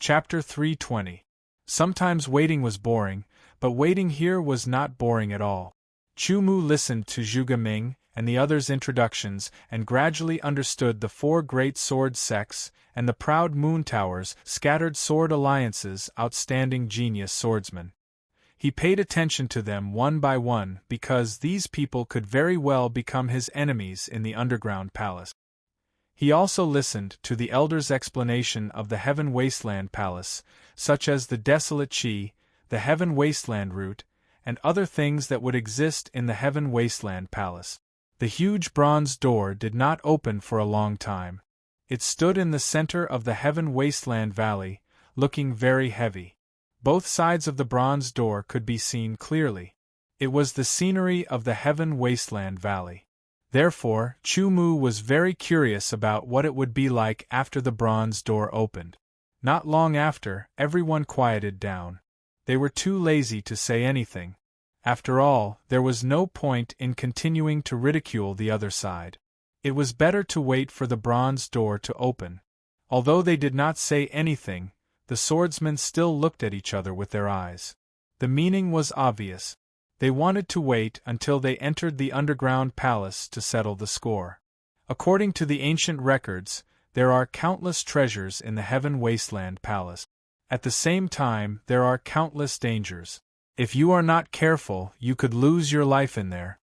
Chapter 320. Sometimes waiting was boring, but waiting here was not boring at all. Chu Mu listened to Zhuge Ming and the others' introductions and gradually understood the four great sword sects and the proud moon towers, scattered sword alliances, outstanding genius swordsmen. He paid attention to them one by one because these people could very well become his enemies in the underground palace. He also listened to the elders' explanation of the Heaven Wasteland Palace, such as the Desolate Chi, the Heaven Wasteland Route, and other things that would exist in the Heaven Wasteland Palace. The huge bronze door did not open for a long time. It stood in the center of the Heaven Wasteland Valley, looking very heavy. Both sides of the bronze door could be seen clearly. It was the scenery of the Heaven Wasteland Valley. Therefore, Chu Mu was very curious about what it would be like after the bronze door opened. Not long after, everyone quieted down. They were too lazy to say anything. After all, there was no point in continuing to ridicule the other side. It was better to wait for the bronze door to open. Although they did not say anything, the swordsmen still looked at each other with their eyes. The meaning was obvious. They wanted to wait until they entered the underground palace to settle the score. According to the ancient records, there are countless treasures in the Heaven Wasteland Palace. At the same time, there are countless dangers. If you are not careful, you could lose your life in there.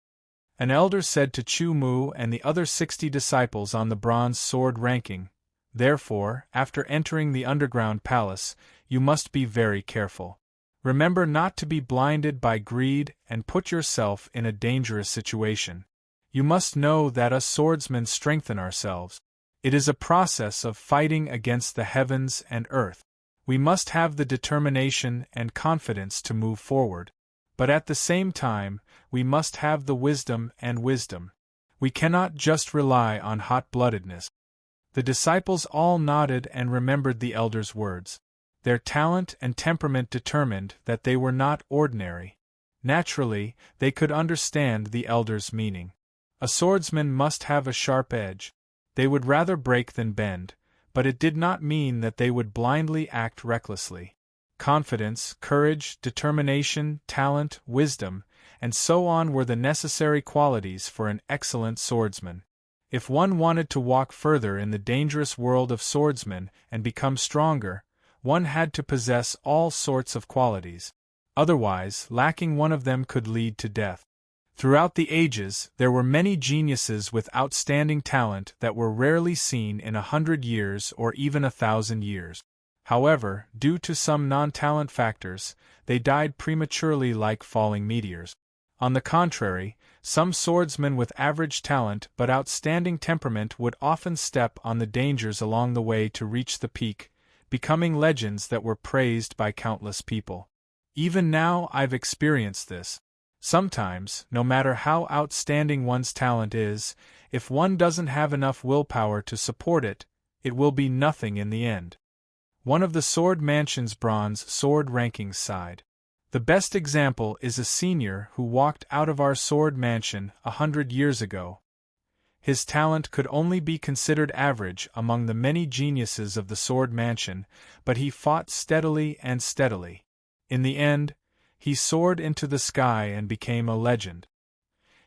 An elder said to Chu Mu and the other 60 disciples on the bronze sword ranking, "Therefore, after entering the underground palace, you must be very careful. Remember not to be blinded by greed and put yourself in a dangerous situation. You must know that us swordsmen strengthen ourselves. It is a process of fighting against the heavens and earth. We must have the determination and confidence to move forward. But at the same time, we must have the wisdom and wisdom. We cannot just rely on hot-bloodedness." The disciples all nodded and remembered the elder's words. Their talent and temperament determined that they were not ordinary. Naturally, they could understand the elder's meaning. A swordsman must have a sharp edge. They would rather break than bend, but it did not mean that they would blindly act recklessly. Confidence, courage, determination, talent, wisdom, and so on were the necessary qualities for an excellent swordsman. If one wanted to walk further in the dangerous world of swordsmen and become stronger, one had to possess all sorts of qualities. Otherwise, lacking one of them could lead to death. Throughout the ages, there were many geniuses with outstanding talent that were rarely seen in 100 years or even 1,000 years. However, due to some non-talent factors, they died prematurely like falling meteors. On the contrary, some swordsmen with average talent but outstanding temperament would often step on the dangers along the way to reach the peak, becoming legends that were praised by countless people. Even now I've experienced this. Sometimes, no matter how outstanding one's talent is, if one doesn't have enough willpower to support it, it will be nothing in the end. One of the Sword Mansion's bronze sword rankings sighed. The best example is a senior who walked out of our Sword Mansion 100 years ago. His talent could only be considered average among the many geniuses of the Sword Mansion, but he fought steadily and steadily. In the end, he soared into the sky and became a legend.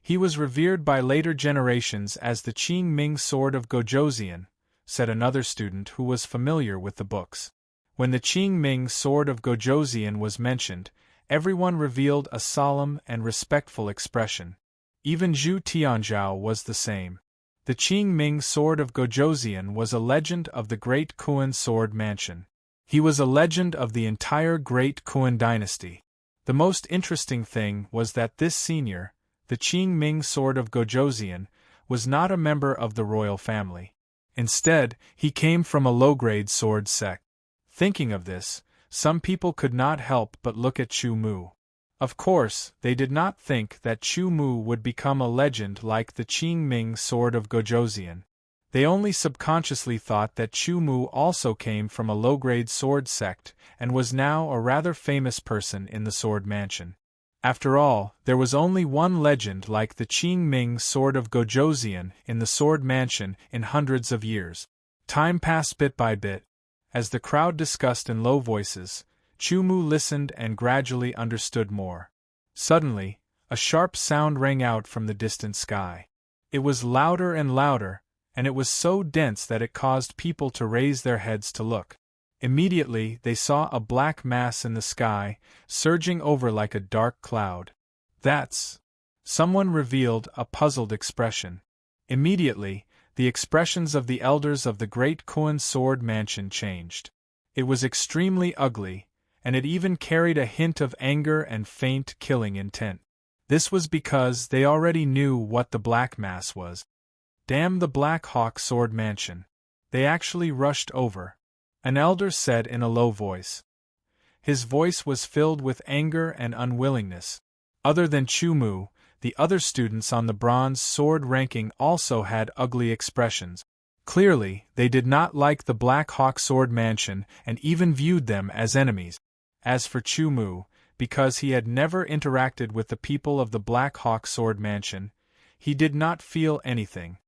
He was revered by later generations as the Qing Ming Sword of Gojoseon, said another student who was familiar with the books. When the Qing Ming Sword of Gojoseon was mentioned, everyone revealed a solemn and respectful expression. Even Zhu Tianzhao was the same. The Qing Ming Sword of Gojoseon was a legend of the Great Kuan Sword Mansion. He was a legend of the entire Great Kuan dynasty. The most interesting thing was that this senior, the Qing Ming Sword of Gojoseon, was not a member of the royal family. Instead, he came from a low-grade sword sect. Thinking of this, some people could not help but look at Chu Mu. Of course, they did not think that Chu Mu would become a legend like the Qing Ming Sword of Gojoseon. They only subconsciously thought that Chu Mu also came from a low-grade sword sect and was now a rather famous person in the Sword Mansion. After all, there was only one legend like the Qing Ming Sword of Gojoseon in the Sword Mansion in hundreds of years. Time passed bit by bit. As the crowd discussed in low voices, Chumu listened and gradually understood more. Suddenly, a sharp sound rang out from the distant sky. It was louder and louder, and it was so dense that it caused people to raise their heads to look. Immediately, they saw a black mass in the sky, surging over like a dark cloud. That's... Someone revealed a puzzled expression. Immediately, the expressions of the elders of the great Koan Sword Mansion changed. It was extremely ugly, and it even carried a hint of anger and faint killing intent. This was because they already knew what the Black Mass was. Damn the Black Hawk Sword Mansion. They actually rushed over, an elder said in a low voice. His voice was filled with anger and unwillingness. Other than Chumu, the other students on the bronze sword ranking also had ugly expressions. Clearly, they did not like the Black Hawk Sword Mansion and even viewed them as enemies. As for Chumu, because he had never interacted with the people of the Black Hawk Sword Mansion, he did not feel anything.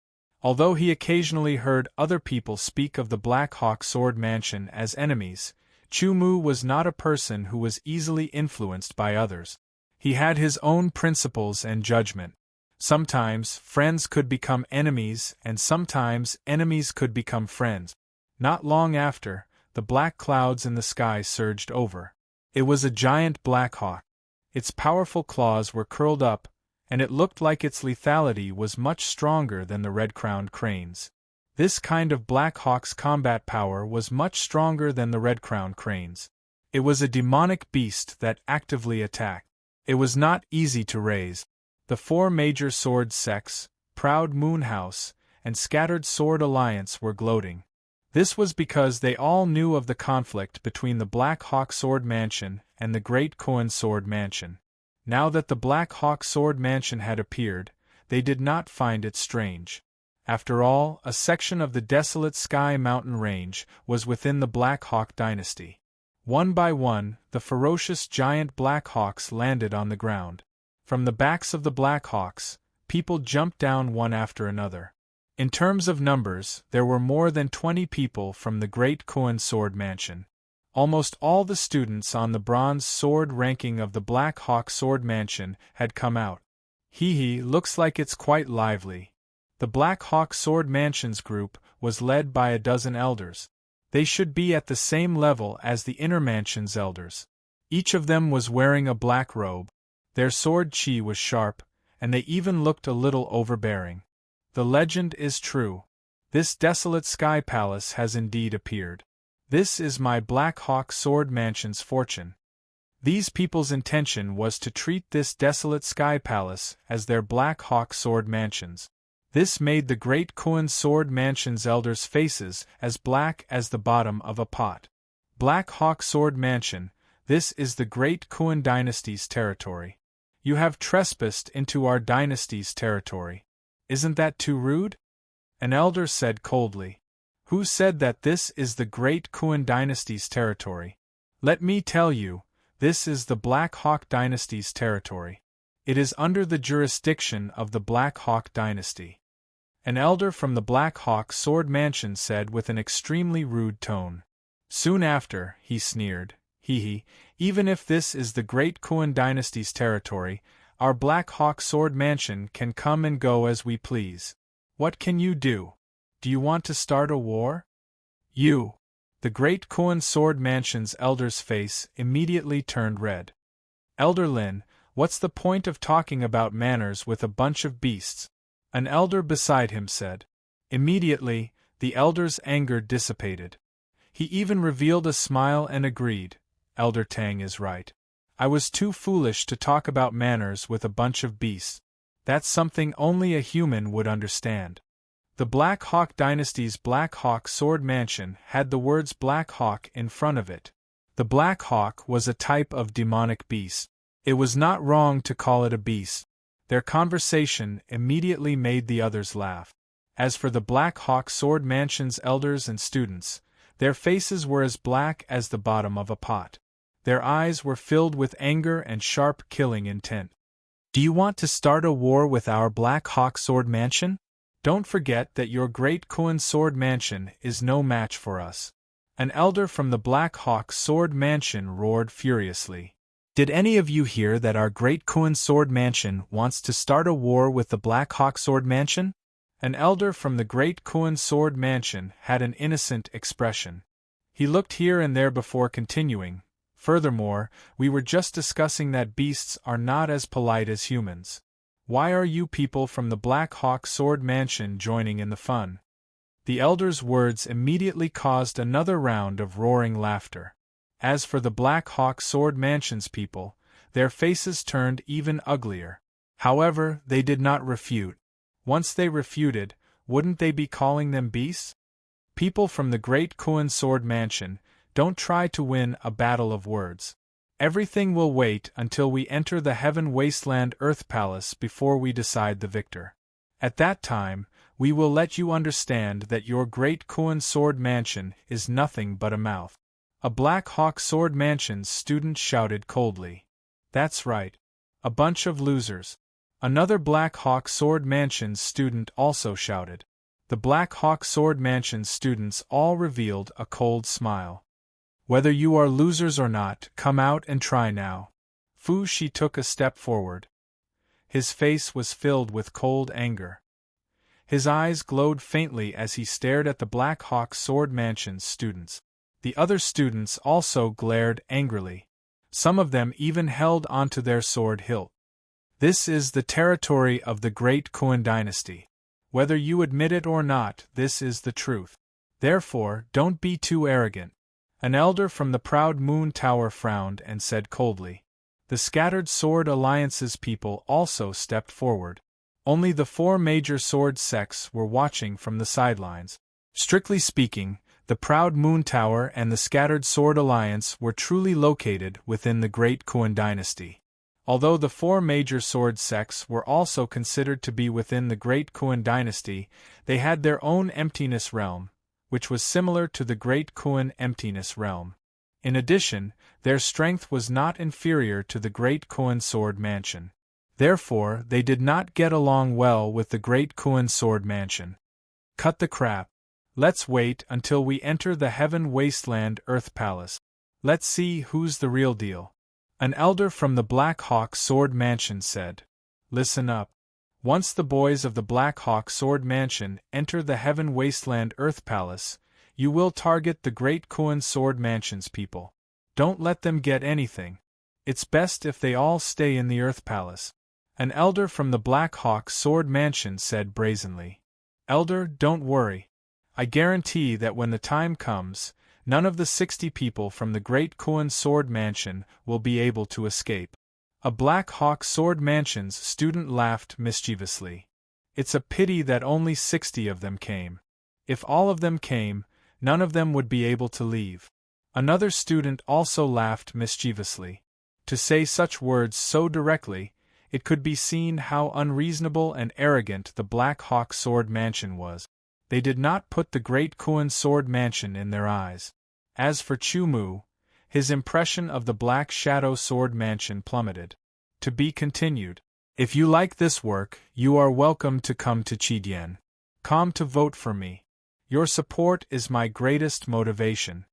Although he occasionally heard other people speak of the Black Hawk Sword Mansion as enemies, Chumu was not a person who was easily influenced by others. He had his own principles and judgment. Sometimes friends could become enemies, and sometimes enemies could become friends. Not long after, the black clouds in the sky surged over. It was a giant black hawk. Its powerful claws were curled up, and it looked like its lethality was much stronger than the red-crowned cranes. This kind of black hawk's combat power was much stronger than the red-crowned cranes. It was a demonic beast that actively attacked. It was not easy to raise. The four major sword sects, Proud Moon House, and Scattered Sword Alliance were gloating. This was because they all knew of the conflict between the Black Hawk Sword Mansion and the Great Koan Sword Mansion. Now that the Black Hawk Sword Mansion had appeared, they did not find it strange. After all, a section of the desolate Sky Mountain Range was within the Black Hawk dynasty. One by one, the ferocious giant Black Hawks landed on the ground. From the backs of the Black Hawks, people jumped down one after another. In terms of numbers, there were more than 20 people from the Great Koan Sword Mansion. Almost all the students on the bronze sword ranking of the Black Hawk Sword Mansion had come out. Looks like it's quite lively. The Black Hawk Sword Mansion's group was led by a dozen elders. They should be at the same level as the Inner Mansion's elders. Each of them was wearing a black robe. Their sword chi was sharp, and they even looked a little overbearing. The legend is true. This desolate sky palace has indeed appeared. This is my Black Hawk Sword Mansion's fortune. These people's intention was to treat this desolate sky palace as their Black Hawk Sword Mansions. This made the Great Koan Sword Mansion's elders' faces as black as the bottom of a pot. Black Hawk Sword Mansion, this is the Great Koan dynasty's territory. You have trespassed into our dynasty's territory. Isn't that too rude? An elder said coldly. Who said that this is the Great Koan dynasty's territory? Let me tell you, this is the Black Hawk dynasty's territory. It is under the jurisdiction of the Black Hawk dynasty. An elder from the Black Hawk Sword Mansion said with an extremely rude tone. Soon after, he sneered, even if this is the Great Koan dynasty's territory, our Black Hawk Sword Mansion can come and go as we please. What can you do? Do you want to start a war? You! The Great Koan Sword Mansion's elder's face immediately turned red. Elder Lin, what's the point of talking about manners with a bunch of beasts? An elder beside him said. Immediately, the elder's anger dissipated. He even revealed a smile and agreed, Elder Tang is right. I was too foolish to talk about manners with a bunch of beasts. That's something only a human would understand. The Black Hawk dynasty's Black Hawk Sword Mansion had the words Black Hawk in front of it. The Black Hawk was a type of demonic beast. It was not wrong to call it a beast. Their conversation immediately made the others laugh. As for the Black Hawk Sword Mansion's elders and students, their faces were as black as the bottom of a pot. Their eyes were filled with anger and sharp killing intent. Do you want to start a war with our Black Hawk Sword Mansion? Don't forget that your Great Koan Sword Mansion is no match for us. An elder from the Black Hawk Sword Mansion roared furiously. Did any of you hear that our great Kuan Sword Mansion wants to start a war with the Black Hawk Sword Mansion? An elder from the great Kuan Sword Mansion had an innocent expression. He looked here and there before continuing. Furthermore, we were just discussing that beasts are not as polite as humans. Why are you people from the Black Hawk Sword Mansion joining in the fun? The elder's words immediately caused another round of roaring laughter. As for the Black Hawk Sword Mansion's people, their faces turned even uglier. However, they did not refute. Once they refuted, wouldn't they be calling them beasts? People from the Great Kuan Sword Mansion, don't try to win a battle of words. Everything will wait until we enter the Heaven Wasteland Earth Palace before we decide the victor. At that time, we will let you understand that your Great Kuan Sword Mansion is nothing but a mouth. A Black Hawk Sword Mansion's student shouted coldly. That's right. A bunch of losers. Another Black Hawk Sword Mansion's student also shouted. The Black Hawk Sword Mansion's students all revealed a cold smile. Whether you are losers or not, come out and try now. Fu Shi took a step forward. His face was filled with cold anger. His eyes glowed faintly as he stared at the Black Hawk Sword Mansion's students. The other students also glared angrily. Some of them even held onto their sword hilt. This is the territory of the Great Kuan Dynasty. Whether you admit it or not, this is the truth. Therefore, don't be too arrogant. An elder from the proud Moon Tower frowned and said coldly. The Scattered Sword Alliance's people also stepped forward. Only the 4 major sword sects were watching from the sidelines. Strictly speaking, the proud Moon Tower and the Scattered Sword Alliance were truly located within the Great Kuan Dynasty. Although the 4 major sword sects were also considered to be within the Great Kuan Dynasty, they had their own emptiness realm, which was similar to the Great Kuan emptiness realm. In addition, their strength was not inferior to the Great Kuan Sword Mansion. Therefore, they did not get along well with the Great Kuan Sword Mansion. Cut the crap. Let's wait until we enter the Heaven Wasteland Earth Palace. Let's see who's the real deal. An elder from the Black Hawk Sword Mansion said. Listen up. Once the boys of the Black Hawk Sword Mansion enter the Heaven Wasteland Earth Palace, you will target the Great Kuan Sword Mansion's people. Don't let them get anything. It's best if they all stay in the Earth Palace. An elder from the Black Hawk Sword Mansion said brazenly. Elder, don't worry. I guarantee that when the time comes, none of the 60 people from the Great Kuan Sword Mansion will be able to escape. A Black Hawk Sword Mansion's student laughed mischievously. It's a pity that only 60 of them came. If all of them came, none of them would be able to leave. Another student also laughed mischievously. To say such words so directly, it could be seen how unreasonable and arrogant the Black Hawk Sword Mansion was. They did not put the Great Kuan Sword Mansion in their eyes. As for Chu Mu, his impression of the Black Shadow Sword Mansion plummeted. To be continued. If you like this work, you are welcome to come to Chidian. Come to vote for me. Your support is my greatest motivation.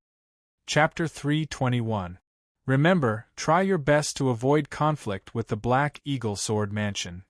Chapter 321. Remember, try your best to avoid conflict with the Black Eagle Sword Mansion.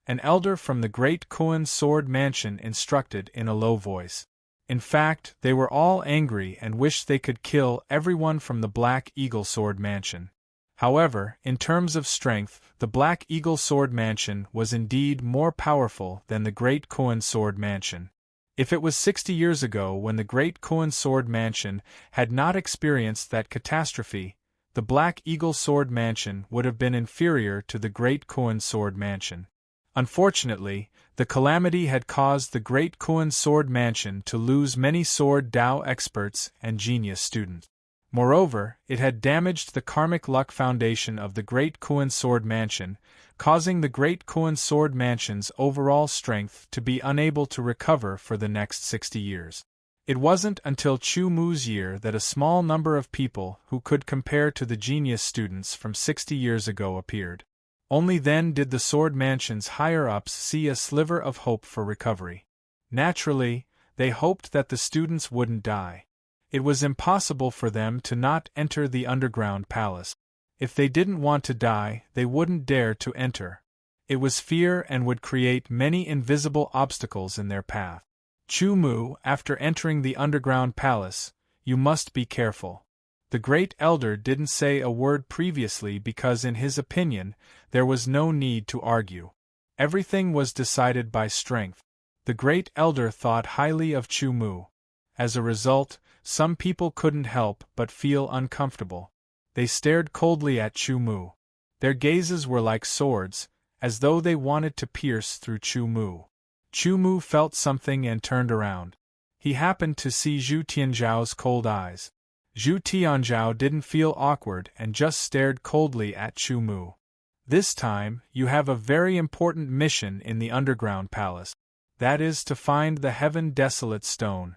An elder from the Great Kuan Sword Mansion instructed in a low voice. In fact, they were all angry and wished they could kill everyone from the Black Eagle Sword Mansion. However, in terms of strength, the Black Eagle Sword Mansion was indeed more powerful than the Great Kuan Sword Mansion. If it was 60 years ago when the Great Kuan Sword Mansion had not experienced that catastrophe, the Black Eagle Sword Mansion would have been inferior to the Great Kuan Sword Mansion. Unfortunately, the calamity had caused the Great Kuan Sword Mansion to lose many Sword Dao experts and genius students. Moreover, it had damaged the karmic luck foundation of the Great Kuan Sword Mansion, causing the Great Kuan Sword Mansion's overall strength to be unable to recover for the next 60 years. It wasn't until Chu Mu's year that a small number of people who could compare to the genius students from 60 years ago appeared. Only then did the Sword Mansion's higher-ups see a sliver of hope for recovery. Naturally, they hoped that the students wouldn't die. It was impossible for them to not enter the underground palace. If they didn't want to die, they wouldn't dare to enter. It was fear and would create many invisible obstacles in their path. Chu Mu, after entering the underground palace, you must be careful. The great elder didn't say a word previously because in his opinion, there was no need to argue. Everything was decided by strength. The great elder thought highly of Chu Mu. As a result, some people couldn't help but feel uncomfortable. They stared coldly at Chu Mu. Their gazes were like swords, as though they wanted to pierce through Chu Mu. Chu Mu felt something and turned around. He happened to see Zhu Tianzhao's cold eyes. Zhu Tianzhao didn't feel awkward and just stared coldly at Chu Mu. This time, you have a very important mission in the underground palace. That is to find the Heaven Desolate Stone.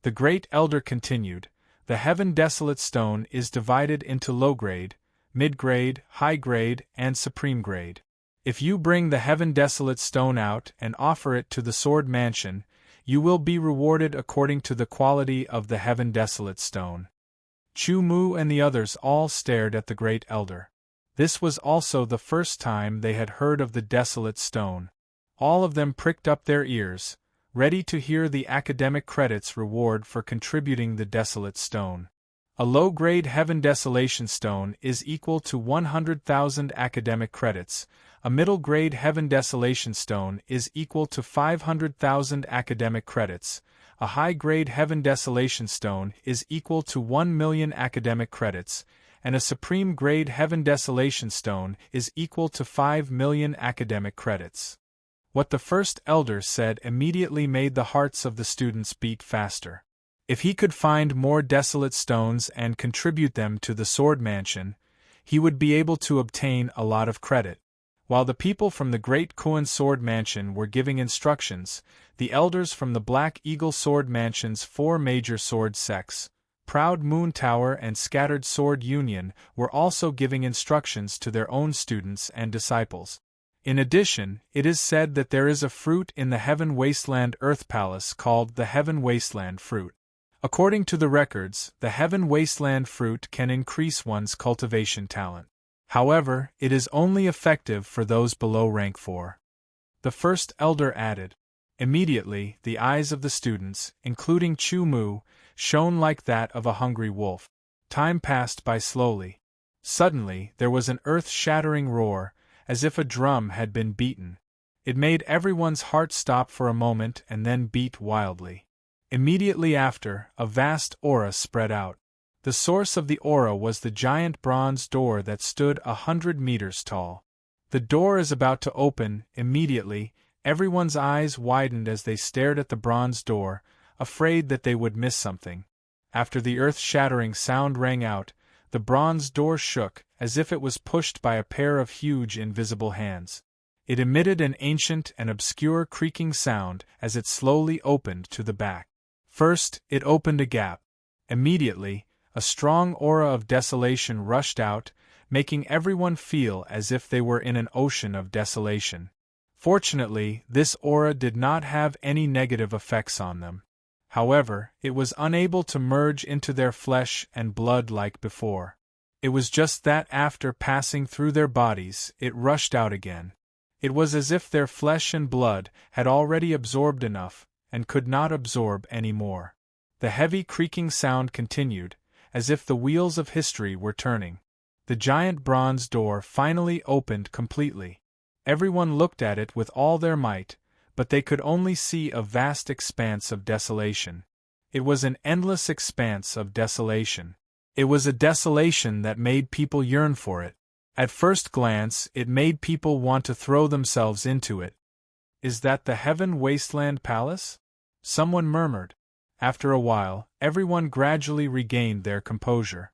The great elder continued, the Heaven Desolate Stone is divided into low grade, mid grade, high grade, and supreme grade. If you bring the Heaven Desolate Stone out and offer it to the Sword Mansion, you will be rewarded according to the quality of the Heaven Desolate Stone. Chu Mu and the others all stared at the great elder. This was also the first time they had heard of the Desolate Stone. All of them pricked up their ears, ready to hear the academic credits reward for contributing the Desolate Stone. A low-grade Heaven Desolation Stone is equal to 100,000 academic credits. A middle-grade Heaven Desolation Stone is equal to 500,000 academic credits. A high-grade Heaven Desolation Stone is equal to 1 million academic credits, and a supreme-grade Heaven Desolation Stone is equal to 5 million academic credits. What the first elder said immediately made the hearts of the students beat faster. If he could find more desolate stones and contribute them to the Sword Mansion, he would be able to obtain a lot of credit. While the people from the Great Kuan Sword Mansion were giving instructions, the elders from the Black Eagle Sword Mansion's 4 major sword sects, Proud Moon Tower and Scattered Sword Union, were also giving instructions to their own students and disciples. In addition, it is said that there is a fruit in the Heaven Wasteland Earth Palace called the Heaven Wasteland Fruit. According to the records, the Heaven Wasteland Fruit can increase one's cultivation talent. However, it is only effective for those below rank 4. The first elder added. Immediately, the eyes of the students, including Chu Mu, shone like that of a hungry wolf. Time passed by slowly. Suddenly, there was an earth-shattering roar, as if a drum had been beaten. It made everyone's heart stop for a moment and then beat wildly. Immediately after, a vast aura spread out. The source of the aura was the giant bronze door that stood 100 meters tall. The door is about to open. Immediately, everyone's eyes widened as they stared at the bronze door, afraid that they would miss something. After the earth-shattering sound rang out, the bronze door shook, as if it was pushed by a pair of huge invisible hands. It emitted an ancient and obscure creaking sound as it slowly opened to the back. First, it opened a gap. Immediately, a strong aura of desolation rushed out, making everyone feel as if they were in an ocean of desolation. Fortunately, this aura did not have any negative effects on them. However, it was unable to merge into their flesh and blood like before. It was just that after passing through their bodies, it rushed out again. It was as if their flesh and blood had already absorbed enough, and could not absorb any more. The heavy creaking sound continued, as if the wheels of history were turning. The giant bronze door finally opened completely. Everyone looked at it with all their might, but they could only see a vast expanse of desolation. It was an endless expanse of desolation. It was a desolation that made people yearn for it. At first glance, it made people want to throw themselves into it. "Is that the Heaven Wasteland Palace?" someone murmured. After a while, everyone gradually regained their composure.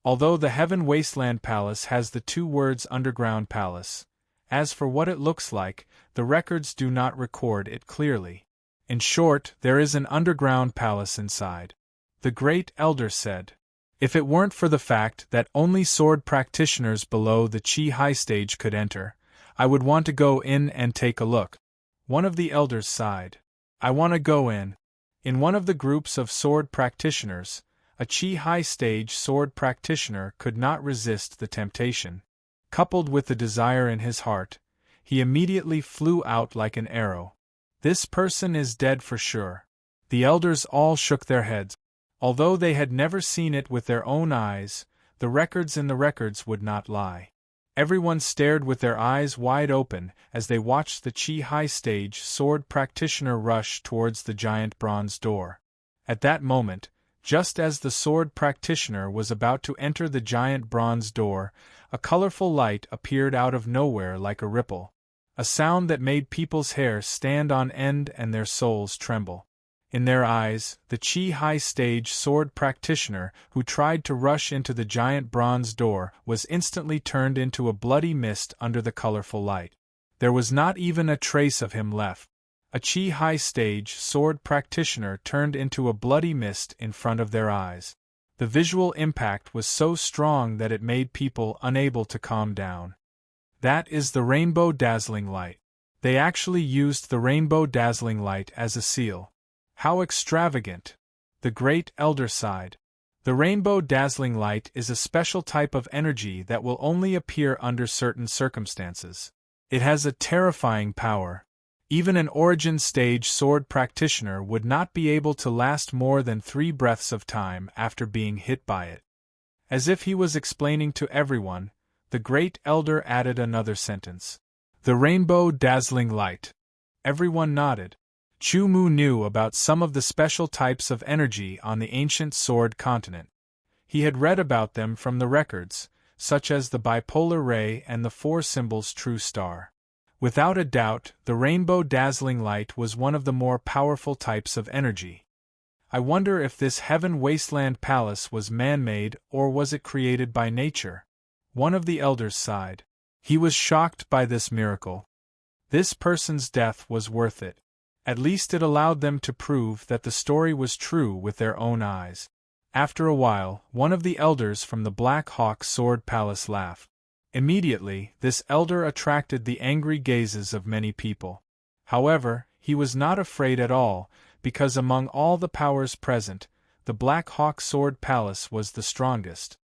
Although the Heaven Wasteland Palace has the 2 words Underground Palace, as for what it looks like, the records do not record it clearly. In short, there is an underground palace inside. The great elder said. If it weren't for the fact that only sword practitioners below the Qi High stage could enter, I would want to go in and take a look. One of the elders sighed. I want to go in. In one of the groups of sword practitioners, a Chi high stage sword practitioner could not resist the temptation. Coupled with the desire in his heart, he immediately flew out like an arrow. This person is dead for sure. The elders all shook their heads. Although they had never seen it with their own eyes, the records in the records would not lie. Everyone stared with their eyes wide open as they watched the Chi high stage sword practitioner rush towards the giant bronze door. At that moment, just as the sword practitioner was about to enter the giant bronze door, a colorful light appeared out of nowhere like a ripple. A sound that made people's hair stand on end and their souls tremble. In their eyes, the Chi high stage sword practitioner who tried to rush into the giant bronze door was instantly turned into a bloody mist under the colorful light. There was not even a trace of him left. A Chi high stage sword practitioner turned into a bloody mist in front of their eyes. The visual impact was so strong that it made people unable to calm down. That is the rainbow dazzling light. They actually used the rainbow dazzling light as a seal. How extravagant! The great elder sighed. The rainbow dazzling light is a special type of energy that will only appear under certain circumstances. It has a terrifying power. Even an origin stage sword practitioner would not be able to last more than 3 breaths of time after being hit by it. As if he was explaining to everyone, the great elder added another sentence. The rainbow dazzling light. Everyone nodded. Chu Mu knew about some of the special types of energy on the ancient sword continent. He had read about them from the records, such as the bipolar ray and the 4 symbols true star. Without a doubt, the rainbow dazzling light was one of the more powerful types of energy. I wonder if this heaven wasteland palace was man-made or was it created by nature? One of the elders sighed. He was shocked by this miracle. This person's death was worth it. At least it allowed them to prove that the story was true with their own eyes. After a while, one of the elders from the Black Hawk Sword Palace laughed. Immediately, this elder attracted the angry gazes of many people. However, he was not afraid at all, because among all the powers present, the Black Hawk Sword Palace was the strongest.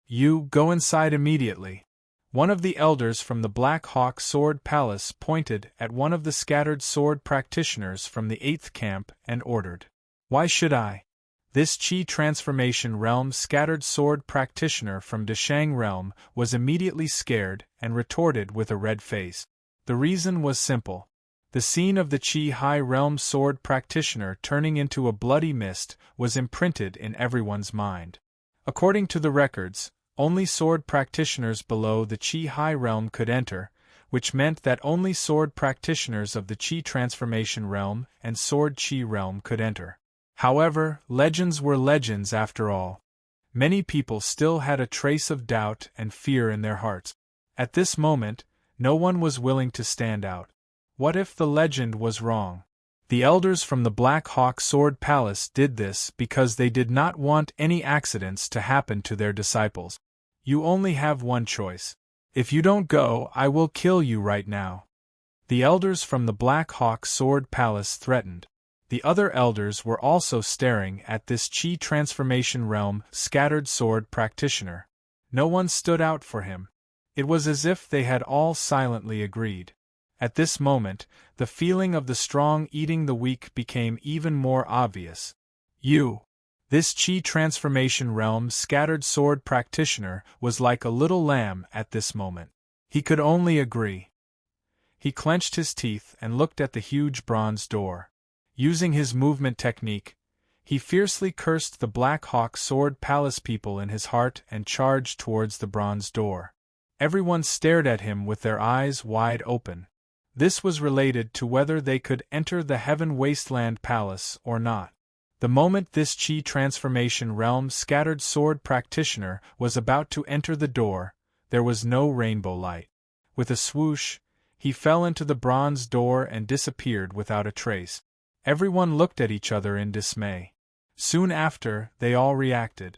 You go inside immediately. One of the elders from the Black Hawk Sword Palace pointed at one of the scattered sword practitioners from the 8th camp and ordered. Why should I? This Chi Transformation Realm scattered sword practitioner from Deshang Realm was immediately scared and retorted with a red face. The reason was simple. The scene of the Chi High Realm sword practitioner turning into a bloody mist was imprinted in everyone's mind. According to the records, only sword practitioners below the Chi High Realm could enter, which meant that only sword practitioners of the Chi Transformation Realm and Sword Chi Realm could enter. However, legends were legends after all. Many people still had a trace of doubt and fear in their hearts. At this moment, no one was willing to stand out. What if the legend was wrong? The elders from the Black Hawk Sword Palace did this because they did not want any accidents to happen to their disciples. You only have one choice. If you don't go, I will kill you right now. The elders from the Black Hawk Sword Palace threatened. The other elders were also staring at this Chi Transformation Realm scattered sword practitioner. No one stood out for him. It was as if they had all silently agreed. At this moment, the feeling of the strong eating the weak became even more obvious. This Chi Transformation Realm scattered sword practitioner was like a little lamb at this moment. He could only agree. He clenched his teeth and looked at the huge bronze door. Using his movement technique, he fiercely cursed the Black Hawk Sword Palace people in his heart and charged towards the bronze door. Everyone stared at him with their eyes wide open. This was related to whether they could enter the Heaven Wasteland Palace or not. The moment this Chi Transformation Realm scattered sword practitioner was about to enter the door, there was no rainbow light. With a swoosh, he fell into the bronze door and disappeared without a trace. Everyone looked at each other in dismay. Soon after, they all reacted.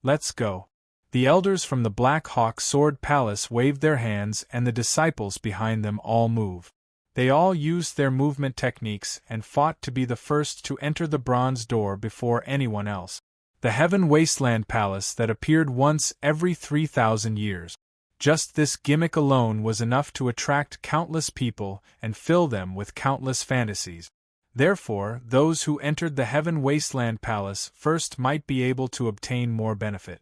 Let's go. The elders from the Black Hawk Sword Palace waved their hands and the disciples behind them all moved. They all used their movement techniques and fought to be the first to enter the bronze door before anyone else. The Heaven Wasteland Palace that appeared once every 3,000 years. Just this gimmick alone was enough to attract countless people and fill them with countless fantasies. Therefore, those who entered the Heaven Wasteland Palace first might be able to obtain more benefit.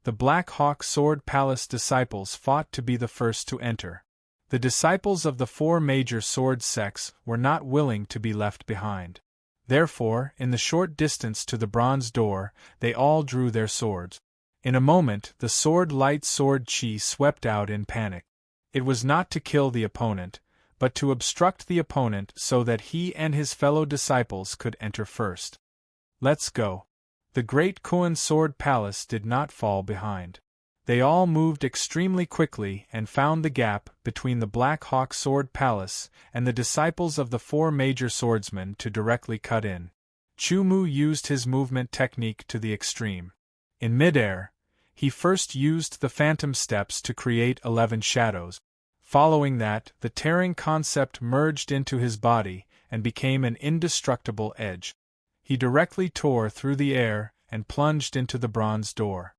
The Black Hawk Sword Palace disciples fought to be the first to enter. The disciples of the four major sword sects were not willing to be left behind. Therefore, in the short distance to the bronze door, they all drew their swords. In a moment, the light sword chi swept out in panic. It was not to kill the opponent, but to obstruct the opponent so that he and his fellow disciples could enter first. Let's go. The Great Kuan Sword Palace did not fall behind. They all moved extremely quickly and found the gap between the Black Hawk Sword Palace and the disciples of the four major swordsmen to directly cut in. Chu Mu used his movement technique to the extreme. In midair, he first used the phantom steps to create 11 shadows. Following that, the tearing concept merged into his body and became an indestructible edge. He directly tore through the air and plunged into the bronze door.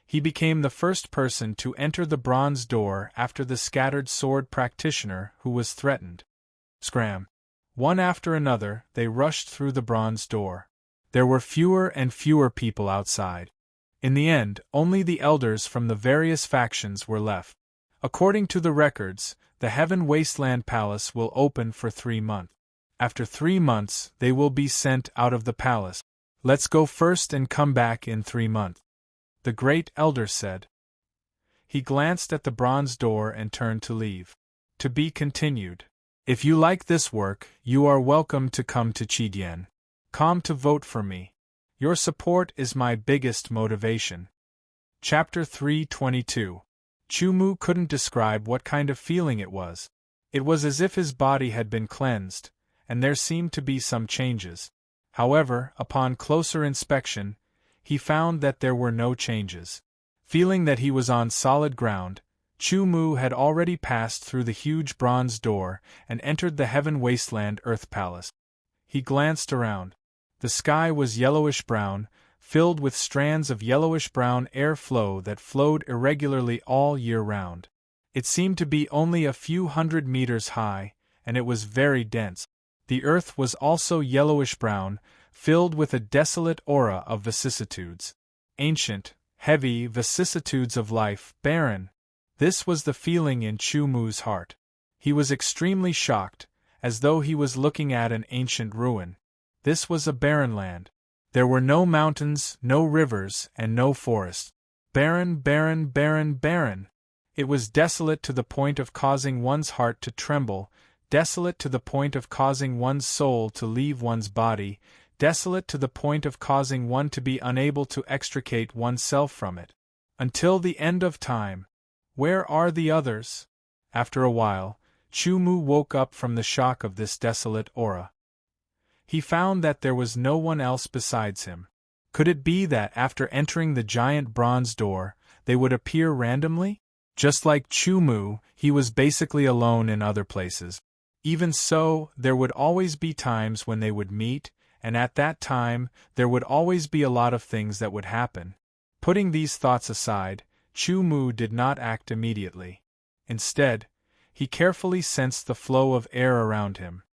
He became the first person to enter the bronze door after the scattered sword practitioner who was threatened. Scram! One after another, they rushed through the bronze door. There were fewer and fewer people outside. In the end, only the elders from the various factions were left. According to the records, the Heaven Wasteland Palace will open for 3 months. After 3 months, they will be sent out of the palace. Let's go first and come back in 3 months. The great elder said. He glanced at the bronze door and turned to leave. To be continued. If you like this work, you are welcome to come to Chidian. Come to vote for me. Your support is my biggest motivation. Chapter 322. Chu Mu couldn't describe what kind of feeling it was. It was as if his body had been cleansed, and there seemed to be some changes. However, upon closer inspection, he found that there were no changes. Feeling that he was on solid ground, Chu Mu had already passed through the huge bronze door and entered the Heaven Wasteland Earth Palace. He glanced around. The sky was yellowish-brown, filled with strands of yellowish-brown air flow that flowed irregularly all year round. It seemed to be only a few hundred meters high, and it was very dense. The earth was also yellowish-brown, filled with a desolate aura of vicissitudes. Ancient, heavy vicissitudes of life, barren. This was the feeling in Chu Mu's heart. He was extremely shocked, as though he was looking at an ancient ruin. This was a barren land. There were no mountains, no rivers, and no forests. Barren, barren, barren, barren. It was desolate to the point of causing one's heart to tremble, desolate to the point of causing one's soul to leave one's body, desolate to the point of causing one to be unable to extricate oneself from it. Until the end of time. Where are the others? After a while, Chu Mu woke up from the shock of this desolate aura. He found that there was no one else besides him. Could it be that after entering the giant bronze door, they would appear randomly? Just like Chu Mu, he was basically alone in other places. Even so, there would always be times when they would meet, and at that time, there would always be a lot of things that would happen. Putting these thoughts aside, Chu Mu did not act immediately. Instead, he carefully sensed the flow of air around him.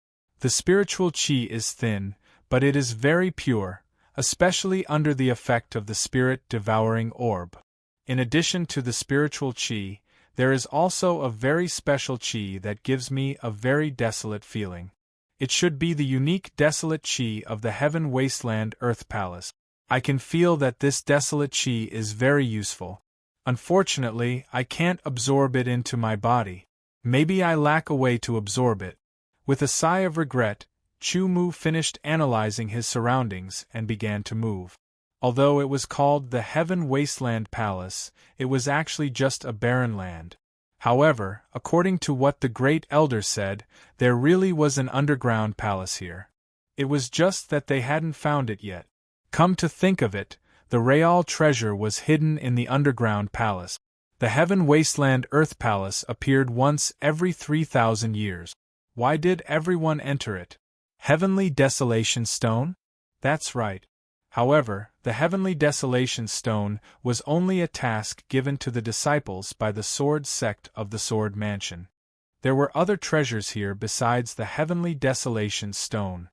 The spiritual qi is thin, but it is very pure, especially under the effect of the spirit-devouring orb. In addition to the spiritual qi, there is also a very special qi that gives me a very desolate feeling. It should be the unique desolate qi of the Heaven Wasteland Earth Palace. I can feel that this desolate qi is very useful. Unfortunately, I can't absorb it into my body. Maybe I lack a way to absorb it. With a sigh of regret, Chu Mu finished analyzing his surroundings and began to move. Although it was called the Heaven Wasteland Palace, it was actually just a barren land. However, according to what the Great Elder said, there really was an underground palace here. It was just that they hadn't found it yet. Come to think of it, the Real treasure was hidden in the underground palace. The Heaven Wasteland Earth Palace appeared once every 3,000 years. Why did everyone enter it? Heavenly Desolation Stone? That's right. However, the Heavenly Desolation Stone was only a task given to the disciples by the Sword sect of the Sword Mansion. There were other treasures here besides the Heavenly Desolation Stone.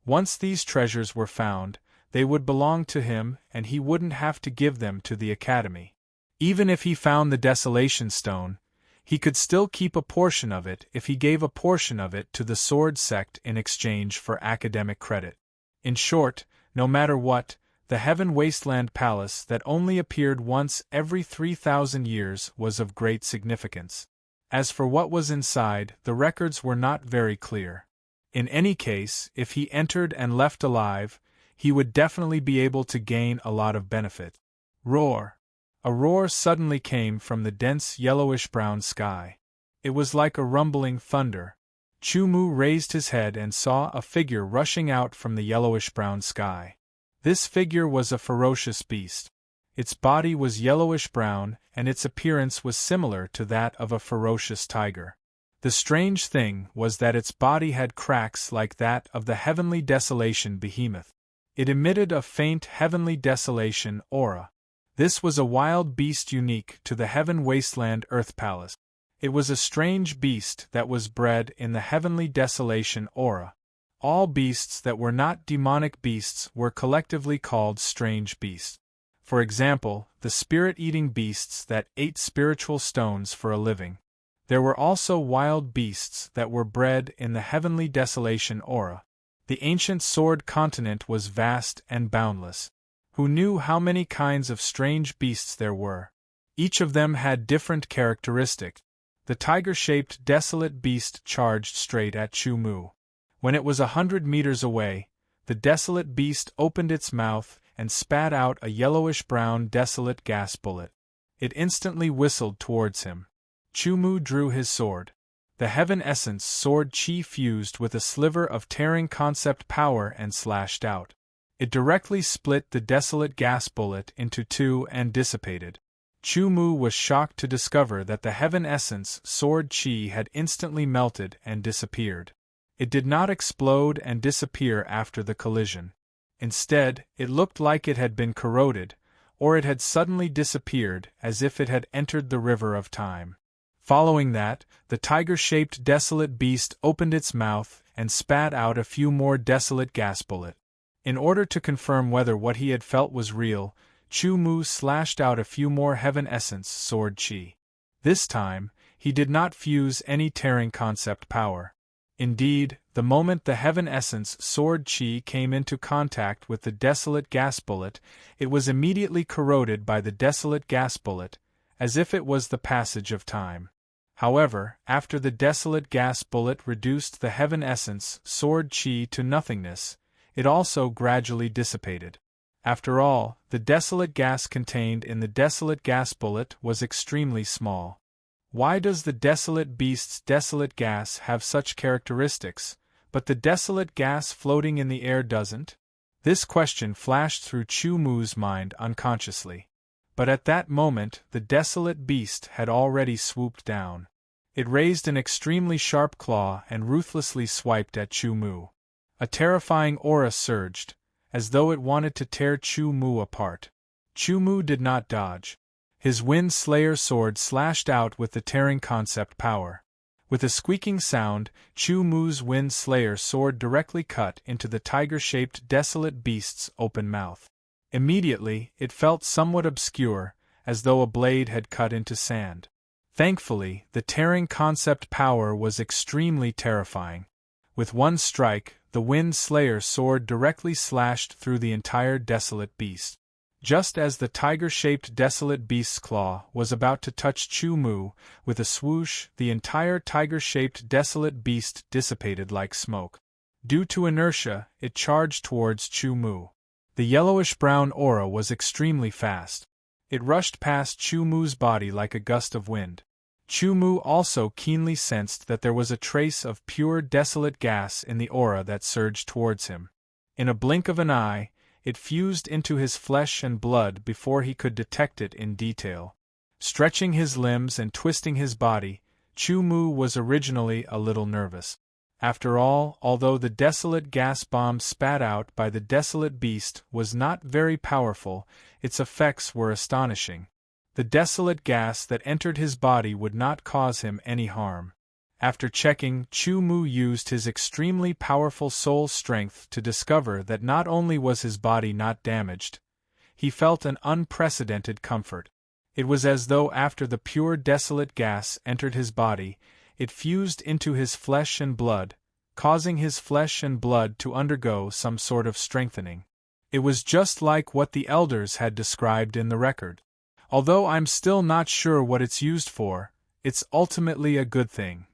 Once these treasures were found, they would belong to him and he wouldn't have to give them to the Academy. Even if he found the Desolation Stone, he could still keep a portion of it if he gave a portion of it to the Sword sect in exchange for academic credit. In short, no matter what, the Heaven Wasteland Palace that only appeared once every 3,000 years was of great significance. As for what was inside, the records were not very clear. In any case, if he entered and left alive, he would definitely be able to gain a lot of benefit. Roar! A roar suddenly came from the dense yellowish-brown sky. It was like a rumbling thunder. Chu Mu raised his head and saw a figure rushing out from the yellowish-brown sky. This figure was a ferocious beast. Its body was yellowish-brown, and its appearance was similar to that of a ferocious tiger. The strange thing was that its body had cracks like that of the Heavenly Desolation behemoth. It emitted a faint Heavenly Desolation aura. This was a wild beast unique to the Heaven Wasteland Earth Palace. It was a strange beast that was bred in the Heavenly Desolation aura. All beasts that were not demonic beasts were collectively called strange beasts. For example, the spirit-eating beasts that ate spiritual stones for a living. There were also wild beasts that were bred in the Heavenly Desolation aura. The ancient Sword continent was vast and boundless. Who knew how many kinds of strange beasts there were? Each of them had different characteristics. The tiger-shaped desolate beast charged straight at Chu Mu. When it was 100 meters away, the desolate beast opened its mouth and spat out a yellowish-brown desolate gas bullet. It instantly whistled towards him. Chu Mu drew his sword. The Heaven Essence sword chi fused with a sliver of tearing concept power and slashed out. It directly split the desolate gas bullet into two and dissipated. Chu Mu was shocked to discover that the Heaven Essence sword chi had instantly melted and disappeared. It did not explode and disappear after the collision. Instead, it looked like it had been corroded, or it had suddenly disappeared as if it had entered the river of time. Following that, the tiger-shaped desolate beast opened its mouth and spat out a few more desolate gas bullets. In order to confirm whether what he had felt was real, Chu Mu slashed out a few more Heaven Essence sword chi. This time, he did not fuse any tearing concept power. Indeed, the moment the Heaven Essence sword chi came into contact with the desolate gas bullet, it was immediately corroded by the desolate gas bullet, as if it was the passage of time. However, after the desolate gas bullet reduced the Heaven Essence sword chi to nothingness, it also gradually dissipated. After all, the desolate gas contained in the desolate gas bullet was extremely small. Why does the desolate beast's desolate gas have such characteristics, but the desolate gas floating in the air doesn't? This question flashed through Chu Mu's mind unconsciously. But at that moment the desolate beast had already swooped down. It raised an extremely sharp claw and ruthlessly swiped at Chu Mu. A terrifying aura surged, as though it wanted to tear Chu Mu apart. Chu Mu did not dodge. His Wind Slayer sword slashed out with the tearing concept power. With a squeaking sound, Chu Mu's Wind Slayer sword directly cut into the tiger-shaped desolate beast's open mouth. Immediately, it felt somewhat obscure, as though a blade had cut into sand. Thankfully, the tearing concept power was extremely terrifying. With one strike, the Wind Slayer sword directly slashed through the entire desolate beast. Just as the tiger-shaped desolate beast's claw was about to touch Chu Mu, with a swoosh, the entire tiger-shaped desolate beast dissipated like smoke. Due to inertia, it charged towards Chu Mu. The yellowish-brown aura was extremely fast. It rushed past Chu Mu's body like a gust of wind. Chu Mu also keenly sensed that there was a trace of pure desolate gas in the aura that surged towards him. In a blink of an eye, it fused into his flesh and blood before he could detect it in detail. Stretching his limbs and twisting his body, Chu Mu was originally a little nervous. After all, although the desolate gas bomb spat out by the desolate beast was not very powerful, its effects were astonishing. The desolate gas that entered his body would not cause him any harm. After checking, Chu Mu used his extremely powerful soul strength to discover that not only was his body not damaged, he felt an unprecedented comfort. It was as though after the pure desolate gas entered his body, it fused into his flesh and blood, causing his flesh and blood to undergo some sort of strengthening. It was just like what the elders had described in the record. Although I'm still not sure what it's used for, it's ultimately a good thing.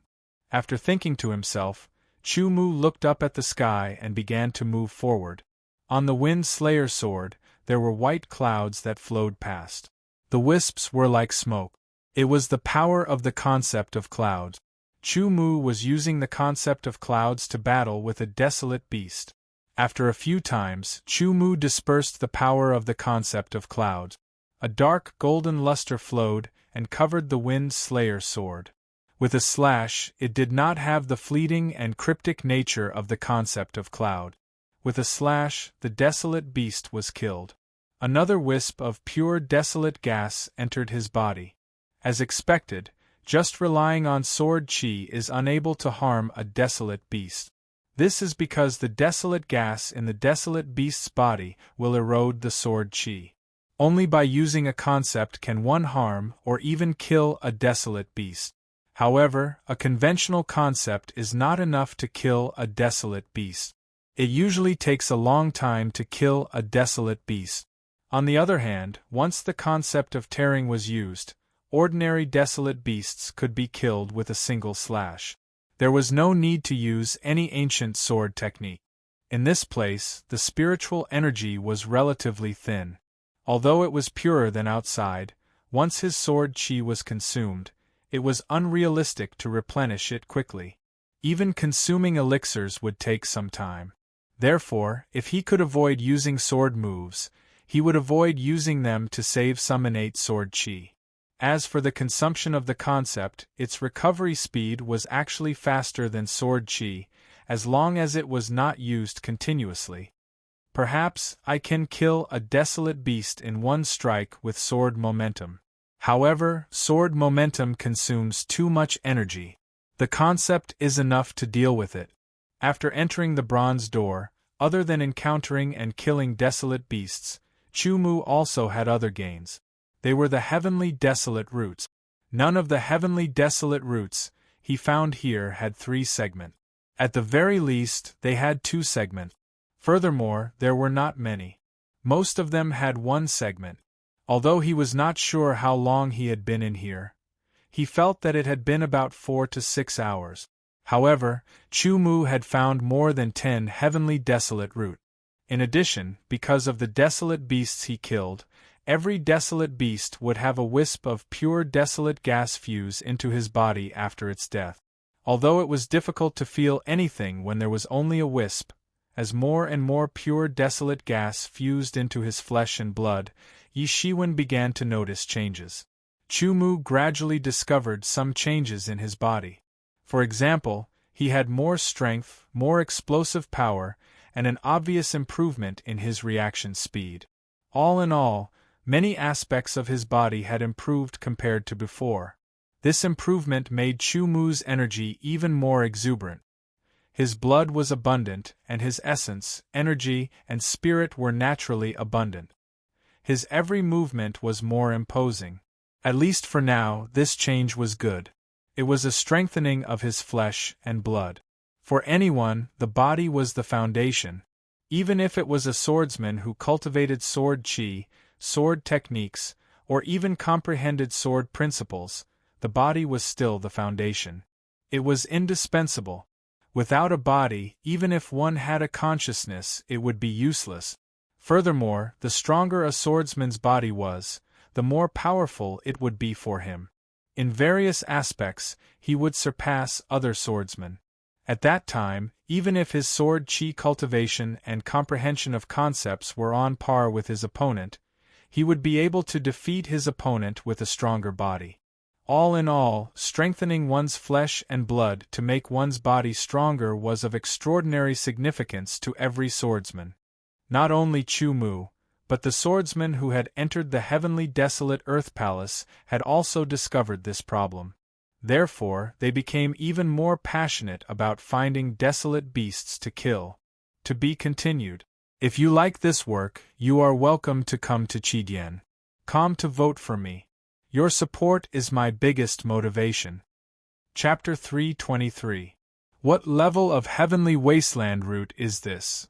After thinking to himself, Chu Mu looked up at the sky and began to move forward. On the Wind Slayer sword, there were white clouds that flowed past. The wisps were like smoke. It was the power of the concept of clouds. Chu Mu was using the concept of clouds to battle with a desolate beast. After a few times, Chu Mu dispersed the power of the concept of clouds. A dark golden luster flowed and covered the Wind Slayer sword. With a slash, it did not have the fleeting and cryptic nature of the concept of cloud. With a slash, the desolate beast was killed. Another wisp of pure desolate gas entered his body. As expected, just relying on sword chi is unable to harm a desolate beast. This is because the desolate gas in the desolate beast's body will erode the sword chi. Only by using a concept can one harm or even kill a desolate beast. However, a conventional concept is not enough to kill a desolate beast. It usually takes a long time to kill a desolate beast. On the other hand, once the concept of tearing was used, ordinary desolate beasts could be killed with a single slash. There was no need to use any ancient sword technique. In this place, the spiritual energy was relatively thin. Although it was purer than outside, once his sword chi was consumed, it was unrealistic to replenish it quickly. Even consuming elixirs would take some time. Therefore, if he could avoid using sword moves, he would avoid using them to save some innate sword chi. As for the consumption of the concept, its recovery speed was actually faster than sword chi, as long as it was not used continuously. Perhaps I can kill a desolate beast in one strike with sword momentum. However, sword momentum consumes too much energy. The concept is enough to deal with it. After entering the bronze door, other than encountering and killing desolate beasts, Chu Mu also had other gains. They were the heavenly desolate roots. None of the heavenly desolate roots he found here had 3 segments. At the very least, they had 2 segments. Furthermore, there were not many. Most of them had 1 segment. Although he was not sure how long he had been in here, he felt that it had been about 4 to 6 hours. However, Chu Mu had found more than 10 heavenly desolate roots. In addition, because of the desolate beasts he killed, every desolate beast would have a wisp of pure desolate gas fuse into his body after its death. Although it was difficult to feel anything when there was only a wisp, as more and more pure desolate gas fused into his flesh and blood, Yi Shiwen began to notice changes. Chu Mu gradually discovered some changes in his body. For example, he had more strength, more explosive power, and an obvious improvement in his reaction speed. All in all, many aspects of his body had improved compared to before. This improvement made Chu Mu's energy even more exuberant. His blood was abundant, and his essence, energy, and spirit were naturally abundant. His every movement was more imposing. At least for now, this change was good. It was a strengthening of his flesh and blood. For anyone, the body was the foundation. Even if it was a swordsman who cultivated sword chi, sword techniques, or even comprehended sword principles, the body was still the foundation. It was indispensable. Without a body, even if one had a consciousness, it would be useless. Furthermore, the stronger a swordsman's body was, the more powerful it would be for him. In various aspects, he would surpass other swordsmen. At that time, even if his sword chi cultivation and comprehension of concepts were on par with his opponent, he would be able to defeat his opponent with a stronger body. All in all, strengthening one's flesh and blood to make one's body stronger was of extraordinary significance to every swordsman. Not only Chu Mu, but the swordsman who had entered the heavenly desolate earth palace had also discovered this problem. Therefore, they became even more passionate about finding desolate beasts to kill. To be continued. If you like this work, you are welcome to come to Chidien.com to vote for me. Your support is my biggest motivation. Chapter 323. What level of heavenly wasteland route is this?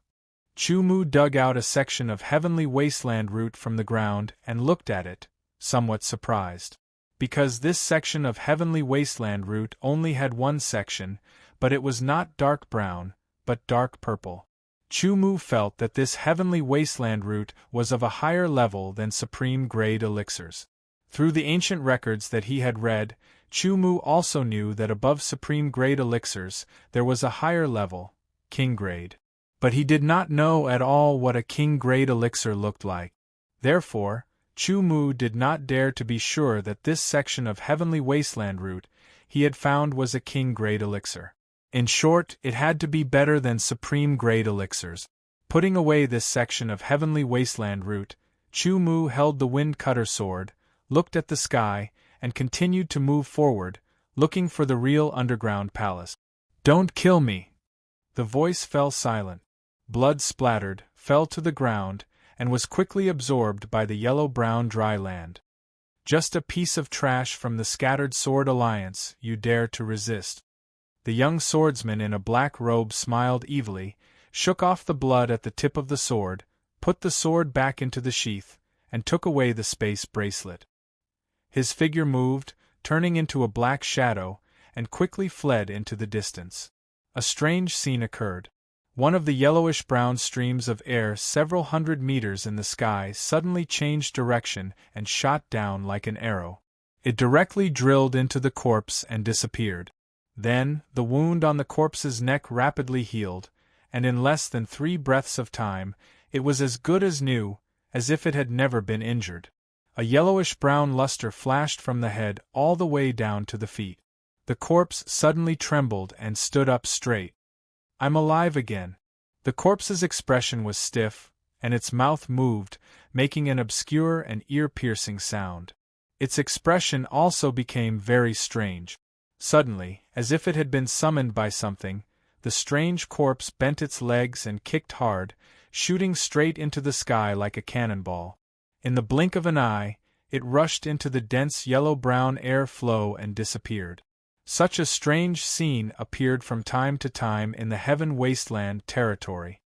Chu Mu dug out a section of heavenly wasteland route from the ground and looked at it, somewhat surprised. Because this section of heavenly wasteland route only had one section, but it was not dark brown, but dark purple. Chu Mu felt that this heavenly wasteland route was of a higher level than supreme grade elixirs. Through the ancient records that he had read, Chu Mu also knew that above supreme grade elixirs there was a higher level, king grade. But he did not know at all what a king grade elixir looked like. Therefore, Chu Mu did not dare to be sure that this section of heavenly wasteland route he had found was a king grade elixir. In short, it had to be better than supreme grade elixirs. Putting away this section of heavenly wasteland route, Chu Mu held the wind cutter sword, looked at the sky, and continued to move forward, looking for the real underground palace. "Don't kill me!" The voice fell silent. Blood splattered, fell to the ground, and was quickly absorbed by the yellow-brown dry land. "Just a piece of trash from the scattered sword alliance, you dare to resist." The young swordsman in a black robe smiled evilly, shook off the blood at the tip of the sword, put the sword back into the sheath, and took away the space bracelet. His figure moved, turning into a black shadow, and quickly fled into the distance. A strange scene occurred. One of the yellowish-brown streams of air several hundred meters in the sky suddenly changed direction and shot down like an arrow. It directly drilled into the corpse and disappeared. Then, the wound on the corpse's neck rapidly healed, and in less than 3 breaths of time, it was as good as new, as if it had never been injured. A yellowish-brown luster flashed from the head all the way down to the feet. The corpse suddenly trembled and stood up straight. "I'm alive again." The corpse's expression was stiff, and its mouth moved, making an obscure and ear-piercing sound. Its expression also became very strange. Suddenly, as if it had been summoned by something, the strange corpse bent its legs and kicked hard, shooting straight into the sky like a cannonball. In the blink of an eye, it rushed into the dense yellow-brown air flow and disappeared. Such a strange scene appeared from time to time in the Heaven Wasteland territory.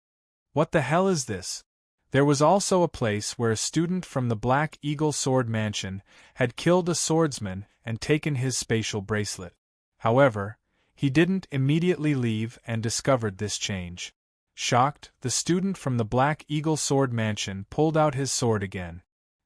What the hell is this? There was also a place where a student from the Black Eagle Sword Mansion had killed a swordsman and taken his spatial bracelet. However, he didn't immediately leave and discovered this change. Shocked, the student from the Black Eagle Sword Mansion pulled out his sword again.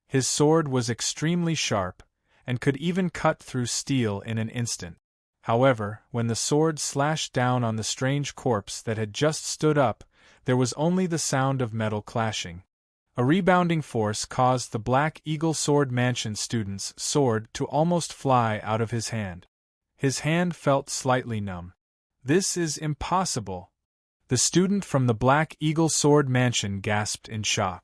His sword was extremely sharp, and could even cut through steel in an instant. However, when the sword slashed down on the strange corpse that had just stood up, there was only the sound of metal clashing. A rebounding force caused the Black Eagle Sword Mansion student's sword to almost fly out of his hand. His hand felt slightly numb. "This is impossible." The student from the Black Eagle Sword Mansion gasped in shock.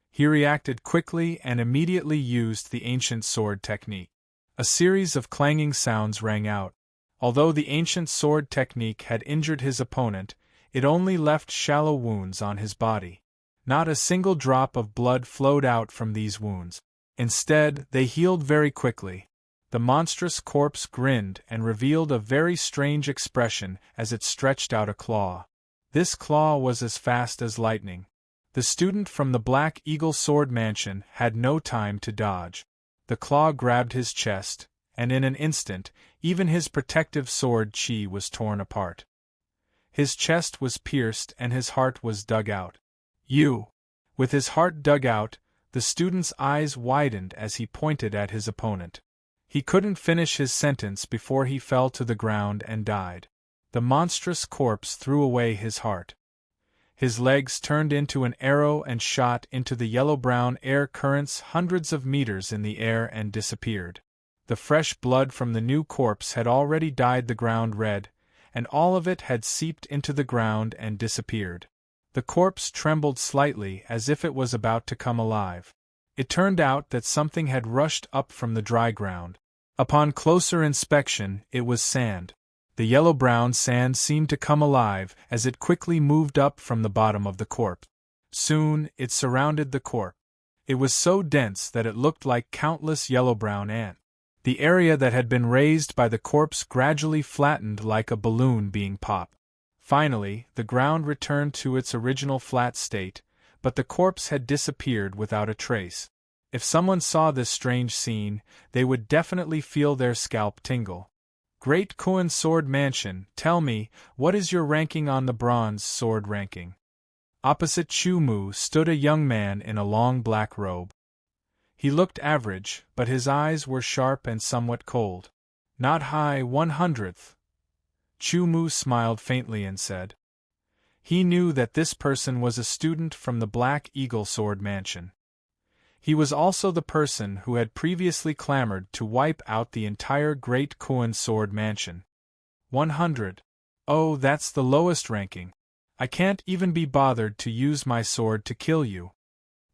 He reacted quickly and immediately used the ancient sword technique. A series of clanging sounds rang out. Although the ancient sword technique had injured his opponent, it only left shallow wounds on his body. Not a single drop of blood flowed out from these wounds. Instead, they healed very quickly. The monstrous corpse grinned and revealed a very strange expression as it stretched out a claw. This claw was as fast as lightning. The student from the Black Eagle Sword Mansion had no time to dodge. The claw grabbed his chest, and in an instant, even his protective sword chi was torn apart. His chest was pierced and his heart was dug out. "You!" With his heart dug out, the student's eyes widened as he pointed at his opponent. He couldn't finish his sentence before he fell to the ground and died. The monstrous corpse threw away his heart. His legs turned into an arrow and shot into the yellow-brown air currents hundreds of meters in the air and disappeared. The fresh blood from the new corpse had already dyed the ground red, and all of it had seeped into the ground and disappeared. The corpse trembled slightly as if it was about to come alive. It turned out that something had rushed up from the dry ground. Upon closer inspection, it was sand. The yellow-brown sand seemed to come alive as it quickly moved up from the bottom of the corpse. Soon, it surrounded the corpse. It was so dense that it looked like countless yellow-brown ants. The area that had been raised by the corpse gradually flattened like a balloon being popped. Finally, the ground returned to its original flat state, but the corpse had disappeared without a trace. If someone saw this strange scene, they would definitely feel their scalp tingle. Great Koan Sword Mansion, tell me, what is your ranking on the bronze sword ranking? Opposite Chu Mu stood a young man in a long black robe. He looked average, but his eyes were sharp and somewhat cold. Not high, 100th. Chu Mu smiled faintly and said. He knew that this person was a student from the Black Eagle Sword Mansion. He was also the person who had previously clamored to wipe out the entire Great Koan Sword Mansion. 100. Oh, that's the lowest ranking. I can't even be bothered to use my sword to kill you.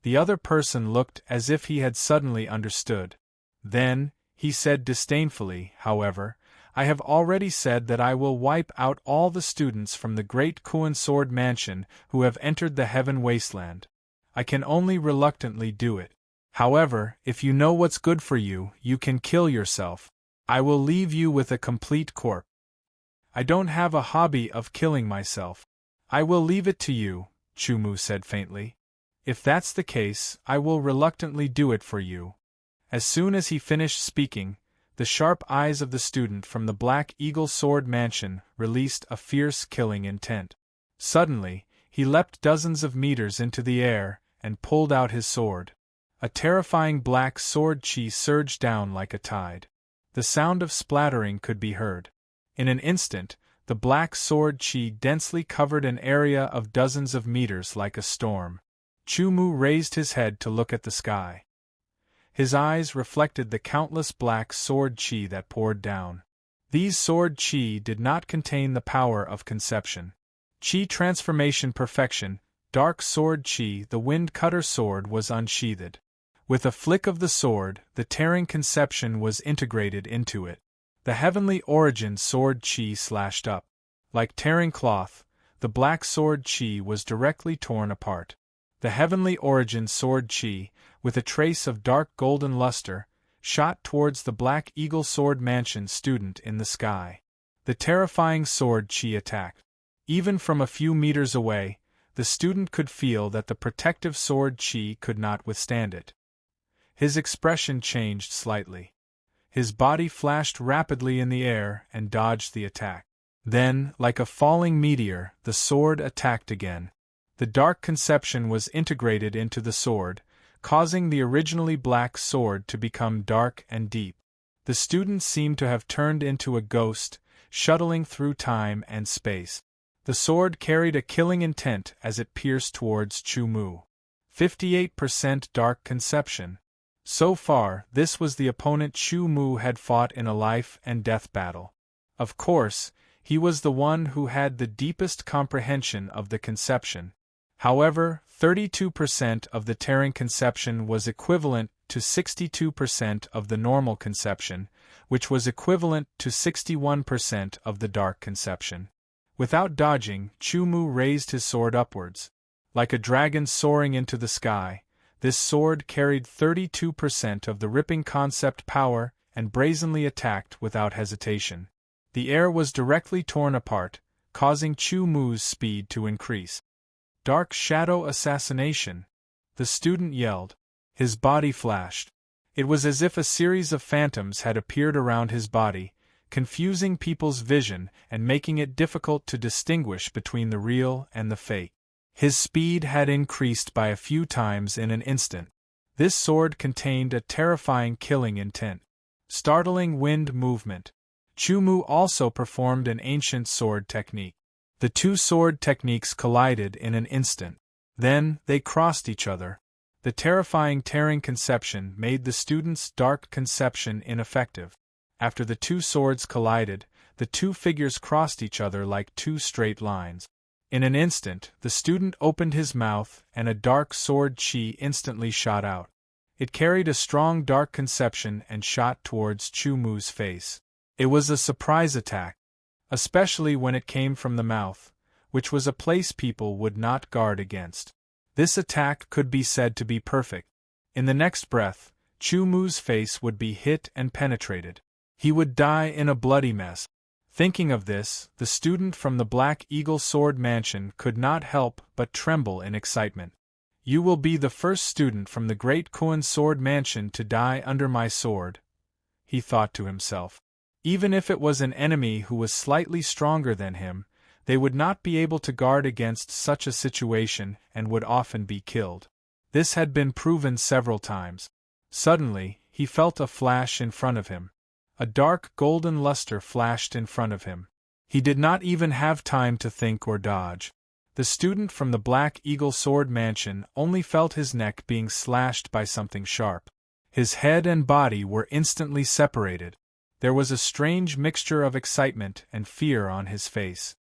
The other person looked as if he had suddenly understood. Then, he said disdainfully, however, I have already said that I will wipe out all the students from the Great Koan Sword Mansion who have entered the Heaven Wasteland. I can only reluctantly do it. However, if you know what's good for you, you can kill yourself. I will leave you with a complete corpse. I don't have a hobby of killing myself. I will leave it to you, Chu Mu said faintly. If that's the case, I will reluctantly do it for you. As soon as he finished speaking, the sharp eyes of the student from the Black Eagle Sword Mansion released a fierce killing intent. Suddenly, he leapt dozens of meters into the air and pulled out his sword. A terrifying black sword chi surged down like a tide. The sound of splattering could be heard. In an instant, the black sword chi densely covered an area of dozens of meters like a storm. Chu Mu raised his head to look at the sky. His eyes reflected the countless black sword chi that poured down. These sword chi did not contain the power of conception. Chi transformation perfection, dark sword chi, the wind cutter sword was unsheathed. With a flick of the sword, the tearing conception was integrated into it. The heavenly origin sword chi slashed up. Like tearing cloth, the black sword chi was directly torn apart. The heavenly origin sword chi, with a trace of dark golden luster, shot towards the Black Eagle Sword Mansion student in the sky. The terrifying sword chi attacked. Even from a few meters away, the student could feel that the protective sword chi could not withstand it. His expression changed slightly. His body flashed rapidly in the air and dodged the attack. Then, like a falling meteor, the sword attacked again. The dark conception was integrated into the sword, causing the originally black sword to become dark and deep. The student seemed to have turned into a ghost, shuttling through time and space. The sword carried a killing intent as it pierced towards Chu Mu. 58% dark conception. So far, this was the opponent Chu Mu had fought in a life-and-death battle. Of course, he was the one who had the deepest comprehension of the conception. However, 32% of the tearing conception was equivalent to 62% of the normal conception, which was equivalent to 61% of the dark conception. Without dodging, Chu Mu raised his sword upwards. Like a dragon soaring into the sky, this sword carried 32% of the ripping concept power and brazenly attacked without hesitation. The air was directly torn apart, causing Chu Mu's speed to increase. Dark shadow assassination! The student yelled. His body flashed. It was as if a series of phantoms had appeared around his body, confusing people's vision and making it difficult to distinguish between the real and the fake. His speed had increased by a few times in an instant. This sword contained a terrifying killing intent. Startling wind movement. Chu Mu also performed an ancient sword technique. The two sword techniques collided in an instant. Then, they crossed each other. The terrifying tearing conception made the student's dark conception ineffective. After the two swords collided, the two figures crossed each other like two straight lines. In an instant, the student opened his mouth and a dark sword chi instantly shot out. It carried a strong dark conception and shot towards Chu-Mu's face. It was a surprise attack, especially when it came from the mouth, which was a place people would not guard against. This attack could be said to be perfect. In the next breath, Chu-Mu's face would be hit and penetrated. He would die in a bloody mess. Thinking of this, the student from the Black Eagle Sword Mansion could not help but tremble in excitement. You will be the first student from the Great Koan Sword Mansion to die under my sword, he thought to himself. Even if it was an enemy who was slightly stronger than him, they would not be able to guard against such a situation and would often be killed. This had been proven several times. Suddenly, he felt a flash in front of him. A dark golden luster flashed in front of him. He did not even have time to think or dodge. The student from the Black Eagle Sword Mansion only felt his neck being slashed by something sharp. His head and body were instantly separated. There was a strange mixture of excitement and fear on his face.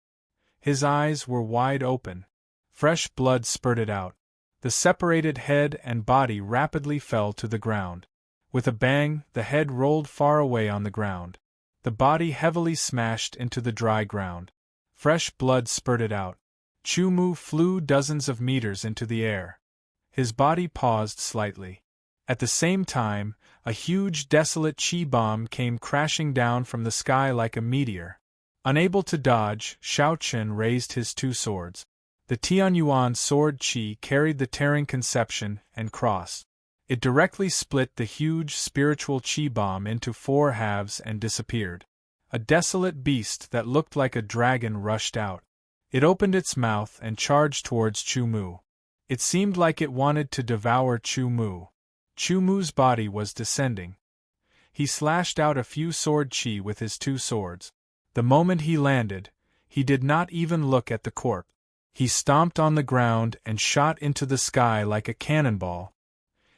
His eyes were wide open. Fresh blood spurted out. The separated head and body rapidly fell to the ground. With a bang, the head rolled far away on the ground. The body heavily smashed into the dry ground. Fresh blood spurted out. Chu-Mu flew dozens of meters into the air. His body paused slightly. At the same time, a huge desolate chi bomb came crashing down from the sky like a meteor. Unable to dodge, Shao Chen raised his two swords. The Tianyuan sword chi carried the tearing conception and crossed. It directly split the huge spiritual chi bomb into 4 halves and disappeared. A desolate beast that looked like a dragon rushed out. It opened its mouth and charged towards Chu-Mu. It seemed like it wanted to devour Chu-Mu. Chu-Mu's body was descending. He slashed out a few sword chi with his two swords. The moment he landed, he did not even look at the corpse. He stomped on the ground and shot into the sky like a cannonball.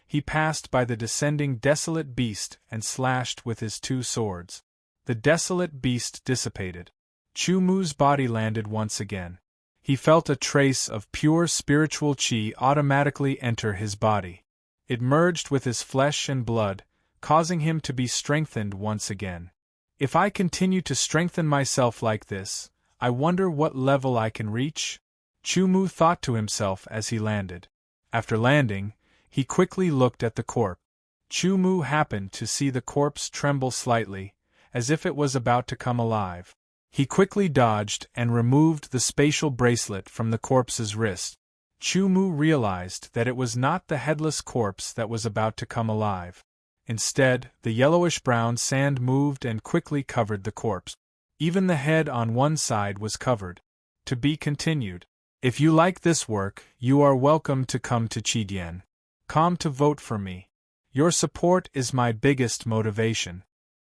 He passed by the descending desolate beast and slashed with his two swords. The desolate beast dissipated. Chu-Mu's body landed once again. He felt a trace of pure spiritual chi automatically enter his body. It merged with his flesh and blood, causing him to be strengthened once again. If I continue to strengthen myself like this, I wonder what level I can reach? Chu-Mu thought to himself as he landed. After landing, he quickly looked at the corpse. Chu-Mu happened to see the corpse tremble slightly, as if it was about to come alive. He quickly dodged and removed the spatial bracelet from the corpse's wrist. Chu-Mu realized that it was not the headless corpse that was about to come alive. Instead, the yellowish-brown sand moved and quickly covered the corpse. Even the head on one side was covered. To be continued. If you like this work, you are welcome to come to Chidian.com to vote for me. Your support is my biggest motivation.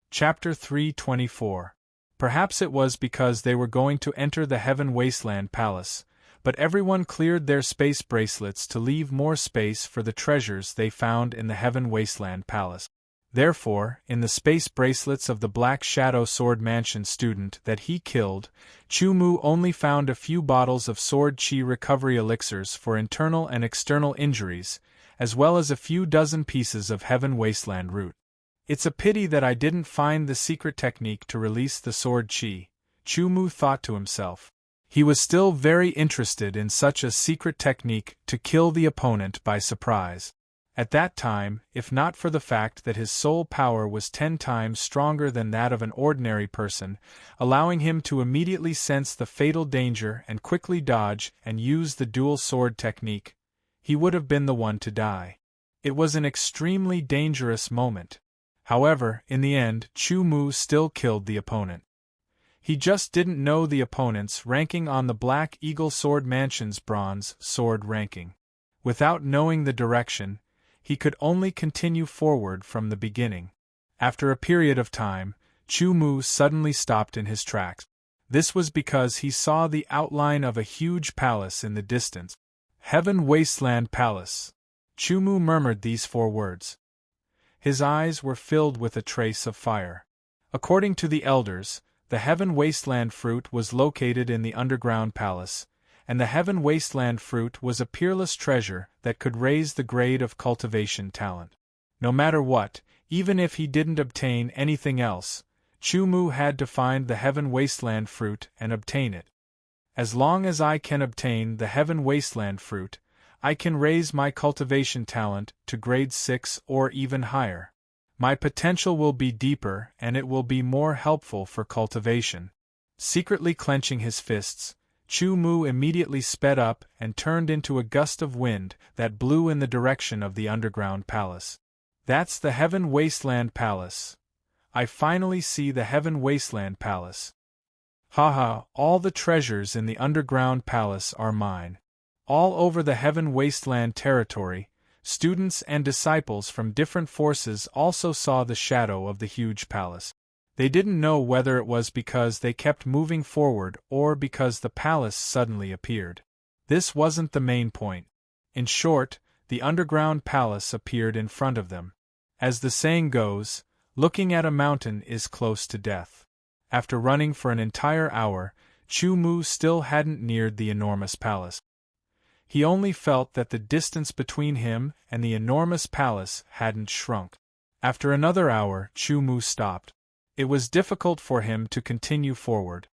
Chapter 324. Perhaps it was because they were going to enter the Heaven Wasteland Palace, but everyone cleared their space bracelets to leave more space for the treasures they found in the Heaven Wasteland Palace. Therefore, in the space bracelets of the Black Shadow Sword Mansion student that he killed, Chu-Mu only found a few bottles of sword chi recovery elixirs for internal and external injuries, as well as a few dozen pieces of Heaven Wasteland root. It's a pity that I didn't find the secret technique to release the sword chi, Chu-Mu thought to himself. He was still very interested in such a secret technique to kill the opponent by surprise. At that time, if not for the fact that his soul power was 10 times stronger than that of an ordinary person, allowing him to immediately sense the fatal danger and quickly dodge and use the dual sword technique, he would have been the one to die. It was an extremely dangerous moment. However, in the end, Chu-Mu still killed the opponent. He just didn't know the opponent's ranking on the Black Eagle Sword Mansion's bronze sword ranking. Without knowing the direction, he could only continue forward from the beginning. After a period of time, Chu-Mu suddenly stopped in his tracks. This was because he saw the outline of a huge palace in the distance. Heaven Wasteland Palace. Chumu murmured these 4 words. His eyes were filled with a trace of fire. According to the elders, the Heaven Wasteland fruit was located in the underground palace, and the Heaven Wasteland fruit was a peerless treasure that could raise the grade of cultivation talent. No matter what, even if he didn't obtain anything else, Chumu had to find the Heaven Wasteland fruit and obtain it. As long as I can obtain the Heaven Wasteland fruit, I can raise my cultivation talent to grade 6 or even higher. My potential will be deeper and it will be more helpful for cultivation. Secretly clenching his fists, Chumu immediately sped up and turned into a gust of wind that blew in the direction of the underground palace. That's the Heaven Wasteland Palace. I finally see the Heaven Wasteland Palace. Haha, all the treasures in the underground palace are mine. All over the Heaven Wasteland territory, students and disciples from different forces also saw the shadow of the huge palace. They didn't know whether it was because they kept moving forward or because the palace suddenly appeared. This wasn't the main point. In short, the underground palace appeared in front of them. As the saying goes, looking at a mountain is close to death. After running for an entire hour, Chumu still hadn't neared the enormous palace. He only felt that the distance between him and the enormous palace hadn't shrunk. After another hour, Chumu stopped. It was difficult for him to continue forward.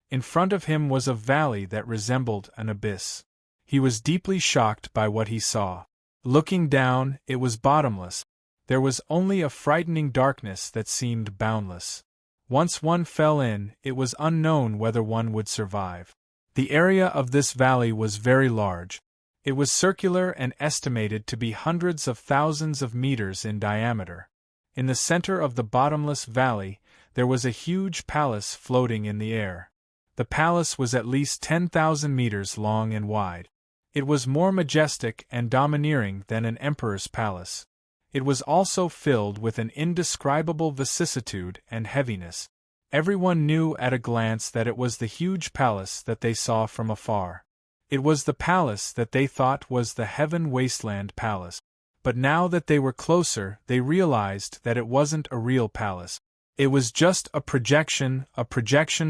In front of him was a valley that resembled an abyss. He was deeply shocked by what he saw. Looking down, it was bottomless. There was only a frightening darkness that seemed boundless. Once one fell in, it was unknown whether one would survive. The area of this valley was very large. It was circular and estimated to be hundreds of thousands of meters in diameter. In the center of the bottomless valley, there was a huge palace floating in the air. The palace was at least 10,000 meters long and wide. It was more majestic and domineering than an emperor's palace. It was also filled with an indescribable vicissitude and heaviness. Everyone knew at a glance that it was the huge palace that they saw from afar. It was the palace that they thought was the Heaven Wasteland Palace. But now that they were closer, they realized that it wasn't a real palace. It was just a projection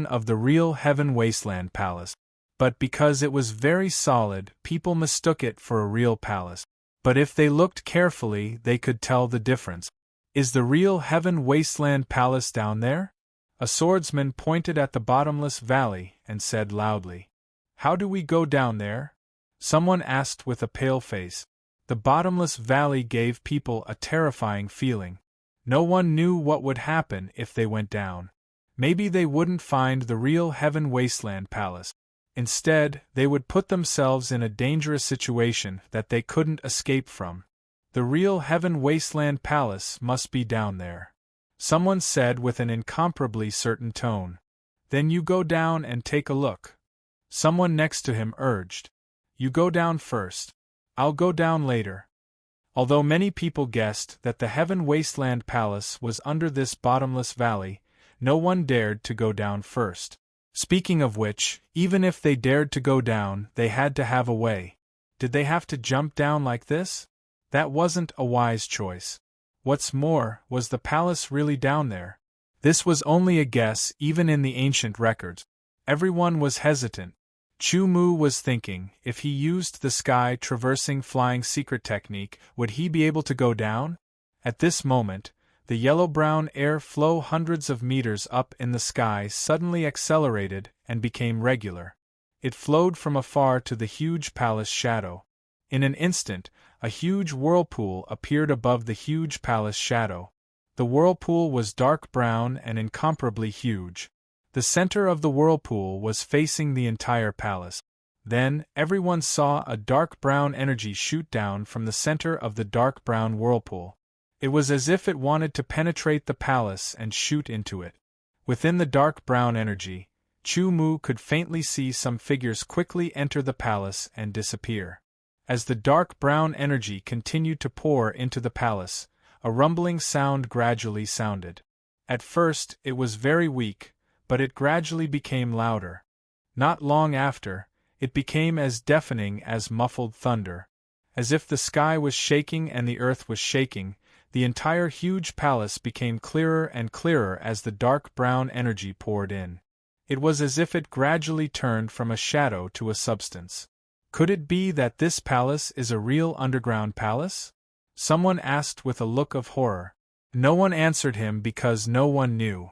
of the real Heaven Wasteland Palace. But because it was very solid, people mistook it for a real palace. But if they looked carefully, they could tell the difference. Is the real Heaven Wasteland Palace down there? A swordsman pointed at the bottomless valley and said loudly, "How do we go down there?" Someone asked with a pale face. The bottomless valley gave people a terrifying feeling. No one knew what would happen if they went down. Maybe they wouldn't find the real Heaven Wasteland Palace. Instead, they would put themselves in a dangerous situation that they couldn't escape from. The real Heaven Wasteland Palace must be down there. Someone said with an incomparably certain tone. Then you go down and take a look. Someone next to him urged. You go down first. I'll go down later. Although many people guessed that the Heaven Wasteland Palace was under this bottomless valley, no one dared to go down first. Speaking of which, even if they dared to go down, they had to have a way. Did they have to jump down like this? That wasn't a wise choice. What's more, was the palace really down there? This was only a guess even in the ancient records. Everyone was hesitant. Chumu was thinking, if he used the sky-traversing flying secret technique, would he be able to go down? At this moment, the yellow-brown air flow hundreds of meters up in the sky suddenly accelerated and became regular. It flowed from afar to the huge palace shadow. In an instant, a huge whirlpool appeared above the huge palace shadow. The whirlpool was dark brown and incomparably huge. The center of the whirlpool was facing the entire palace. Then, everyone saw a dark brown energy shoot down from the center of the dark brown whirlpool. It was as if it wanted to penetrate the palace and shoot into it. Within the dark brown energy, Chumu could faintly see some figures quickly enter the palace and disappear. As the dark brown energy continued to pour into the palace, a rumbling sound gradually sounded. At first, it was very weak, but it gradually became louder. Not long after, it became as deafening as muffled thunder. As if the sky was shaking and the earth was shaking, the entire huge palace became clearer and clearer as the dark brown energy poured in. It was as if it gradually turned from a shadow to a substance. Could it be that this palace is a real underground palace? Someone asked with a look of horror. No one answered him because no one knew.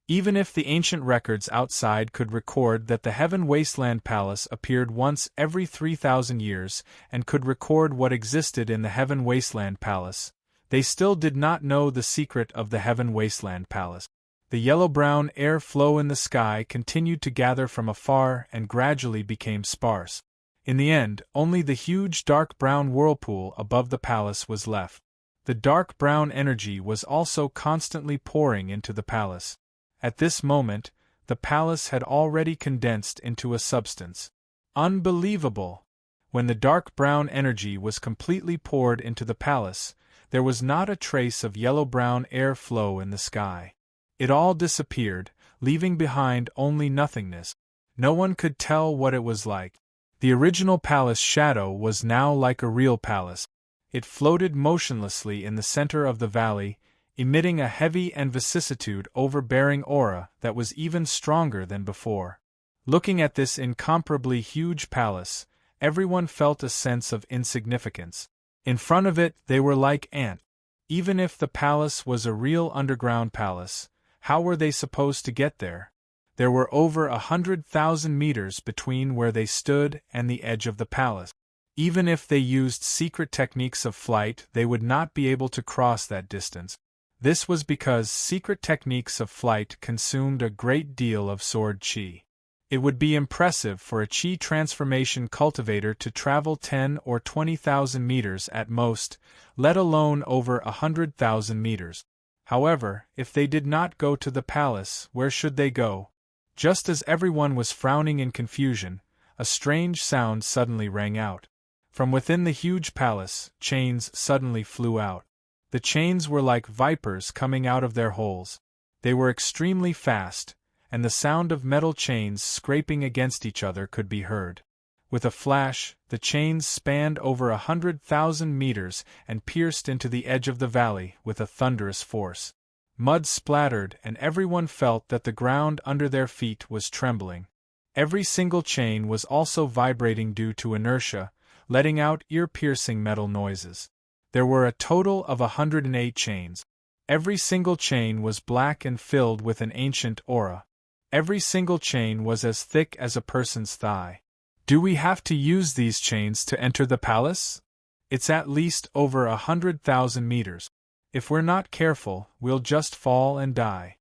Even if the ancient records outside could record that the Heaven Wasteland Palace appeared once every 3,000 years and could record what existed in the Heaven Wasteland Palace, they still did not know the secret of the Heaven Wasteland Palace. The yellow-brown air flow in the sky continued to gather from afar and gradually became sparse. In the end, only the huge dark brown whirlpool above the palace was left. The dark brown energy was also constantly pouring into the palace. At this moment, the palace had already condensed into a substance. Unbelievable! When the dark brown energy was completely poured into the palace, there was not a trace of yellow-brown air flow in the sky. It all disappeared, leaving behind only nothingness. No one could tell what it was like. The original palace shadow was now like a real palace. It floated motionlessly in the center of the valley, emitting a heavy and vicissitude overbearing aura that was even stronger than before. Looking at this incomparably huge palace, everyone felt a sense of insignificance. In front of it they were like ants. Even if the palace was a real underground palace, how were they supposed to get there? There were over 100,000 meters between where they stood and the edge of the palace. Even if they used secret techniques of flight, they would not be able to cross that distance. This was because secret techniques of flight consumed a great deal of sword chi. It would be impressive for a chi transformation cultivator to travel 10 or 20,000 meters at most, let alone over 100,000 meters. However, if they did not go to the palace, where should they go? Just as everyone was frowning in confusion, a strange sound suddenly rang out. From within the huge palace, chains suddenly flew out. The chains were like vipers coming out of their holes. They were extremely fast, and the sound of metal chains scraping against each other could be heard. With a flash, the chains spanned over 100,000 meters and pierced into the edge of the valley with a thunderous force. Mud splattered and everyone felt that the ground under their feet was trembling. Every single chain was also vibrating due to inertia, letting out ear-piercing metal noises. There were a total of 108 chains. Every single chain was black and filled with an ancient aura. Every single chain was as thick as a person's thigh. Do we have to use these chains to enter the palace? It's at least over 100,000 meters. If we're not careful, we'll just fall and die.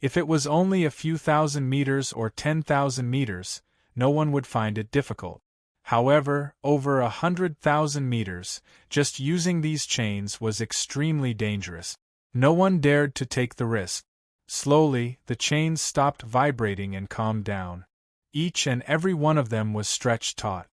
If it was only a few thousand meters or 10,000 meters, no one would find it difficult. However, over 100,000 meters, just using these chains was extremely dangerous. No one dared to take the risk. Slowly, the chains stopped vibrating and calmed down. Each and every one of them was stretched taut.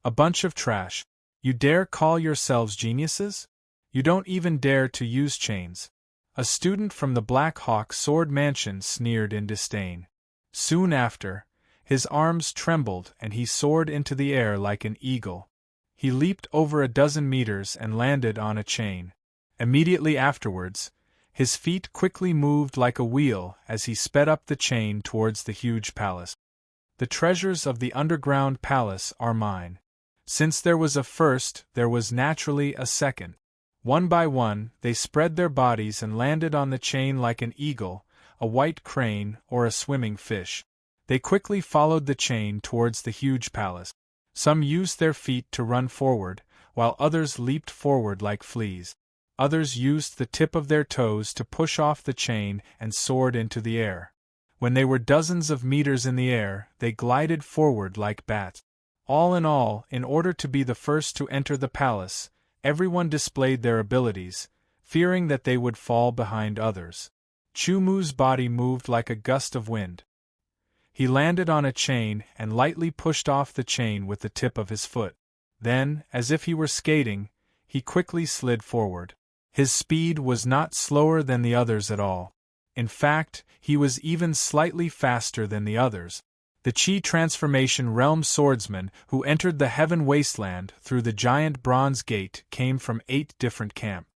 A bunch of trash. You dare call yourselves geniuses? You don't even dare to use chains. A student from the Black Hawk Sword Mansion sneered in disdain. Soon after, his arms trembled and he soared into the air like an eagle. He leaped over a dozen meters and landed on a chain. Immediately afterwards, his feet quickly moved like a wheel as he sped up the chain towards the huge palace. The treasures of the underground palace are mine. Since there was a first, there was naturally a second. One by one, they spread their bodies and landed on the chain like an eagle, a white crane, or a swimming fish. They quickly followed the chain towards the huge palace. Some used their feet to run forward, while others leaped forward like fleas. Others used the tip of their toes to push off the chain and soared into the air. When they were dozens of meters in the air, they glided forward like bats. All, in order to be the first to enter the palace, everyone displayed their abilities, fearing that they would fall behind others. Chumu's body moved like a gust of wind. He landed on a chain and lightly pushed off the chain with the tip of his foot. Then, as if he were skating, he quickly slid forward. His speed was not slower than the others at all. In fact, he was even slightly faster than the others. The Qi Transformation Realm swordsmen who entered the Heaven Wasteland through the giant bronze gate came from 8 different camps.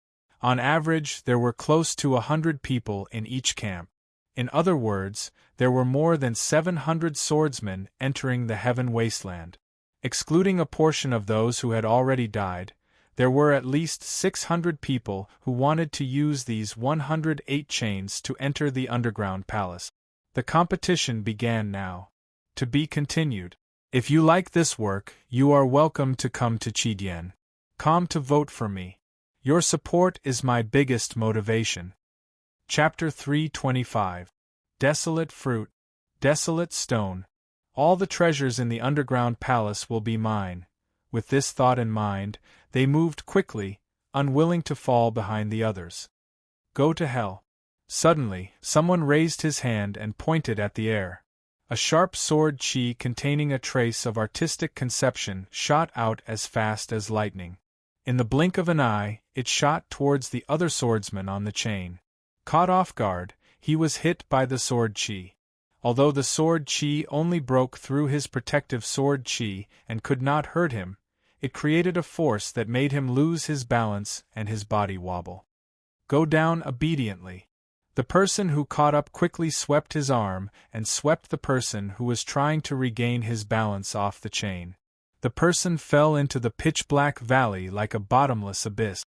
On average, there were close to 100 people in each camp. In other words, there were more than 700 swordsmen entering the Heaven Wasteland. Excluding a portion of those who had already died, there were at least 600 people who wanted to use these 108 chains to enter the underground palace. The competition began now. To be continued. If you like this work, you are welcome to come to Qi.com to vote for me. Your support is my biggest motivation. Chapter 325. Desolate Fruit, Desolate Stone. All the treasures in the underground palace will be mine. With this thought in mind, they moved quickly, unwilling to fall behind the others. Go to hell. Suddenly, someone raised his hand and pointed at the air. A sharp sword Qi containing a trace of artistic conception shot out as fast as lightning. In the blink of an eye, it shot towards the other swordsman on the chain. Caught off guard, he was hit by the sword Qi. Although the sword Qi only broke through his protective sword Qi and could not hurt him, it created a force that made him lose his balance and his body wobble. Go down obediently. The person who caught up quickly swept his arm and swept the person who was trying to regain his balance off the chain. The person fell into the pitch-black valley like a bottomless abyss.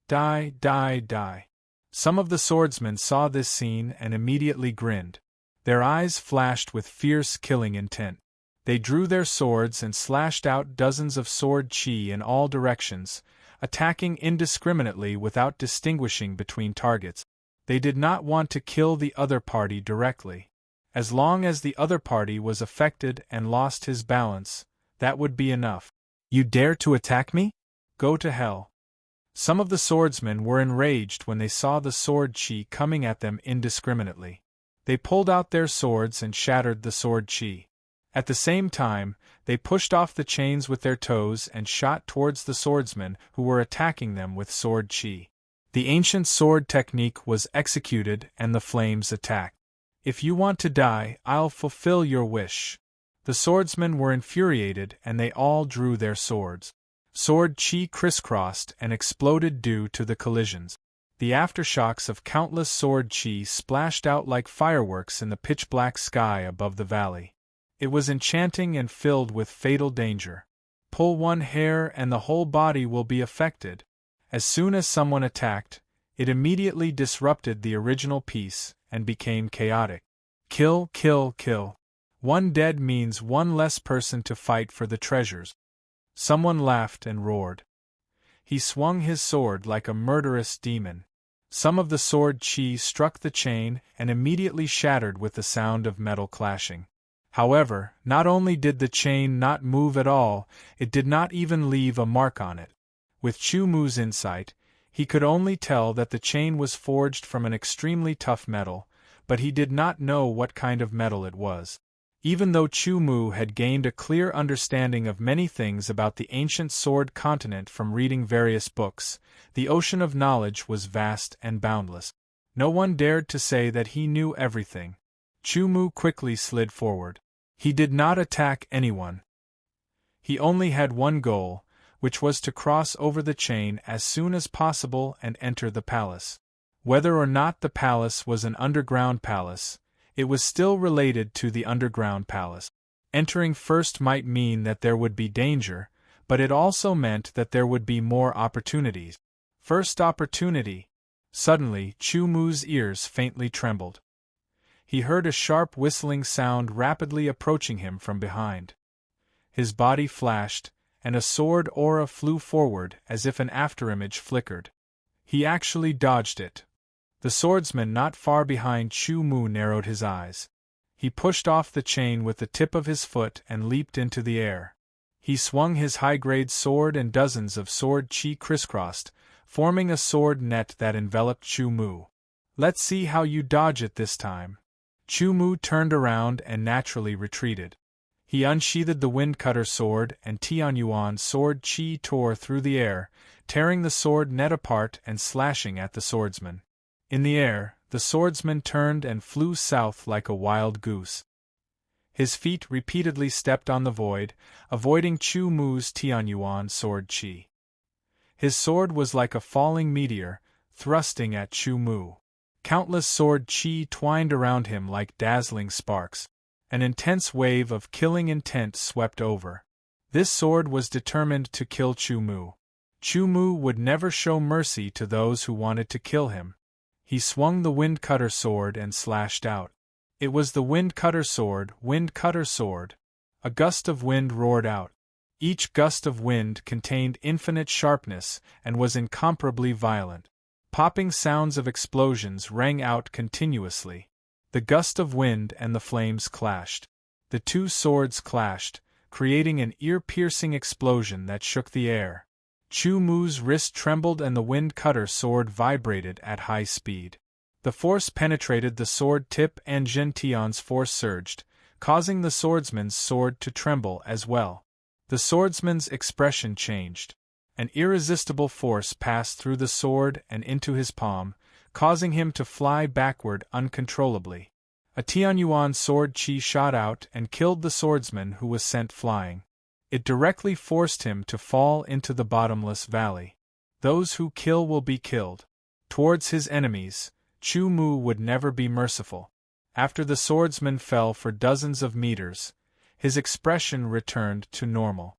Die, die, die. Some of the swordsmen saw this scene and immediately grinned. Their eyes flashed with fierce killing intent. They drew their swords and slashed out dozens of sword Qi in all directions, attacking indiscriminately without distinguishing between targets. They did not want to kill the other party directly. As long as the other party was affected and lost his balance, that would be enough. You dare to attack me? Go to hell. Some of the swordsmen were enraged when they saw the sword Qi coming at them indiscriminately. They pulled out their swords and shattered the sword Qi. At the same time, they pushed off the chains with their toes and shot towards the swordsmen who were attacking them with sword Qi. The ancient sword technique was executed and the flames attacked. If you want to die, I'll fulfill your wish. The swordsmen were infuriated and they all drew their swords. Sword Qi crisscrossed and exploded due to the collisions. The aftershocks of countless sword Qi splashed out like fireworks in the pitch-black sky above the valley. It was enchanting and filled with fatal danger. Pull one hair and the whole body will be affected. As soon as someone attacked, it immediately disrupted the original piece and became chaotic. Kill, kill, kill. One dead means one less person to fight for the treasures. Someone laughed and roared. He swung his sword like a murderous demon. Some of the sword Qi struck the chain and immediately shattered with the sound of metal clashing. However, not only did the chain not move at all, it did not even leave a mark on it. With Chu Mu's insight, he could only tell that the chain was forged from an extremely tough metal, but he did not know what kind of metal it was. Even though Chu Mu had gained a clear understanding of many things about the ancient sword continent from reading various books, the ocean of knowledge was vast and boundless. No one dared to say that he knew everything. Chu Mu quickly slid forward. He did not attack anyone. He only had one goal, which was to cross over the chain as soon as possible and enter the palace. Whether or not the palace was an underground palace, it was still related to the underground palace. Entering first might mean that there would be danger, but it also meant that there would be more opportunities. First opportunity. Suddenly, Chu Mu's ears faintly trembled. He heard a sharp whistling sound rapidly approaching him from behind. His body flashed, and a sword aura flew forward as if an afterimage flickered. He actually dodged it. The swordsman not far behind Chu Mu narrowed his eyes. He pushed off the chain with the tip of his foot and leaped into the air. He swung his high-grade sword and dozens of sword Qi crisscrossed, forming a sword net that enveloped Chu Mu. Let's see how you dodge it this time. Chu Mu turned around and naturally retreated. He unsheathed the wind-cutter sword and Tianyuan's sword Qi tore through the air, tearing the sword net apart and slashing at the swordsman. In the air, the swordsman turned and flew south like a wild goose. His feet repeatedly stepped on the void, avoiding Chu Mu's Tianyuan sword qi. His sword was like a falling meteor, thrusting at Chu Mu. Countless sword qi twined around him like dazzling sparks. An intense wave of killing intent swept over. This sword was determined to kill Chu Mu. Chu Mu would never show mercy to those who wanted to kill him. He swung the wind cutter sword and slashed out. It was the wind cutter sword, wind cutter sword. A gust of wind roared out. Each gust of wind contained infinite sharpness and was incomparably violent. Popping sounds of explosions rang out continuously. The gust of wind and the flames clashed. The two swords clashed, creating an ear-piercing explosion that shook the air. Chu Mu's wrist trembled and the wind cutter sword vibrated at high speed. The force penetrated the sword tip and Zhen Tian's force surged, causing the swordsman's sword to tremble as well. The swordsman's expression changed. An irresistible force passed through the sword and into his palm, causing him to fly backward uncontrollably. A Tianyuan sword qi shot out and killed the swordsman who was sent flying. It directly forced him to fall into the bottomless valley. Those who kill will be killed. Towards his enemies, Chu Mu would never be merciful. After the swordsman fell for dozens of meters, his expression returned to normal.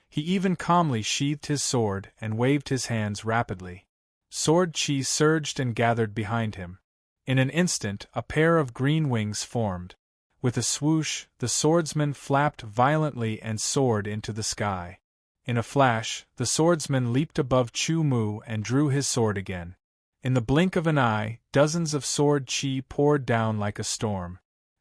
He even calmly sheathed his sword and waved his hands rapidly. Sword qi surged and gathered behind him. In an instant, a pair of green wings formed. With a swoosh, the swordsman flapped violently and soared into the sky. In a flash, the swordsman leaped above Chu Mu and drew his sword again. In the blink of an eye, dozens of sword qi poured down like a storm.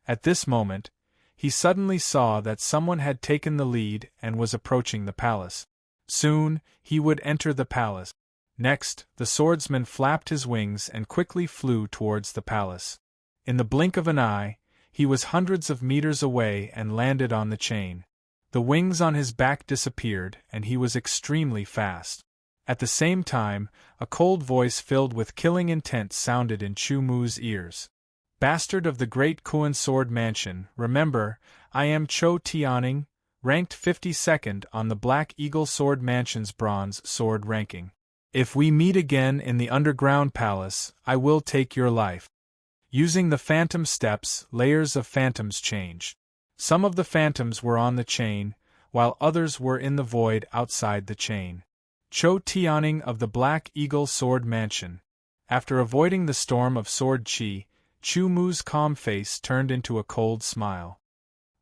At this moment, he suddenly saw that someone had taken the lead and was approaching the palace. Soon, he would enter the palace. Next, the swordsman flapped his wings and quickly flew towards the palace. In the blink of an eye, he was hundreds of meters away and landed on the chain. The wings on his back disappeared, and he was extremely fast. At the same time, a cold voice filled with killing intent sounded in Chu Mu's ears. Bastard of the great Kuan Sword Mansion, remember, I am Cho Tianing, ranked 52nd on the Black Eagle Sword Mansion's bronze sword ranking. If we meet again in the underground palace, I will take your life. Using the phantom steps, layers of phantoms changed. Some of the phantoms were on the chain, while others were in the void outside the chain. Cho Tianing of the Black Eagle Sword Mansion. After avoiding the storm of sword qi, Chu Mu's calm face turned into a cold smile.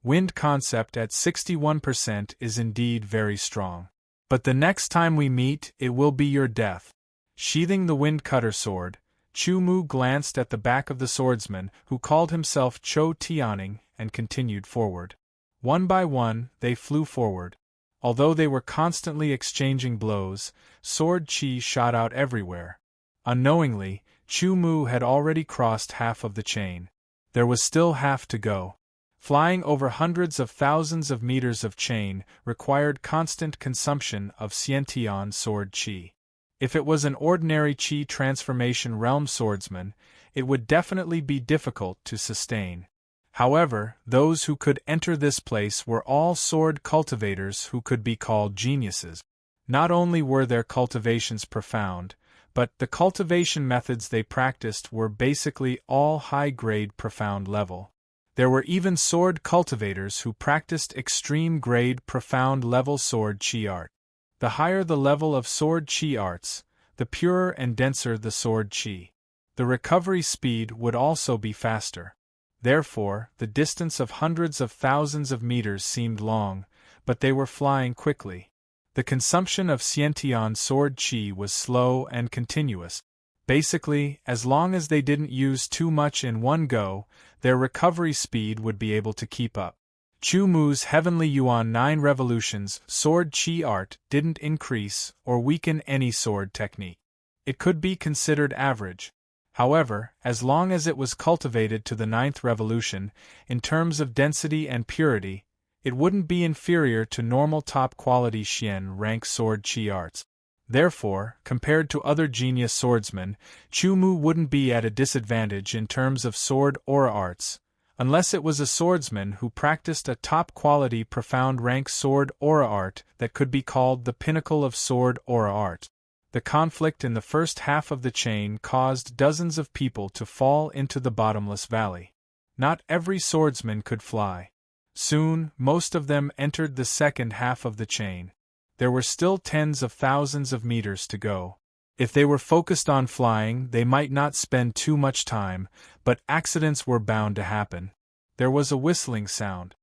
Wind concept at 61% is indeed very strong. But the next time we meet, it will be your death. Sheathing the wind cutter sword, Chu Mu glanced at the back of the swordsman, who called himself Cho Tianing, and continued forward. One by one, they flew forward. Although they were constantly exchanging blows, sword qi shot out everywhere. Unknowingly, Chu Mu had already crossed half of the chain. There was still half to go. Flying over hundreds of thousands of meters of chain required constant consumption of Xiantian sword qi. If it was an ordinary qi transformation realm swordsman, it would definitely be difficult to sustain. However, those who could enter this place were all sword cultivators who could be called geniuses. Not only were their cultivations profound, but the cultivation methods they practiced were basically all high-grade profound level. There were even sword cultivators who practiced extreme-grade profound level sword qi art. The higher the level of sword qi arts, the purer and denser the sword qi. The recovery speed would also be faster. Therefore, the distance of hundreds of thousands of meters seemed long, but they were flying quickly. The consumption of Xiantian sword qi was slow and continuous. Basically, as long as they didn't use too much in one go, their recovery speed would be able to keep up. Chu Mu's Heavenly Yuan 9 Revolutions sword qi art didn't increase or weaken any sword technique. It could be considered average. However, as long as it was cultivated to the 9th revolution, in terms of density and purity, it wouldn't be inferior to normal top-quality Xian rank sword qi arts. Therefore, compared to other genius swordsmen, Chu Mu wouldn't be at a disadvantage in terms of sword aura arts. unless it was a swordsman who practiced a top-quality profound-rank sword aura art that could be called the pinnacle of sword aura art. The conflict in the first half of the chain caused dozens of people to fall into the bottomless valley. Not every swordsman could fly. Soon, most of them entered the second half of the chain. There were still tens of thousands of meters to go. If they were focused on flying, they might not spend too much time, but accidents were bound to happen. There was a whistling sound.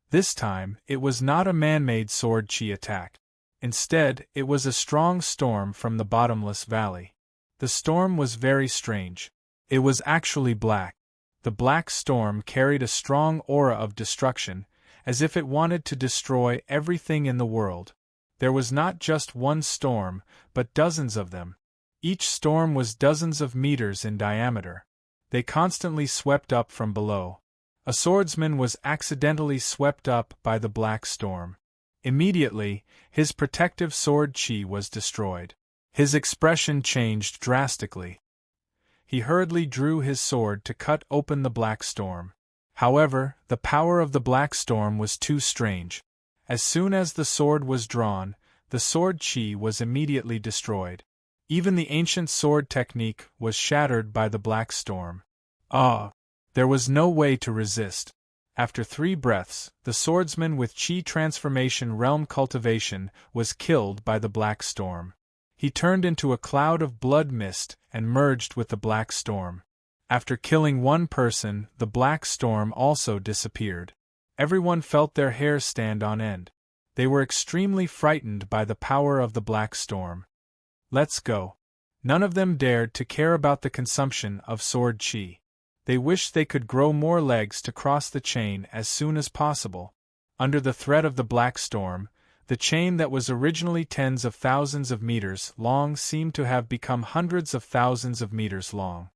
This time, it was not a man-made sword chi attack. Instead, it was a strong storm from the bottomless valley. The storm was very strange. It was actually black. The black storm carried a strong aura of destruction, as if it wanted to destroy everything in the world. There was not just one storm, but dozens of them. Each storm was dozens of meters in diameter. They constantly swept up from below. A swordsman was accidentally swept up by the black storm. Immediately, his protective sword chi was destroyed. His expression changed drastically. He hurriedly drew his sword to cut open the black storm. However, the power of the black storm was too strange. As soon as the sword was drawn, the sword chi was immediately destroyed. Even the ancient sword technique was shattered by the black storm. There was no way to resist. After 3 breaths, the swordsman with chi transformation realm cultivation was killed by the black storm. He turned into a cloud of blood mist and merged with the black storm. After killing one person, the black storm also disappeared. Everyone felt their hair stand on end. They were extremely frightened by the power of the black storm. Let's go. None of them dared to care about the consumption of sword chi. They wished they could grow more legs to cross the chain as soon as possible. Under the threat of the black storm, the chain that was originally tens of thousands of meters long seemed to have become hundreds of thousands of meters long.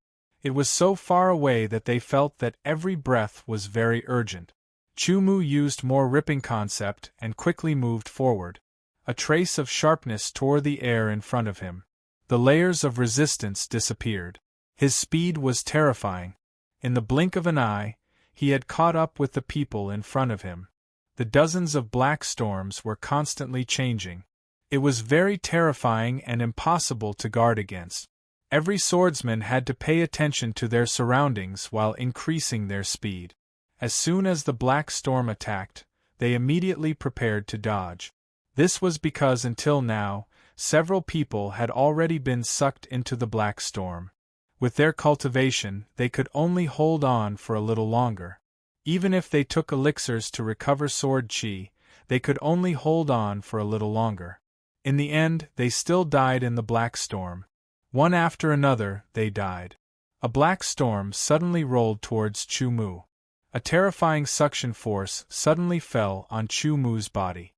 It was so far away that they felt that every breath was very urgent. Chumu used more ripping concept and quickly moved forward. A trace of sharpness tore the air in front of him. The layers of resistance disappeared. His speed was terrifying. In the blink of an eye, he had caught up with the people in front of him. The dozens of black storms were constantly changing. It was very terrifying and impossible to guard against. Every swordsman had to pay attention to their surroundings while increasing their speed. As soon as the black storm attacked, they immediately prepared to dodge. This was because until now, several people had already been sucked into the black storm. With their cultivation, they could only hold on for a little longer. Even if they took elixirs to recover sword chi, they could only hold on for a little longer. In the end, they still died in the black storm. One after another, they died. A black storm suddenly rolled towards Chumu. A terrifying suction force suddenly fell on Chumu's body.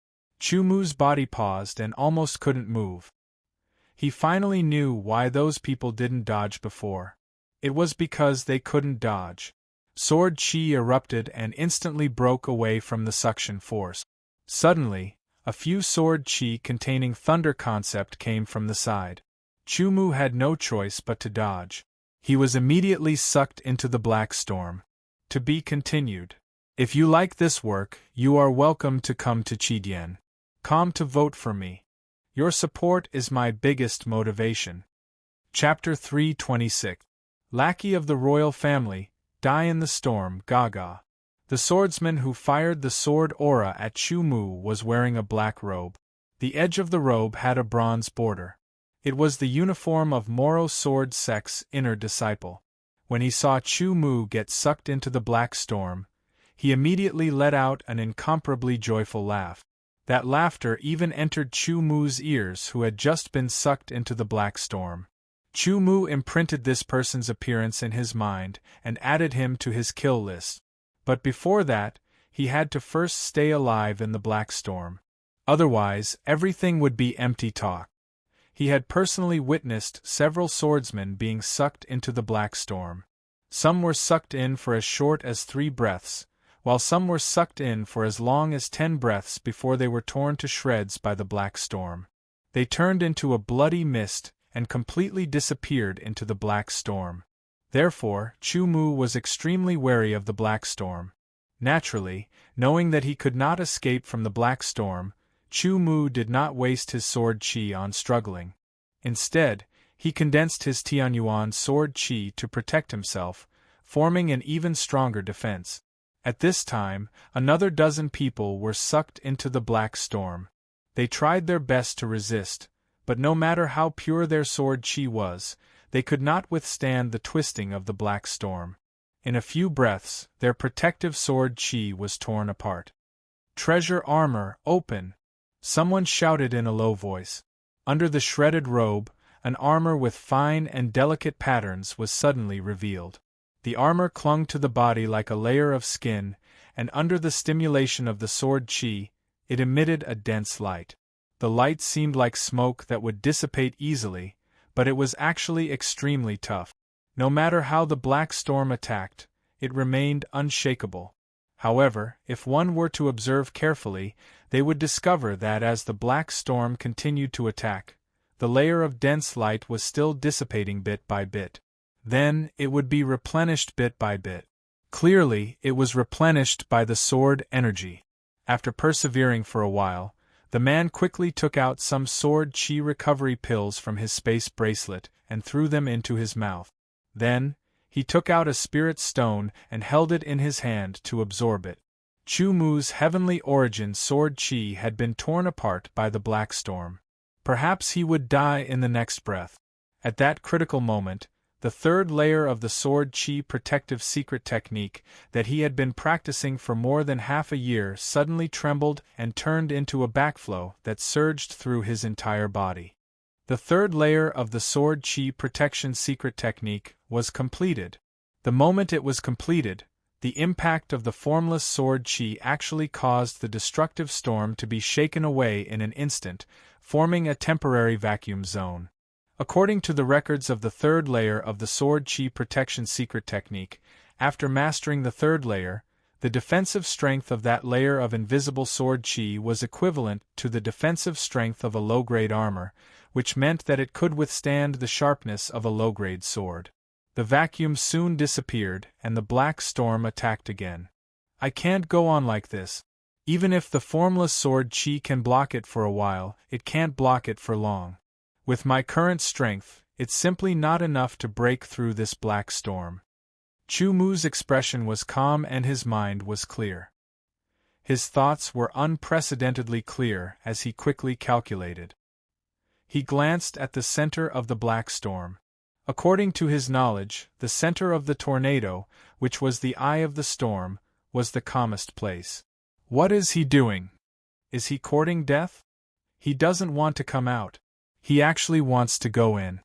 Chumu's body paused and almost couldn't move. He finally knew why those people didn't dodge before. It was because they couldn't dodge. Sword chi erupted and instantly broke away from the suction force. Suddenly, a few sword chi containing thunder concept came from the side. Chumu had no choice but to dodge. He was immediately sucked into the black storm. To be continued. If you like this work, you are welcome to come to Chidien.com to vote for me. Your support is my biggest motivation. Chapter 326. Lackey of the Royal Family, Die in the Storm, Gaga. The swordsman who fired the sword aura at Chumu was wearing a black robe. The edge of the robe had a bronze border. It was the uniform of Moro Sword Sect's inner disciple. When he saw Chumu get sucked into the black storm, he immediately let out an incomparably joyful laugh. That laughter even entered Chumu's ears, who had just been sucked into the black storm. Chumu imprinted this person's appearance in his mind and added him to his kill list. But before that, he had to first stay alive in the black storm. Otherwise, everything would be empty talk. He had personally witnessed several swordsmen being sucked into the black storm. Some were sucked in for as short as 3 breaths, while some were sucked in for as long as 10 breaths before they were torn to shreds by the black storm. They turned into a bloody mist and completely disappeared into the black storm. Therefore, Chu Mu was extremely wary of the black storm. Naturally, knowing that he could not escape from the black storm, Chu Mu did not waste his sword qi on struggling. Instead, he condensed his Tianyuan sword qi to protect himself, forming an even stronger defense. At this time, another dozen people were sucked into the black storm. They tried their best to resist, but no matter how pure their sword qi was, they could not withstand the twisting of the black storm. In a few breaths, their protective sword qi was torn apart. "Treasure armor, open!" Someone shouted in a low voice. Under the shredded robe, an armor with fine and delicate patterns was suddenly revealed. The armor clung to the body like a layer of skin, and under the stimulation of the sword qi, it emitted a dense light. The light seemed like smoke that would dissipate easily, but it was actually extremely tough. No matter how the black storm attacked, it remained unshakable. However, if one were to observe carefully, they would discover that as the black storm continued to attack, the layer of dense light was still dissipating bit by bit. Then, it would be replenished bit by bit. Clearly, it was replenished by the sword energy. After persevering for a while, the man quickly took out some sword qi recovery pills from his space bracelet and threw them into his mouth. Then, he took out a spirit stone and held it in his hand to absorb it. Chu Mu's heavenly origin sword qi had been torn apart by the black storm. Perhaps he would die in the next breath. At that critical moment, the third layer of the sword qi protective secret technique that he had been practicing for more than half a year suddenly trembled and turned into a backflow that surged through his entire body. The third layer of the sword qi protection secret technique was completed. The moment it was completed, the impact of the formless sword qi actually caused the destructive storm to be shaken away in an instant, forming a temporary vacuum zone. According to the records of the third layer of the sword qi protection secret technique, after mastering the third layer, the defensive strength of that layer of invisible sword qi was equivalent to the defensive strength of a low-grade armor, which meant that it could withstand the sharpness of a low-grade sword. The vacuum soon disappeared and the black storm attacked again. "I can't go on like this. Even if the formless sword qi can block it for a while, it can't block it for long. With my current strength, it's simply not enough to break through this black storm." Chu Mu's expression was calm and his mind was clear. His thoughts were unprecedentedly clear as he quickly calculated. He glanced at the center of the black storm. According to his knowledge, the center of the tornado, which was the eye of the storm, was the calmest place. What is he doing? Is he courting death? He doesn't want to come out. He actually wants to go in.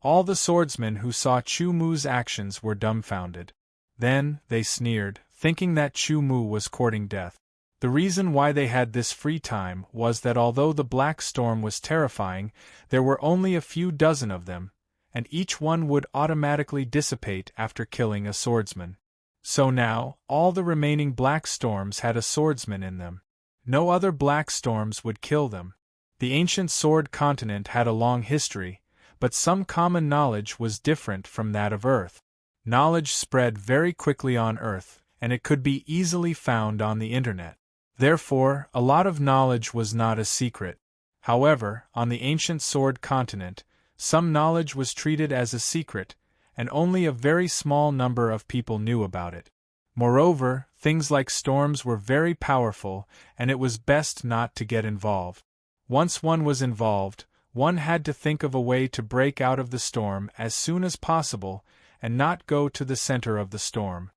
All the swordsmen who saw Chu Mu's actions were dumbfounded. Then, they sneered, thinking that Chu Mu was courting death. The reason why they had this free time was that although the black storm was terrifying, there were only a few dozen of them, and each one would automatically dissipate after killing a swordsman. So now, all the remaining black storms had a swordsman in them. No other black storms would kill them. The ancient sword continent had a long history, but some common knowledge was different from that of Earth. Knowledge spread very quickly on Earth, and it could be easily found on the internet. Therefore, a lot of knowledge was not a secret. However, on the ancient sword continent, some knowledge was treated as a secret, and only a very small number of people knew about it. Moreover, things like storms were very powerful, and it was best not to get involved. Once one was involved, one had to think of a way to break out of the storm as soon as possible and not go to the center of the storm.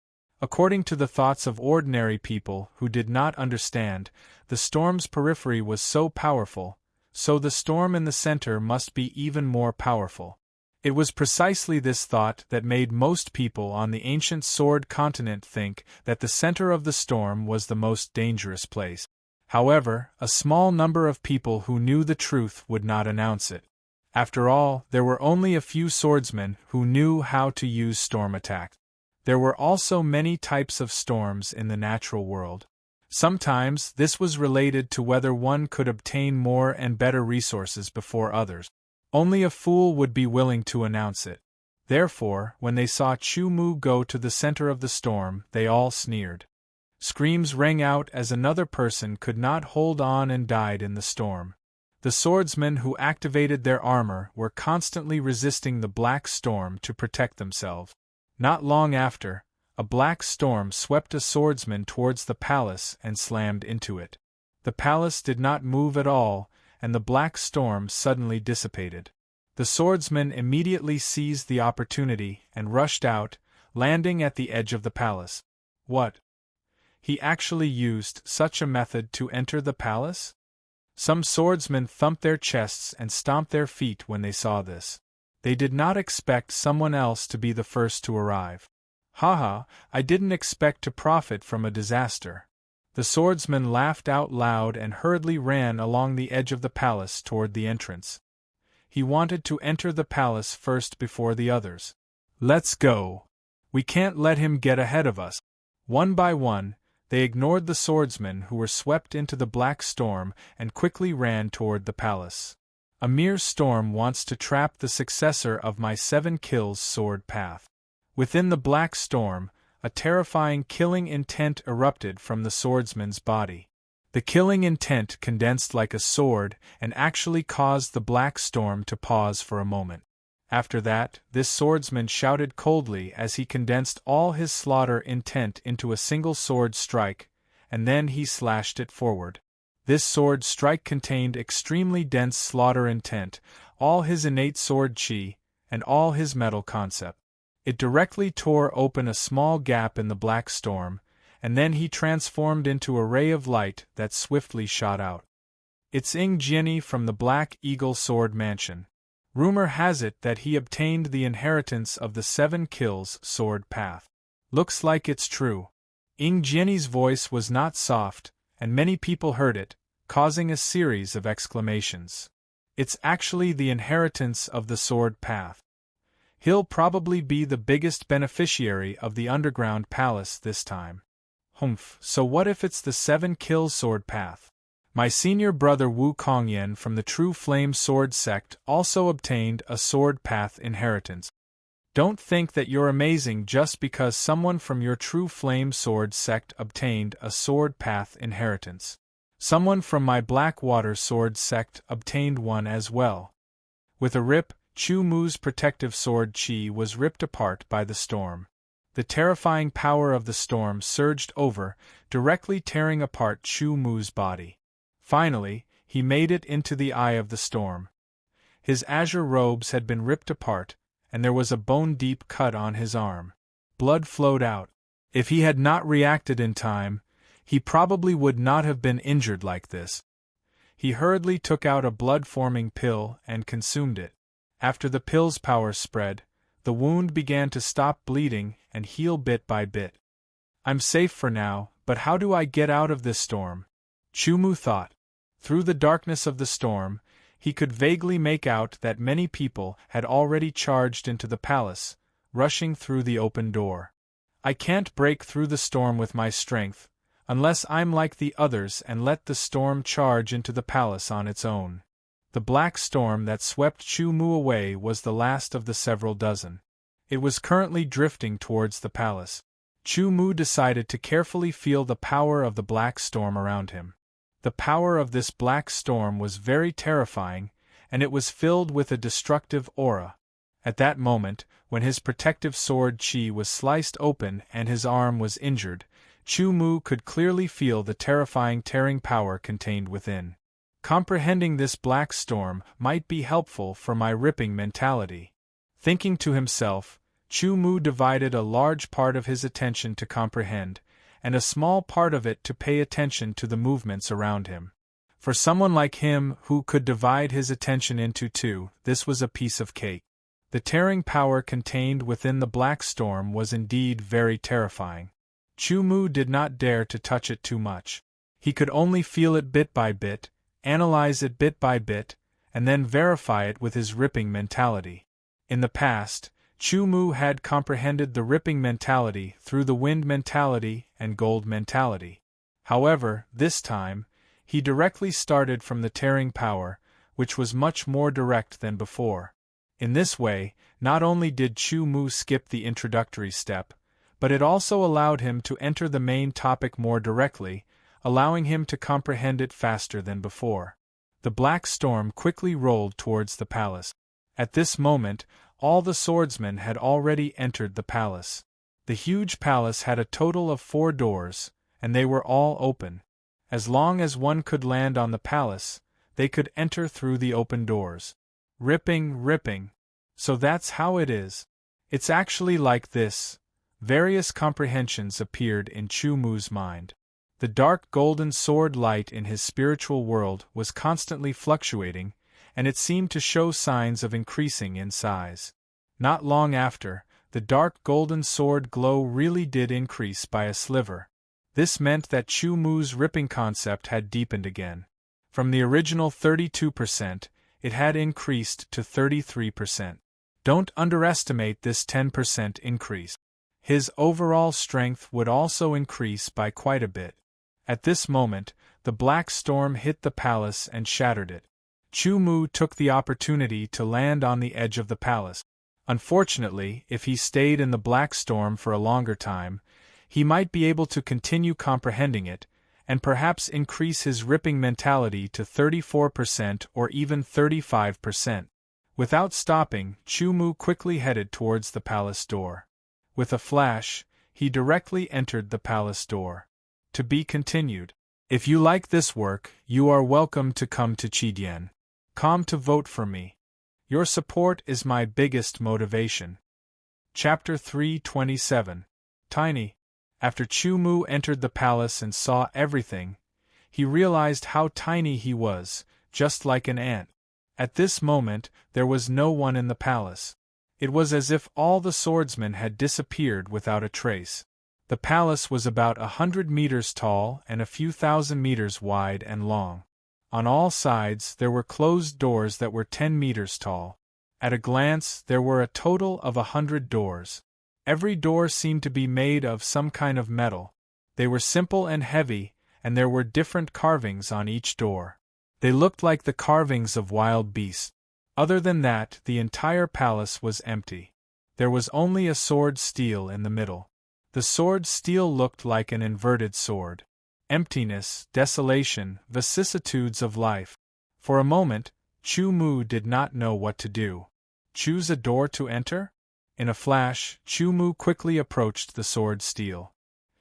According to the thoughts of ordinary people who did not understand, the storm's periphery was so powerful, so the storm in the center must be even more powerful. It was precisely this thought that made most people on the ancient sword continent think that the center of the storm was the most dangerous place. However, a small number of people who knew the truth would not announce it. After all, there were only a few swordsmen who knew how to use storm attacks. There were also many types of storms in the natural world. Sometimes this was related to whether one could obtain more and better resources before others. Only a fool would be willing to announce it. Therefore, when they saw Chu Mu go to the center of the storm, they all sneered. Screams rang out as another person could not hold on and died in the storm. The swordsmen who activated their armor were constantly resisting the black storm to protect themselves. Not long after, a black storm swept a swordsman towards the palace and slammed into it. The palace did not move at all, and the black storm suddenly dissipated. The swordsman immediately seized the opportunity and rushed out, landing at the edge of the palace. What? He actually used such a method to enter the palace? Some swordsmen thumped their chests and stomped their feet when they saw this. They did not expect someone else to be the first to arrive. Haha, I didn't expect to profit from a disaster. The swordsman laughed out loud and hurriedly ran along the edge of the palace toward the entrance. He wanted to enter the palace first before the others. Let's go. We can't let him get ahead of us. One by one, they ignored the swordsmen who were swept into the black storm and quickly ran toward the palace. A mere storm wants to trap the successor of my 7 kills sword path. Within the black storm, a terrifying killing intent erupted from the swordsman's body. The killing intent condensed like a sword and actually caused the black storm to pause for a moment. After that, this swordsman shouted coldly as he condensed all his slaughter intent into a single sword strike, and then he slashed it forward. This sword strike contained extremely dense slaughter intent, all his innate sword chi, and all his metal concept. It directly tore open a small gap in the black storm, and then he transformed into a ray of light that swiftly shot out. It's Ing Jieni from the Black Eagle Sword Mansion. Rumor has it that he obtained the inheritance of the 7 kills sword path. Looks like it's true. Ing Jieni's voice was not soft, and many people heard it, causing a series of exclamations. It's actually the inheritance of the sword path. He'll probably be the biggest beneficiary of the underground palace this time. Humph, so what if it's the 7 kills sword path? My senior brother Wu Kongyan from the True Flame Sword sect also obtained a sword path inheritance. Don't think that you're amazing just because someone from your True Flame Sword sect obtained a sword path inheritance. Someone from my Blackwater Sword sect obtained one as well. With a rip, Chu Mu's protective sword chi was ripped apart by the storm. The terrifying power of the storm surged over, directly tearing apart Chu Mu's body. Finally, he made it into the eye of the storm. His azure robes had been ripped apart, and there was a bone-deep cut on his arm. Blood flowed out. If he had not reacted in time, he probably would not have been injured like this. He hurriedly took out a blood-forming pill and consumed it. After the pill's power spread, the wound began to stop bleeding and heal bit by bit. I'm safe for now, but how do I get out of this storm? Chu Mu thought. Through the darkness of the storm, he could vaguely make out that many people had already charged into the palace, rushing through the open door. I can't break through the storm with my strength, unless I'm like the others and let the storm charge into the palace on its own. The black storm that swept Chu Mu away was the last of the several dozen. It was currently drifting towards the palace. Chu Mu decided to carefully feel the power of the black storm around him. The power of this black storm was very terrifying, and it was filled with a destructive aura. At that moment, when his protective sword chi was sliced open and his arm was injured, Chu Mu could clearly feel the terrifying tearing power contained within. Comprehending this black storm might be helpful for my ripping mentality. Thinking to himself, Chu Mu divided a large part of his attention to comprehend, and a small part of it to pay attention to the movements around him. For someone like him who could divide his attention into two, this was a piece of cake. The tearing power contained within the black storm was indeed very terrifying. Chu Mu did not dare to touch it too much. He could only feel it bit by bit, analyze it bit by bit, and then verify it with his ripping mentality. In the past, Chu Mu had comprehended the ripping mentality through the wind mentality and gold mentality. However, this time, he directly started from the tearing power, which was much more direct than before. In this way, not only did Chu Mu skip the introductory step, but it also allowed him to enter the main topic more directly, allowing him to comprehend it faster than before. The black storm quickly rolled towards the palace. At this moment, all the swordsmen had already entered the palace. The huge palace had a total of 4 doors, and they were all open. As long as one could land on the palace, they could enter through the open doors. Ripping. So that's how it is. It's actually like this. Various comprehensions appeared in Chu Mu's mind. The dark golden sword light in his spiritual world was constantly fluctuating, and it seemed to show signs of increasing in size. Not long after, the dark golden sword glow really did increase by a sliver. This meant that Chu Mu's ripping concept had deepened again. From the original 32%, it had increased to 33%. Don't underestimate this 10% increase. His overall strength would also increase by quite a bit. At this moment, the black storm hit the palace and shattered it. Chu Mu took the opportunity to land on the edge of the palace. Unfortunately, if he stayed in the black storm for a longer time, he might be able to continue comprehending it, and perhaps increase his ripping mentality to 34% or even 35%. Without stopping, Chu Mu quickly headed towards the palace door. With a flash, he directly entered the palace door. To be continued. If you like this work, you are welcome to come to Chidien.com to vote for me. Your support is my biggest motivation. Chapter 327. Tiny. After Chu Mu entered the palace and saw everything, he realized how tiny he was, just like an ant. At this moment, there was no one in the palace. It was as if all the swordsmen had disappeared without a trace. The palace was about 100 meters tall and a few thousand meters wide and long. On all sides there were closed doors that were 10 meters tall. At a glance there were a total of 100 doors. Every door seemed to be made of some kind of metal. They were simple and heavy, and there were different carvings on each door. They looked like the carvings of wild beasts. Other than that, the entire palace was empty. There was only a sword steel in the middle. The sword steel looked like an inverted sword. Emptiness, desolation, vicissitudes of life. For a moment, Chu Mu did not know what to do. Choose a door to enter? In a flash, Chu Mu quickly approached the sword steel.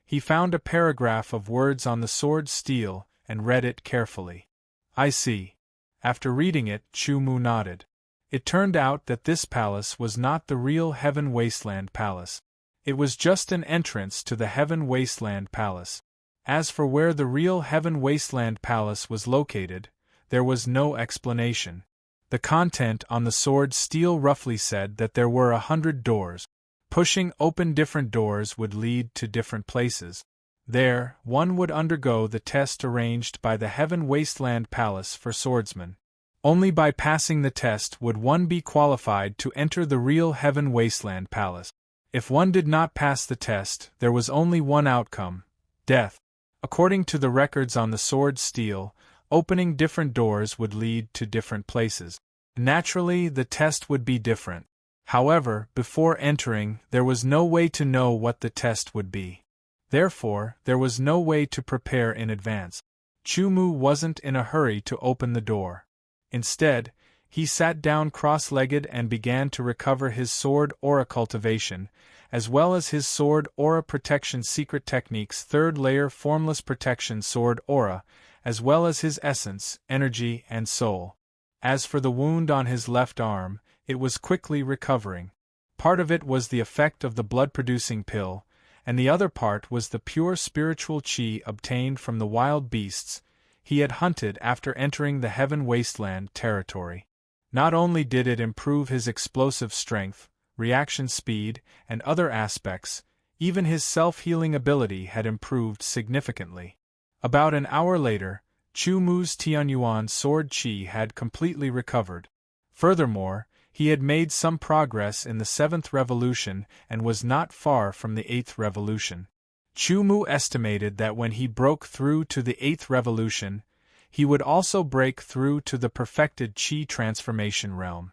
He found a paragraph of words on the sword steel and read it carefully. I see. After reading it, Chu Mu nodded. It turned out that this palace was not the real Heaven Wasteland Palace. It was just an entrance to the Heaven Wasteland Palace. As for where the real Heaven Wasteland Palace was located, there was no explanation. The content on the sword steel roughly said that there were 100 doors. Pushing open different doors would lead to different places. There, one would undergo the test arranged by the Heaven Wasteland Palace for swordsmen. Only by passing the test would one be qualified to enter the real Heaven Wasteland Palace. If one did not pass the test, there was only one outcome: death. According to the records on the sword steel, opening different doors would lead to different places. Naturally, the test would be different. However, before entering, there was no way to know what the test would be. Therefore, there was no way to prepare in advance. Chu Mu wasn't in a hurry to open the door. Instead, he sat down cross-legged and began to recover his sword aura cultivation, as well as his sword aura protection secret technique's third layer formless protection sword aura, as well as his essence, energy, and soul. As for the wound on his left arm, it was quickly recovering. Part of it was the effect of the blood-producing pill, and the other part was the pure spiritual qi obtained from the wild beasts he had hunted after entering the Heaven Wasteland territory. Not only did it improve his explosive strength, reaction speed, and other aspects, even his self-healing ability had improved significantly. About an hour later, Chu Mu's Tianyuan sword qi had completely recovered. Furthermore, he had made some progress in the 7th revolution and was not far from the 8th revolution. Chu Mu estimated that when he broke through to the 8th revolution, he would also break through to the perfected qi transformation realm.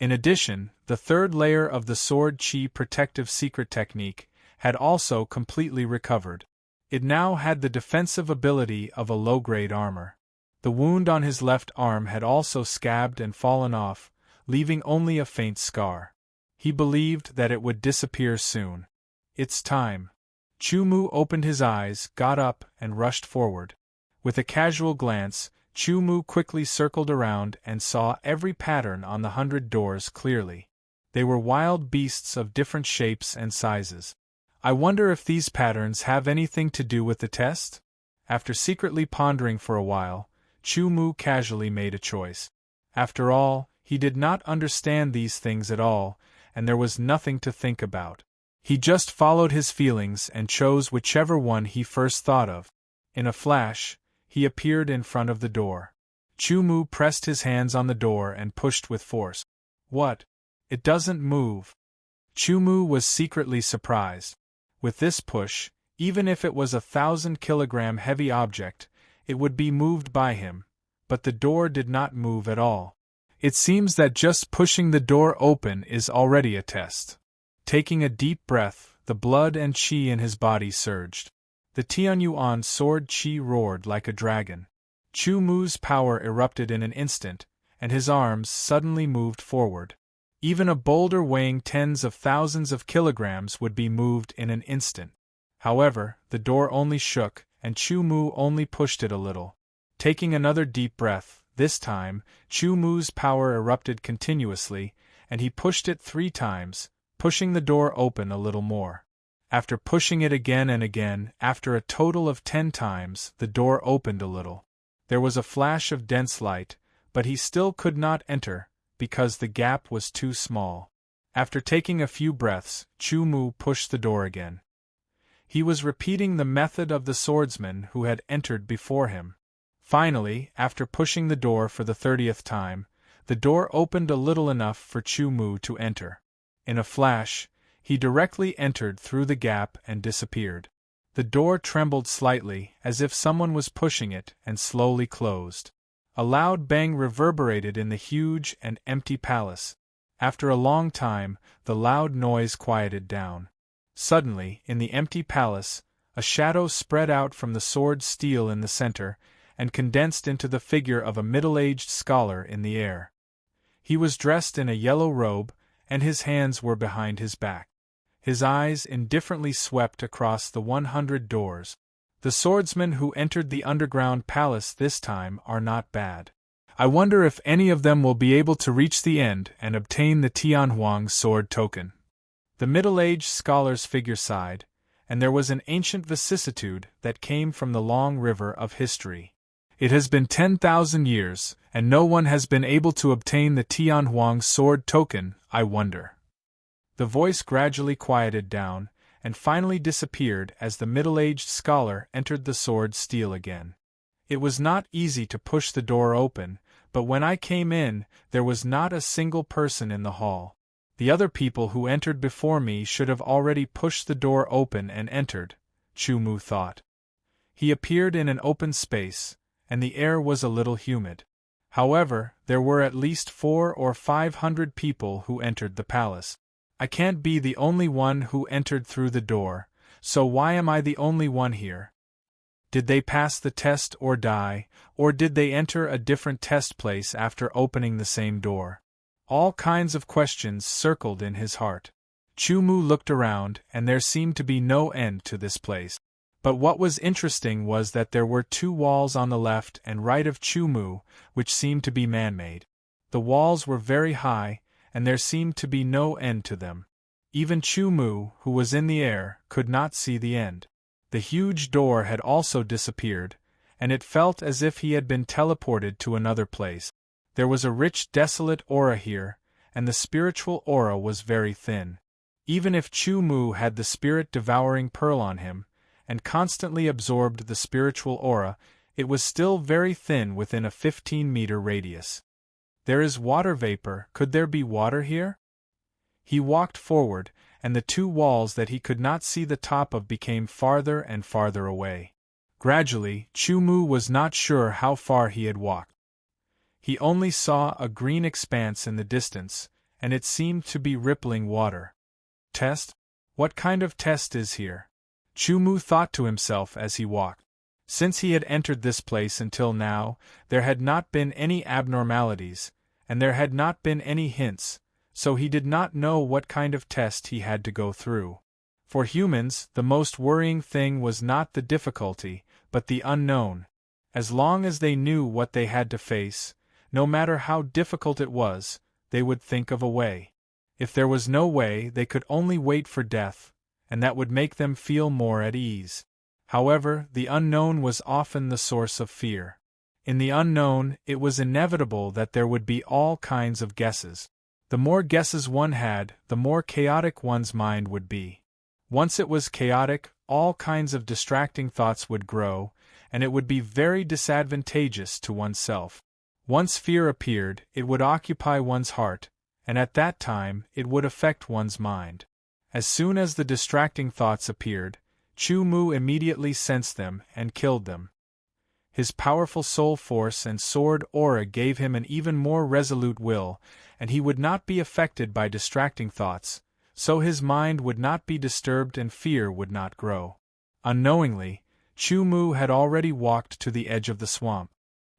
In addition, the third layer of the sword chi protective secret technique had also completely recovered. It now had the defensive ability of a low-grade armor. The wound on his left arm had also scabbed and fallen off, leaving only a faint scar. He believed that it would disappear soon. It's time. Chu Mu opened his eyes, got up, and rushed forward. With a casual glance, Chu Mu quickly circled around and saw every pattern on the 100 doors clearly. They were wild beasts of different shapes and sizes. I wonder if these patterns have anything to do with the test? After secretly pondering for a while, Chu Mu casually made a choice. After all, he did not understand these things at all, and there was nothing to think about. He just followed his feelings and chose whichever one he first thought of. In a flash, he appeared in front of the door. Chu Mu pressed his hands on the door and pushed with force. What? It doesn't move. Chu Mu was secretly surprised. With this push, even if it was a 1,000-kilogram heavy object, it would be moved by him, but the door did not move at all. It seems that just pushing the door open is already a test. Taking a deep breath, the blood and qi in his body surged. The Tianyuan sword qi roared like a dragon. Chu Mu's power erupted in an instant, and his arms suddenly moved forward. Even a boulder weighing tens of thousands of kilograms would be moved in an instant. However, the door only shook, and Chu Mu only pushed it a little. Taking another deep breath, this time, Chu Mu's power erupted continuously, and he pushed it 3 times, pushing the door open a little more. After pushing it again and again, after a total of 10 times, the door opened a little. There was a flash of dense light, but he still could not enter, because the gap was too small. After taking a few breaths, Chu Mu pushed the door again. He was repeating the method of the swordsman who had entered before him. Finally, after pushing the door for the 30th time, the door opened a little enough for Chu Mu to enter. In a flash, he directly entered through the gap and disappeared. The door trembled slightly, as if someone was pushing it, and slowly closed. A loud bang reverberated in the huge and empty palace. After a long time, the loud noise quieted down. Suddenly, in the empty palace, a shadow spread out from the sword steel in the center, and condensed into the figure of a middle-aged scholar in the air. He was dressed in a yellow robe, and his hands were behind his back. His eyes indifferently swept across the 100 doors. The swordsmen who entered the underground palace this time are not bad. I wonder if any of them will be able to reach the end and obtain the Tianhuang sword token. The middle-aged scholar's figure sighed, and there was an ancient vicissitude that came from the long river of history. It has been 10,000 years, and no one has been able to obtain the Tianhuang sword token, I wonder. The voice gradually quieted down, and finally disappeared as the middle-aged scholar entered the sword steel again. It was not easy to push the door open, but when I came in, there was not a single person in the hall. The other people who entered before me should have already pushed the door open and entered, Chu Mu thought. He appeared in an open space, and the air was a little humid. However, there were at least 400 or 500 people who entered the palace. I can't be the only one who entered through the door, so why am I the only one here? Did they pass the test or die, or did they enter a different test place after opening the same door? All kinds of questions circled in his heart. Chu Mu looked around, and there seemed to be no end to this place. But what was interesting was that there were 2 walls on the left and right of Chu Mu, which seemed to be man-made. The walls were very high, and there seemed to be no end to them. Even Chu Mu, who was in the air, could not see the end. The huge door had also disappeared, and it felt as if he had been teleported to another place. There was a rich desolate aura here, and the spiritual aura was very thin. Even if Chu Mu had the spirit-devouring pearl on him, and constantly absorbed the spiritual aura, it was still very thin within a 15-meter radius. There is water vapor, could there be water here? He walked forward, and the 2 walls that he could not see the top of became farther and farther away. Gradually, Chu Mu was not sure how far he had walked. He only saw a green expanse in the distance, and it seemed to be rippling water. Test? What kind of test is here? Chu-mu thought to himself as he walked. Since he had entered this place until now, there had not been any abnormalities, and there had not been any hints, so he did not know what kind of test he had to go through. For humans, the most worrying thing was not the difficulty, but the unknown. As long as they knew what they had to face, no matter how difficult it was, they would think of a way. If there was no way, they could only wait for death, and that would make them feel more at ease. However, the unknown was often the source of fear. In the unknown, it was inevitable that there would be all kinds of guesses. The more guesses one had, the more chaotic one's mind would be. Once it was chaotic, all kinds of distracting thoughts would grow, and it would be very disadvantageous to oneself. Once fear appeared, it would occupy one's heart, and at that time, it would affect one's mind. As soon as the distracting thoughts appeared, Chu-mu immediately sensed them and killed them. His powerful soul force and sword aura gave him an even more resolute will, and he would not be affected by distracting thoughts, so his mind would not be disturbed and fear would not grow. Unknowingly, Chu-mu had already walked to the edge of the swamp.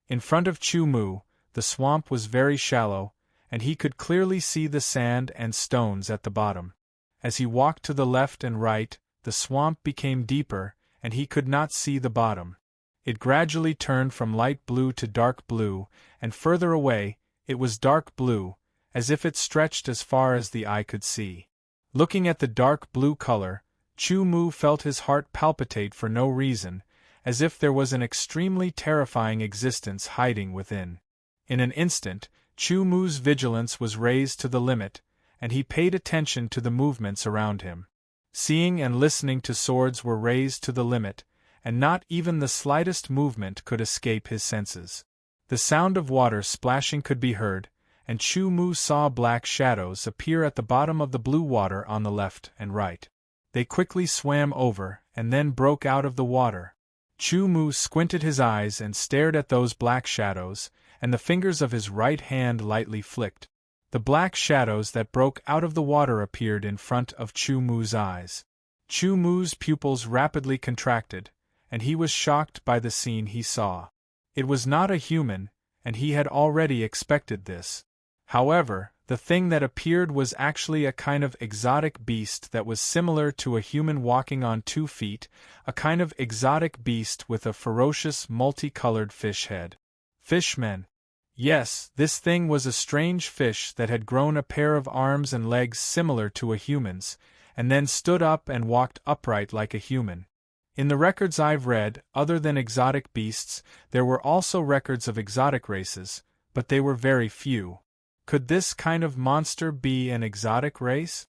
In front of Chu-mu, the swamp was very shallow, and he could clearly see the sand and stones at the bottom. As he walked to the left and right, the swamp became deeper, and he could not see the bottom. It gradually turned from light blue to dark blue, and further away, it was dark blue, as if it stretched as far as the eye could see. Looking at the dark blue color, Chu-mu felt his heart palpitate for no reason, as if there was an extremely terrifying existence hiding within. In an instant, Chu-mu's vigilance was raised to the limit, and he paid attention to the movements around him. Seeing and listening to swords were raised to the limit, and not even the slightest movement could escape his senses. The sound of water splashing could be heard, and Chu-mu saw black shadows appear at the bottom of the blue water on the left and right. They quickly swam over, and then broke out of the water. Chu-mu squinted his eyes and stared at those black shadows, and the fingers of his right hand lightly flicked. The black shadows that broke out of the water appeared in front of Chu-mu's eyes. Chu-mu's pupils rapidly contracted, and he was shocked by the scene he saw. It was not a human, and he had already expected this. However, the thing that appeared was actually a kind of exotic beast that was similar to a human walking on 2 feet, a kind of exotic beast with a ferocious multicolored fish head. Fishmen. Yes, this thing was a strange fish that had grown a pair of arms and legs similar to a human's, and then stood up and walked upright like a human. In the records I've read, other than exotic beasts, there were also records of exotic races, but they were very few. Could this kind of monster be an exotic race?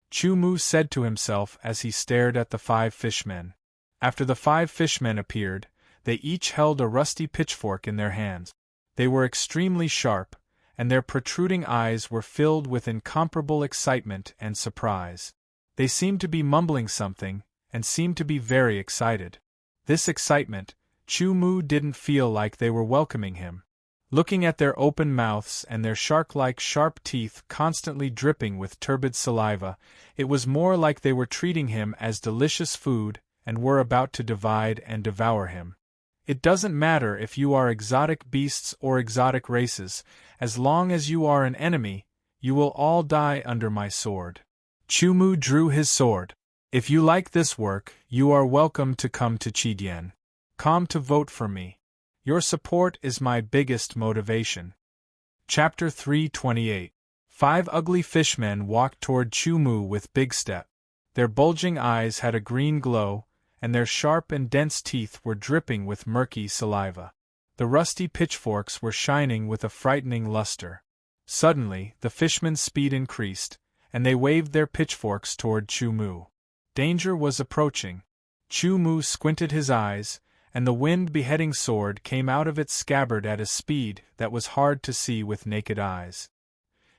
Chu-mu said to himself as he stared at the 5 fishmen. After the 5 fishmen appeared, they each held a rusty pitchfork in their hands. They were extremely sharp, and their protruding eyes were filled with incomparable excitement and surprise. They seemed to be mumbling something, and seemed to be very excited. This excitement, Chu-mu didn't feel like they were welcoming him. Looking at their open mouths and their shark-like sharp teeth constantly dripping with turbid saliva, it was more like they were treating him as delicious food and were about to divide and devour him. It doesn't matter if you are exotic beasts or exotic races, as long as you are an enemy, you will all die under my sword. Chu-mu drew his sword. If you like this work, you are welcome to come to Chidien. Come to vote for me. Your support is my biggest motivation. Chapter 328. 5 ugly fishmen walked toward Chu-mu with big step. Their bulging eyes had a green glow, and their sharp and dense teeth were dripping with murky saliva. The rusty pitchforks were shining with a frightening luster. Suddenly, the fishmen's speed increased, and they waved their pitchforks toward Chu-mu. Danger was approaching. Chu-mu squinted his eyes, and the wind-beheading sword came out of its scabbard at a speed that was hard to see with naked eyes.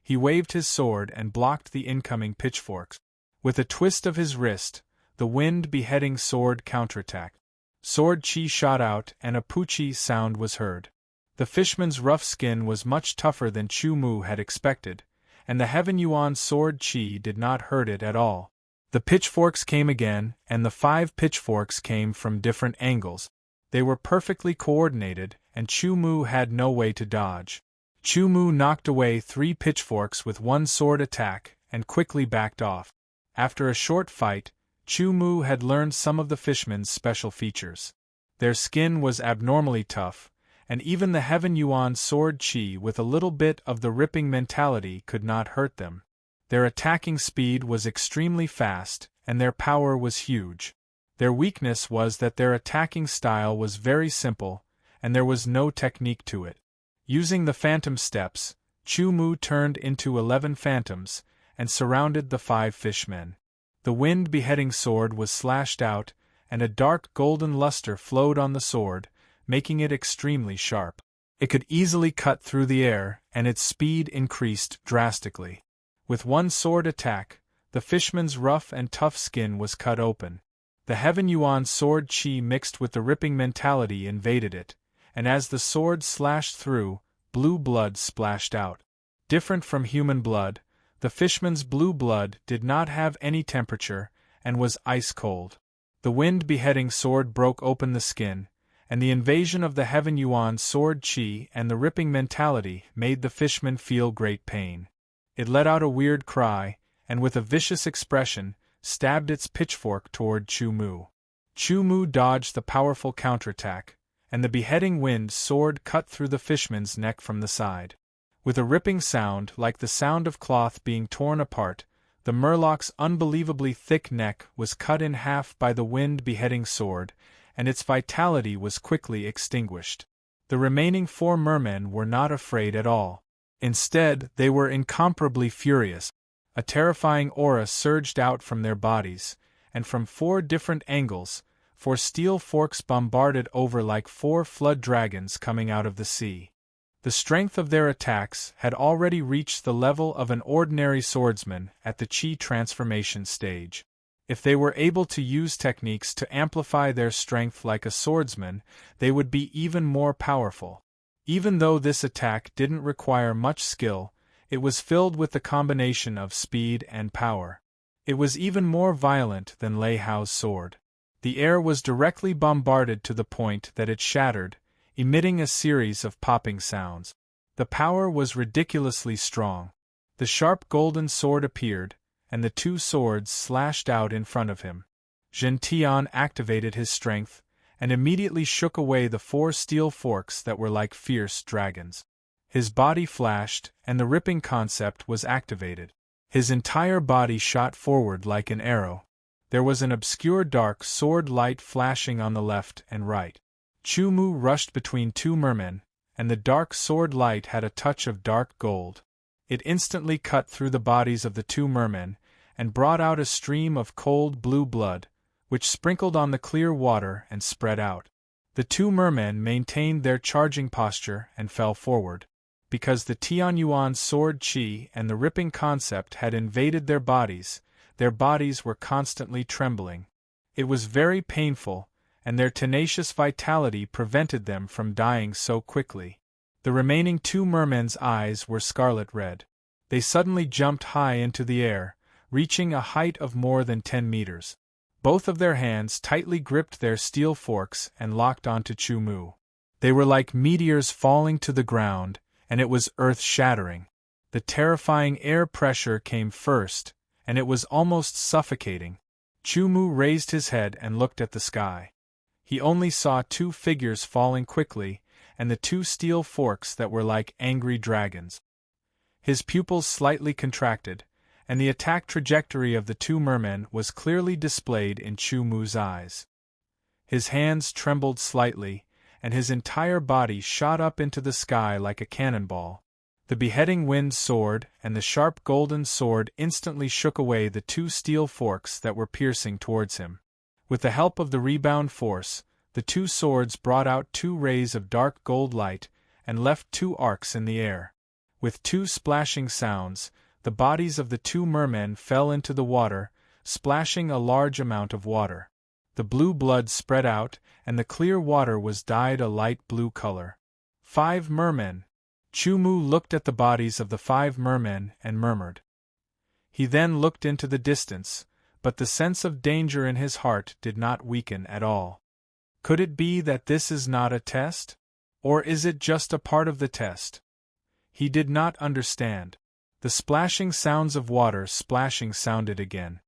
He waved his sword and blocked the incoming pitchforks. With a twist of his wrist, the wind-beheading sword counterattacked. Sword chi shot out and a poochie sound was heard. The fishman's rough skin was much tougher than Chu-mu had expected, and the Heaven Yuan sword Qi did not hurt it at all. The pitchforks came again, and the 5 pitchforks came from different angles. They were perfectly coordinated, and Chu Mu had no way to dodge. Chu Mu knocked away 3 pitchforks with one sword attack, and quickly backed off. After a short fight, Chu Mu had learned some of the fishmen's special features. Their skin was abnormally tough, and even the Heaven Yuan sword Qi with a little bit of the ripping mentality could not hurt them. Their attacking speed was extremely fast, and their power was huge. Their weakness was that their attacking style was very simple, and there was no technique to it. Using the phantom steps, Chu Mu turned into 11 phantoms, and surrounded the 5 fishmen. The wind-beheading sword was slashed out, and a dark golden luster flowed on the sword, making it extremely sharp. It could easily cut through the air, and its speed increased drastically. With one sword attack, the fishman's rough and tough skin was cut open. The Heaven Yuan sword Qi mixed with the ripping mentality invaded it, and as the sword slashed through, blue blood splashed out. Different from human blood, the fishman's blue blood did not have any temperature, and was ice-cold. The wind-beheading sword broke open the skin, and the invasion of the Heaven Yuan sword Qi and the ripping mentality made the fishman feel great pain. It let out a weird cry, and with a vicious expression, stabbed its pitchfork toward Chu Mu. Chu Mu dodged the powerful counterattack, and the beheading wind sword cut through the fishman's neck from the side. With a ripping sound like the sound of cloth being torn apart, the Murloc's unbelievably thick neck was cut in half by the wind-beheading sword, and its vitality was quickly extinguished. The remaining 4 mermen were not afraid at all. Instead, they were incomparably furious. A terrifying aura surged out from their bodies, and from 4 different angles, 4 steel forks bombarded over like 4 flood dragons coming out of the sea. The strength of their attacks had already reached the level of an ordinary swordsman at the Qi transformation stage. If they were able to use techniques to amplify their strength like a swordsman, they would be even more powerful. Even though this attack didn't require much skill, it was filled with the combination of speed and power. It was even more violent than Lei Hao's sword. The air was directly bombarded to the point that it shattered, emitting a series of popping sounds. The power was ridiculously strong. The sharp golden sword appeared, and the 2 swords slashed out in front of him. Zhen Tian activated his strength, and immediately shook away the 4 steel forks that were like fierce dragons. His body flashed, and the ripping concept was activated. His entire body shot forward like an arrow. There was an obscure dark sword light flashing on the left and right. Chu Mu rushed between 2 mermen, and the dark sword light had a touch of dark gold. It instantly cut through the bodies of the 2 mermen, and brought out a stream of cold blue blood, which sprinkled on the clear water and spread out. The 2 mermen maintained their charging posture and fell forward. Because the Tian Yuan sword Qi and the ripping concept had invaded their bodies were constantly trembling. It was very painful, and their tenacious vitality prevented them from dying so quickly. The remaining 2 mermen's eyes were scarlet red. They suddenly jumped high into the air, reaching a height of more than 10 meters. Both of their hands tightly gripped their steel forks and locked onto Chu Mu. They were like meteors falling to the ground, and it was earth-shattering. The terrifying air pressure came first, and it was almost suffocating. Chu Mu raised his head and looked at the sky. He only saw 2 figures falling quickly, and the 2 steel forks that were like angry dragons. His pupils slightly contracted, and the attack trajectory of the 2 mermen was clearly displayed in Chu Mu's eyes. His hands trembled slightly, and his entire body shot up into the sky like a cannonball. The beheading wind sword and the sharp golden sword instantly shook away the 2 steel forks that were piercing towards him. With the help of the rebound force, the 2 swords brought out 2 rays of dark gold light and left 2 arcs in the air. With 2 splashing sounds, the bodies of the 2 mermen fell into the water, splashing a large amount of water. The blue blood spread out, and the clear water was dyed a light blue color. 5 mermen! Chu Mu looked at the bodies of the 5 mermen and murmured. He then looked into the distance, but the sense of danger in his heart did not weaken at all. Could it be that this is not a test? Or is it just a part of the test? He did not understand. The splashing sounds of water splashing sounded again.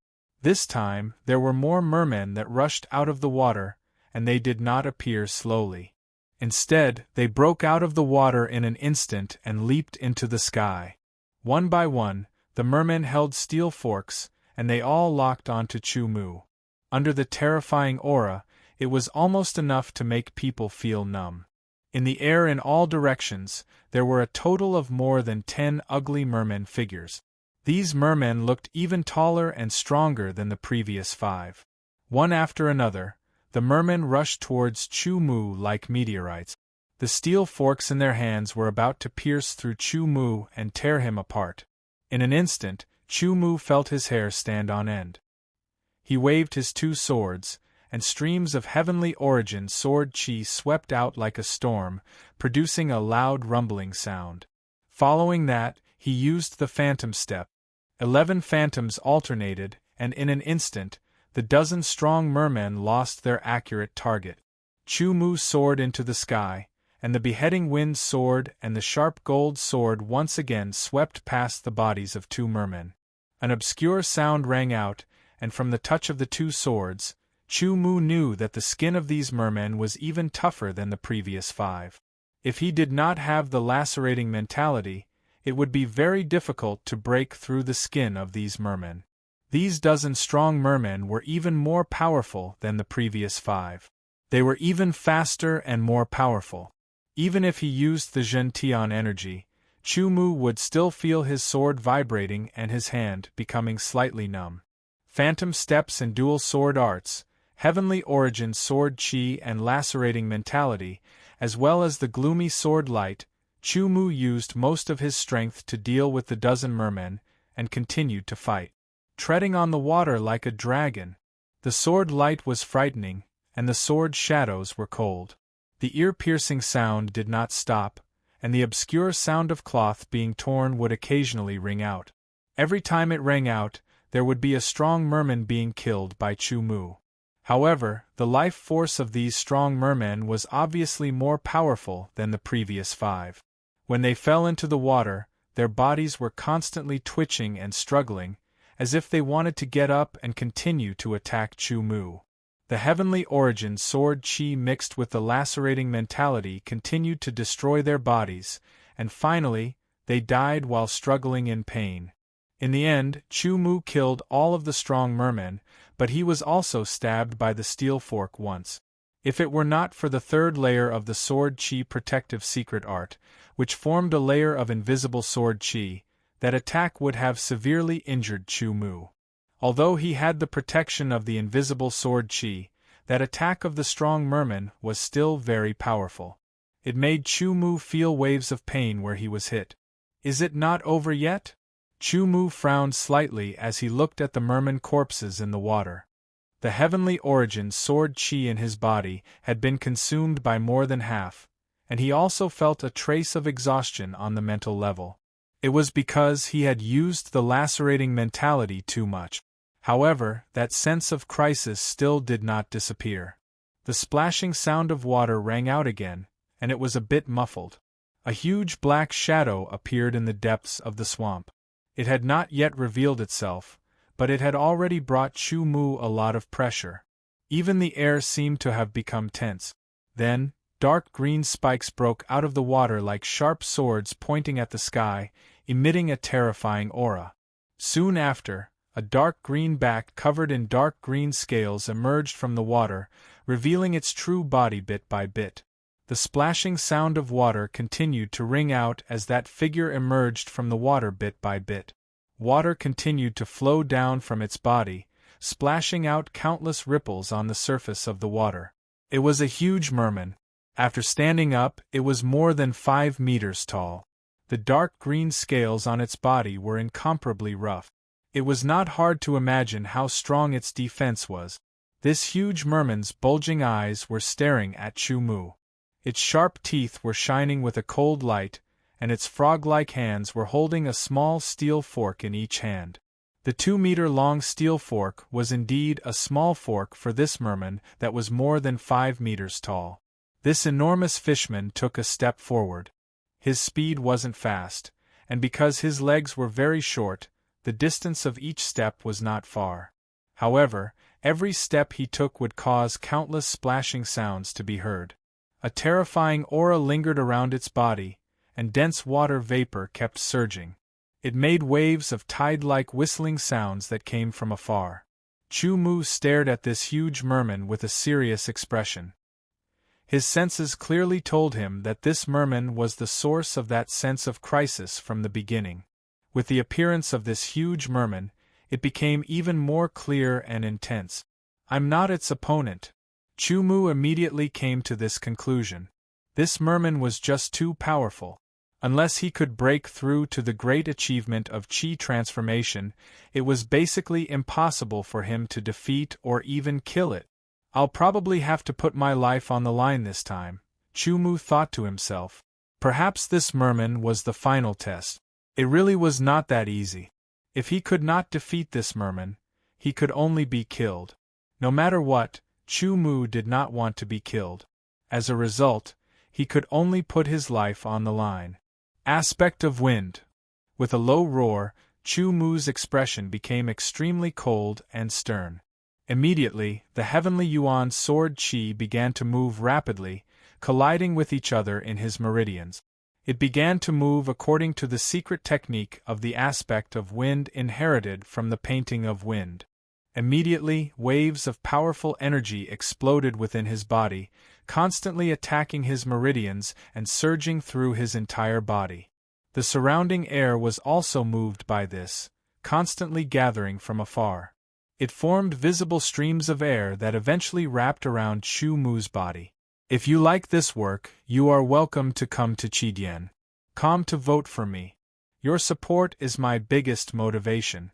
This time, there were more mermen that rushed out of the water, and they did not appear slowly. Instead, they broke out of the water in an instant and leaped into the sky. One by one, the mermen held steel forks, and they all locked onto Chu Mu. Under the terrifying aura, it was almost enough to make people feel numb. In the air in all directions, there were a total of more than 10 ugly merman figures. These mermen looked even taller and stronger than the previous 5. One after another, the mermen rushed towards Chu Mu like meteorites. The steel forks in their hands were about to pierce through Chu Mu and tear him apart. In an instant, Chu Mu felt his hair stand on end. He waved his 2 swords, and streams of heavenly origin sword chi swept out like a storm, producing a loud rumbling sound. Following that, he used the phantom step. 11 phantoms alternated, and in an instant, the dozen strong mermen lost their accurate target. Chu Mu soared into the sky, and the beheading wind sword and the sharp gold sword once again swept past the bodies of 2 mermen. An obscure sound rang out, and from the touch of the 2 swords, Chu Mu knew that the skin of these mermen was even tougher than the previous 5. If he did not have the lacerating mentality, it would be very difficult to break through the skin of these mermen. These dozen strong mermen were even more powerful than the previous 5. They were even faster and more powerful. Even if he used the Zhentian energy, Chu Mu would still feel his sword vibrating and his hand becoming slightly numb. Phantom steps and dual sword arts, heavenly origin sword chi and lacerating mentality, as well as the gloomy sword light, Chu Mu used most of his strength to deal with the dozen mermen, and continued to fight. Treading on the water like a dragon. The sword light was frightening, and the sword shadows were cold. The ear-piercing sound did not stop, and the obscure sound of cloth being torn would occasionally ring out. Every time it rang out, there would be a strong merman being killed by Chu Mu. However, the life force of these strong mermen was obviously more powerful than the previous 5. When they fell into the water, their bodies were constantly twitching and struggling, as if they wanted to get up and continue to attack Chu Mu. The heavenly origin sword chi mixed with the lacerating mentality continued to destroy their bodies, and finally, they died while struggling in pain. In the end, Chu Mu killed all of the strong mermen, but he was also stabbed by the steel fork once. If it were not for the 3rd layer of the sword chi protective secret art, which formed a layer of invisible sword chi, that attack would have severely injured Chu Mu. Although he had the protection of the invisible sword chi, that attack of the strong merman was still very powerful. It made Chu Mu feel waves of pain where he was hit. Is it not over yet? Chu Mu frowned slightly as he looked at the merman corpses in the water. The heavenly origin sword chi in his body had been consumed by more than half, and he also felt a trace of exhaustion on the mental level. It was because he had used the lacerating mentality too much. However, that sense of crisis still did not disappear. The splashing sound of water rang out again, and it was a bit muffled. A huge black shadow appeared in the depths of the swamp. It had not yet revealed itself, but it had already brought Chu Mu a lot of pressure. Even the air seemed to have become tense. Then, dark green spikes broke out of the water like sharp swords pointing at the sky, emitting a terrifying aura. Soon after, a dark green back covered in dark green scales emerged from the water, revealing its true body bit by bit. The splashing sound of water continued to ring out as that figure emerged from the water bit by bit. Water continued to flow down from its body, splashing out countless ripples on the surface of the water. It was a huge merman. After standing up, it was more than 5 meters tall. The dark green scales on its body were incomparably rough. It was not hard to imagine how strong its defense was. This huge merman's bulging eyes were staring at Chu Mu. Its sharp teeth were shining with a cold light, and its frog-like hands were holding a small steel fork in each hand. The 2-meter-long steel fork was indeed a small fork for this merman that was more than 5 meters tall. This enormous fishman took a step forward. His speed wasn't fast, and because his legs were very short, the distance of each step was not far. However, every step he took would cause countless splashing sounds to be heard. A terrifying aura lingered around its body, and dense water vapor kept surging. It made waves of tide-like whistling sounds that came from afar. Chu Mu stared at this huge merman with a serious expression. His senses clearly told him that this merman was the source of that sense of crisis from the beginning. With the appearance of this huge merman, it became even more clear and intense. "I'm not its opponent." Chu Mu immediately came to this conclusion. This merman was just too powerful. Unless he could break through to the great achievement of Qi transformation, it was basically impossible for him to defeat or even kill it. "I'll probably have to put my life on the line this time," Chu Mu thought to himself. Perhaps this merman was the final test. It really was not that easy. If he could not defeat this merman, he could only be killed. No matter what, Chu Mu did not want to be killed. As a result, he could only put his life on the line. Aspect of wind. With a low roar, Chu Mu's expression became extremely cold and stern. Immediately, the heavenly Yuan sword Qi began to move rapidly, colliding with each other in his meridians. It began to move according to the secret technique of the aspect of wind inherited from the painting of wind. Immediately, waves of powerful energy exploded within his body, constantly attacking his meridians and surging through his entire body. The surrounding air was also moved by this, constantly gathering from afar. It formed visible streams of air that eventually wrapped around Chu Mu's body. If you like this work, you are welcome to come to Qi.com to vote for me. Your support is my biggest motivation.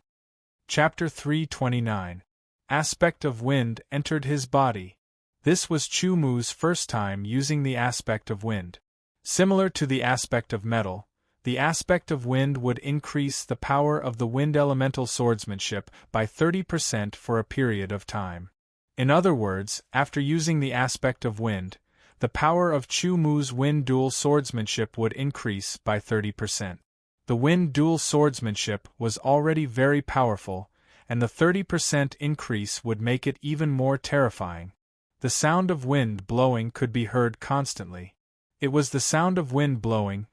Chapter 329. Aspect of wind entered his body. This was Chu Mu's first time using the aspect of wind. Similar to the aspect of metal, the aspect of wind would increase the power of the wind elemental swordsmanship by 30% for a period of time. In other words, after using the aspect of wind, the power of Chu Mu's wind dual swordsmanship would increase by 30%. The wind dual swordsmanship was already very powerful, and the 30% increase would make it even more terrifying. The sound of wind blowing could be heard constantly. It was the sound of wind blowing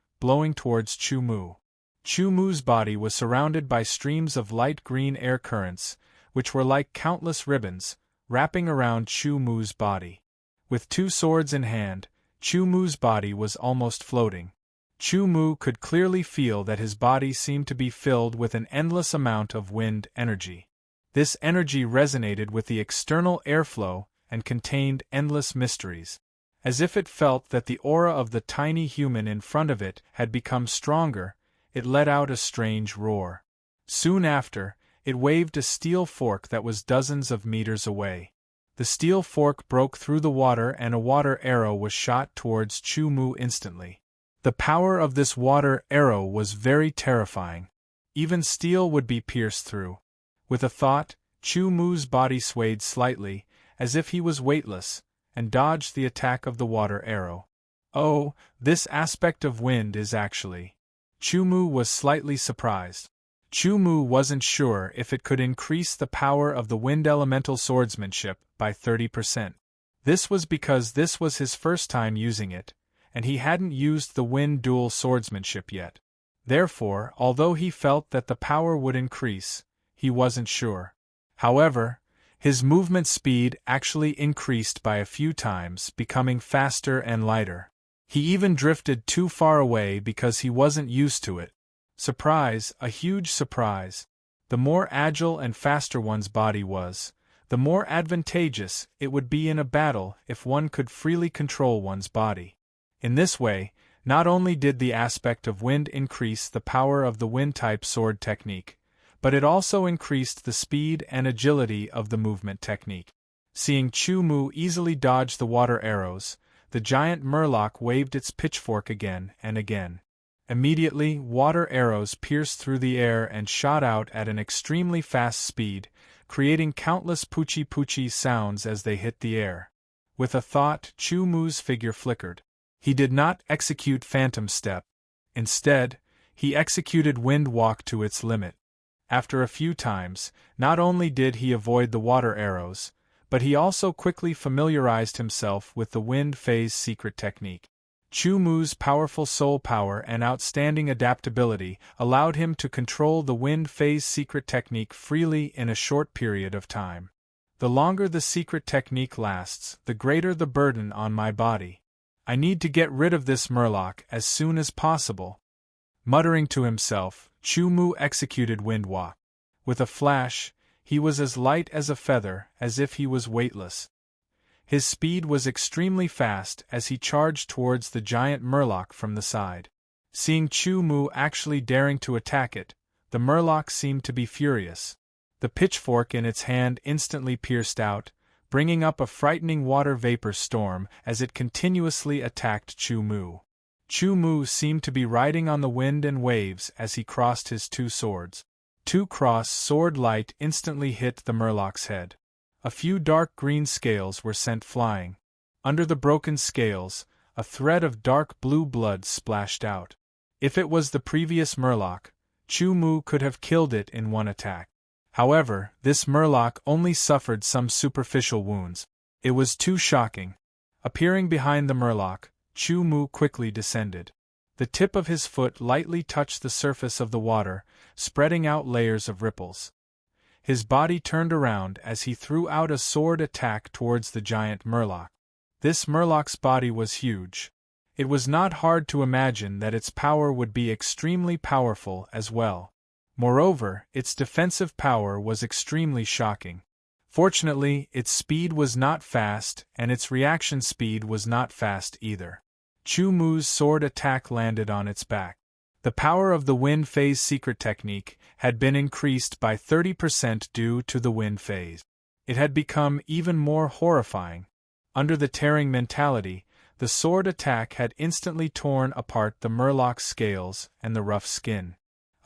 towards Chu Mu. Chu Mu's body was surrounded by streams of light green air currents, which were like countless ribbons, wrapping around Chu Mu's body. With 2 swords in hand, Chu Mu's body was almost floating. Chu Mu could clearly feel that his body seemed to be filled with an endless amount of wind energy. This energy resonated with the external airflow and contained endless mysteries. As if it felt that the aura of the tiny human in front of it had become stronger, it let out a strange roar. Soon after, it waved a steel fork that was dozens of meters away. The steel fork broke through the water and a water arrow was shot towards Chu Mu instantly. The power of this water arrow was very terrifying. Even steel would be pierced through. With a thought, Chu Mu's body swayed slightly, as if he was weightless, and dodged the attack of the water arrow. "Oh, this aspect of wind is actually..." Chu Mu was slightly surprised. Chu Mu wasn't sure if it could increase the power of the wind elemental swordsmanship by 30%. This was because this was his first time using it, and he hadn't used the wind dual swordsmanship yet. Therefore, although he felt that the power would increase, he wasn't sure. However, his movement speed actually increased by a few times, becoming faster and lighter. He even drifted too far away because he wasn't used to it. Surprise, a huge surprise. The more agile and faster one's body was, the more advantageous it would be in a battle if one could freely control one's body. In this way, not only did the aspect of wind increase the power of the wind-type sword technique, but it also increased the speed and agility of the movement technique. Seeing Chu Mu easily dodge the water arrows, the giant murloc waved its pitchfork again and again. Immediately, water arrows pierced through the air and shot out at an extremely fast speed, creating countless poochie-poochie sounds as they hit the air. With a thought, Chu Mu's figure flickered. He did not execute Phantom Step. Instead, he executed Wind Walk to its limit. After a few times, not only did he avoid the water arrows, but he also quickly familiarized himself with the Wind Phase secret technique. Chu Mu's powerful soul power and outstanding adaptability allowed him to control the Wind Phase secret technique freely in a short period of time. The longer the secret technique lasts, the greater the burden on my body. I need to get rid of this murloc as soon as possible. Muttering to himself, Chu Mu executed Wind Walk. With a flash, he was as light as a feather, as if he was weightless. His speed was extremely fast as he charged towards the giant murloc from the side. Seeing Chu Mu actually daring to attack it, the murloc seemed to be furious. The pitchfork in its hand instantly pierced out, bringing up a frightening water vapor storm as it continuously attacked Chu Mu. Chu Mu seemed to be riding on the wind and waves as he crossed his two swords. Two cross-sword light instantly hit the murloc's head. A few dark green scales were sent flying. Under the broken scales, a thread of dark blue blood splashed out. If it was the previous murloc, Chu Mu could have killed it in one attack. However, this murloc only suffered some superficial wounds. It was too shocking. Appearing behind the murloc, Chu Mu quickly descended. The tip of his foot lightly touched the surface of the water, spreading out layers of ripples. His body turned around as he threw out a sword attack towards the giant murloc. This murloc's body was huge. It was not hard to imagine that its power would be extremely powerful as well. Moreover, its defensive power was extremely shocking. Fortunately, its speed was not fast, and its reaction speed was not fast either. Chu Mu's sword attack landed on its back. The power of the Wind Phase secret technique had been increased by 30% due to the Wind Phase. It had become even more horrifying. Under the tearing mentality, the sword attack had instantly torn apart the murloc's scales and the rough skin.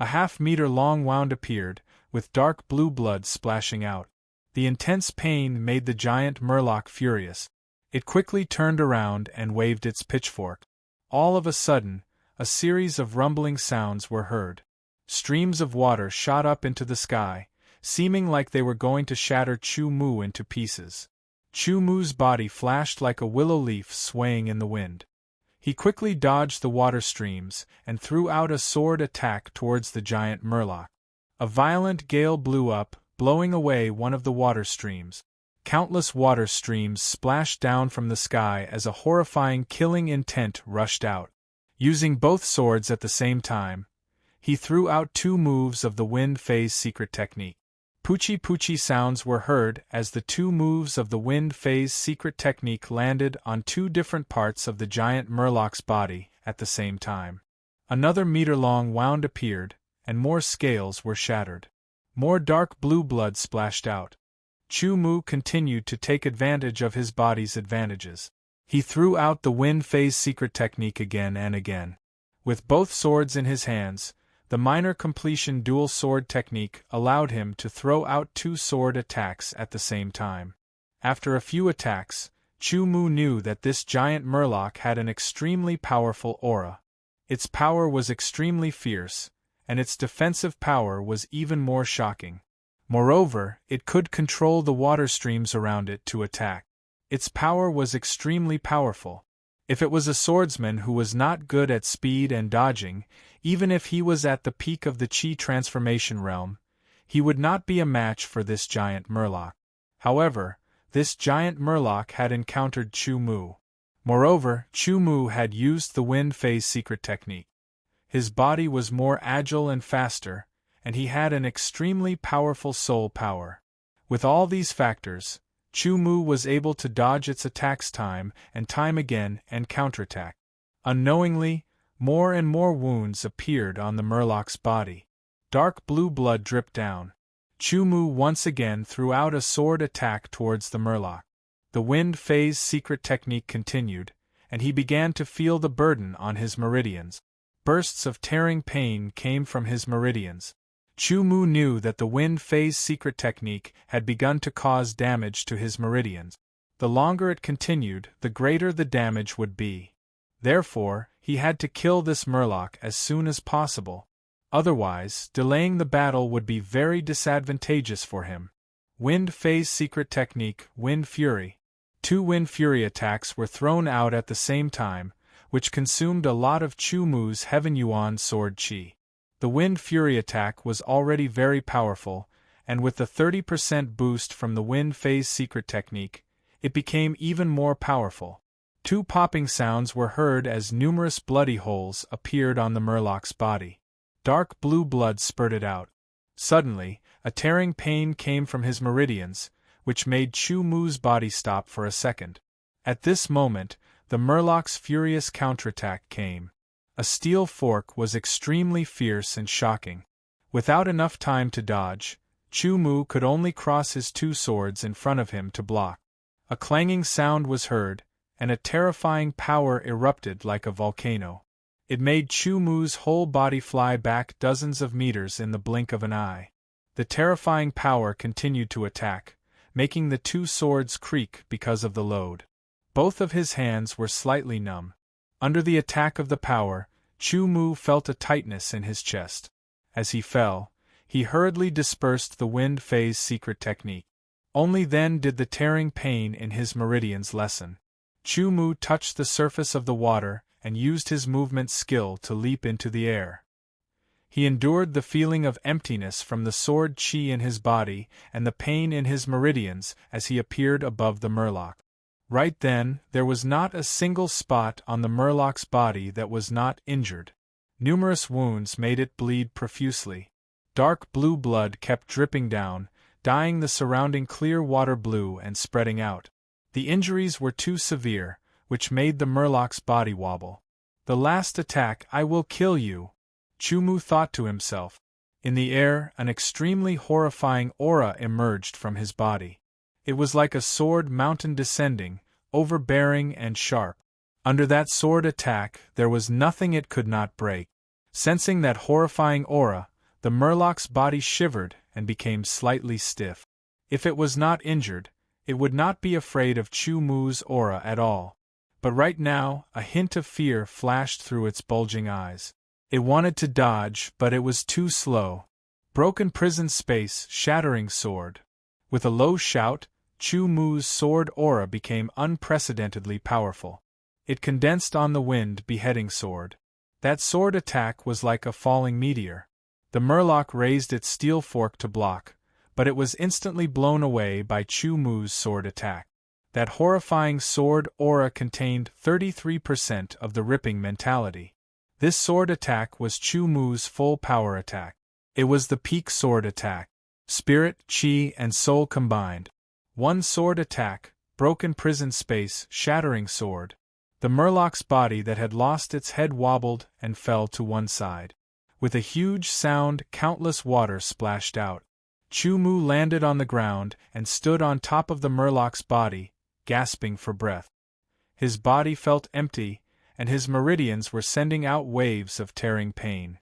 A half-meter-long wound appeared, with dark blue blood splashing out. The intense pain made the giant murloc furious. It quickly turned around and waved its pitchfork. All of a sudden, a series of rumbling sounds were heard. Streams of water shot up into the sky, seeming like they were going to shatter Chu Mu into pieces. Chu Mu's body flashed like a willow leaf swaying in the wind. He quickly dodged the water streams and threw out a sword attack towards the giant murloc. A violent gale blew up, blowing away one of the water streams. Countless water streams splashed down from the sky as a horrifying killing intent rushed out. Using both swords at the same time, he threw out two moves of the Wind Phase secret technique. Poochie-poochie sounds were heard as the two moves of the Wind Phase secret technique landed on two different parts of the giant murloc's body at the same time. Another meter-long wound appeared, and more scales were shattered. More dark blue blood splashed out. Chu Mu continued to take advantage of his body's advantages. He threw out the Wind Phase secret technique again and again. With both swords in his hands, the minor completion dual sword technique allowed him to throw out two sword attacks at the same time. After a few attacks, Chu Mu knew that this giant murloc had an extremely powerful aura. Its power was extremely fierce, and its defensive power was even more shocking. Moreover, it could control the water streams around it to attack. Its power was extremely powerful. If it was a swordsman who was not good at speed and dodging, even if he was at the peak of the Qi transformation realm, he would not be a match for this giant murloc. However, this giant murloc had encountered Chu Mu. Moreover, Chu Mu had used the Wind Phase secret technique. His body was more agile and faster, and he had an extremely powerful soul power. With all these factors, Chu Mu was able to dodge its attacks time again and counterattack. Unknowingly, more and more wounds appeared on the murloc's body. Dark blue blood dripped down. Chu Mu once again threw out a sword attack towards the murloc. The Wind Phase secret technique continued, and he began to feel the burden on his meridians. bursts of tearing pain came from his meridians. Chu Mu knew that the wind phase secret technique had begun to cause damage to his meridians. The longer it continued, the greater the damage would be. Therefore, he had to kill this murloc as soon as possible. Otherwise, delaying the battle would be very disadvantageous for him. Wind phase secret technique, Wind Fury. 2 Wind Fury attacks were thrown out at the same time, which consumed a lot of Chu Mu's Heaven Yuan sword chi. The Wind Fury attack was already very powerful, and with the 30% boost from the Wind Phase secret technique, it became even more powerful. 2 popping sounds were heard as numerous bloody holes appeared on the murloc's body. Dark blue blood spurted out. Suddenly, a tearing pain came from his meridians, which made Chu Mu's body stop for a second. At this moment, the murloc's furious counterattack came. A steel fork was extremely fierce and shocking. Without enough time to dodge, Chu Mu could only cross his 2 swords in front of him to block. A clanging sound was heard, and a terrifying power erupted like a volcano. It made Chu Mu's whole body fly back dozens of meters in the blink of an eye. The terrifying power continued to attack, making the 2 swords creak because of the load. Both of his hands were slightly numb. Under the attack of the power, Chu Mu felt a tightness in his chest. As he fell, he hurriedly dispersed the wind phase secret technique. Only then did the tearing pain in his meridians lessen. Chu Mu touched the surface of the water and used his movement skill to leap into the air. He endured the feeling of emptiness from the sword chi in his body and the pain in his meridians as he appeared above the murloc. Right then, there was not a single spot on the murloc's body that was not injured. Numerous wounds made it bleed profusely. Dark blue blood kept dripping down, dyeing the surrounding clear water blue and spreading out. The injuries were too severe, which made the murloc's body wobble. The last attack, I will kill you, Chu Mu thought to himself. In the air, an extremely horrifying aura emerged from his body. It was like a sword mountain descending, overbearing and sharp. Under that sword attack, there was nothing it could not break. Sensing that horrifying aura, the murloc's body shivered and became slightly stiff. If it was not injured, it would not be afraid of Chu Mu's aura at all. But right now, a hint of fear flashed through its bulging eyes. It wanted to dodge, but it was too slow. Broken prison space, shattering sword. With a low shout, Chu Mu's sword aura became unprecedentedly powerful. It condensed on the wind beheading sword. That sword attack was like a falling meteor. The murloc raised its steel fork to block, but it was instantly blown away by Chu Mu's sword attack. That horrifying sword aura contained 33% of the ripping mentality. This sword attack was Chu Mu's full power attack. It was the peak sword attack. Spirit, chi, and soul combined. One sword attack, broken prison space, shattering sword. The murloc's body that had lost its head wobbled and fell to one side. With a huge sound, countless water splashed out. Chu Mu landed on the ground and stood on top of the murloc's body, gasping for breath. His body felt empty, and his meridians were sending out waves of tearing pain.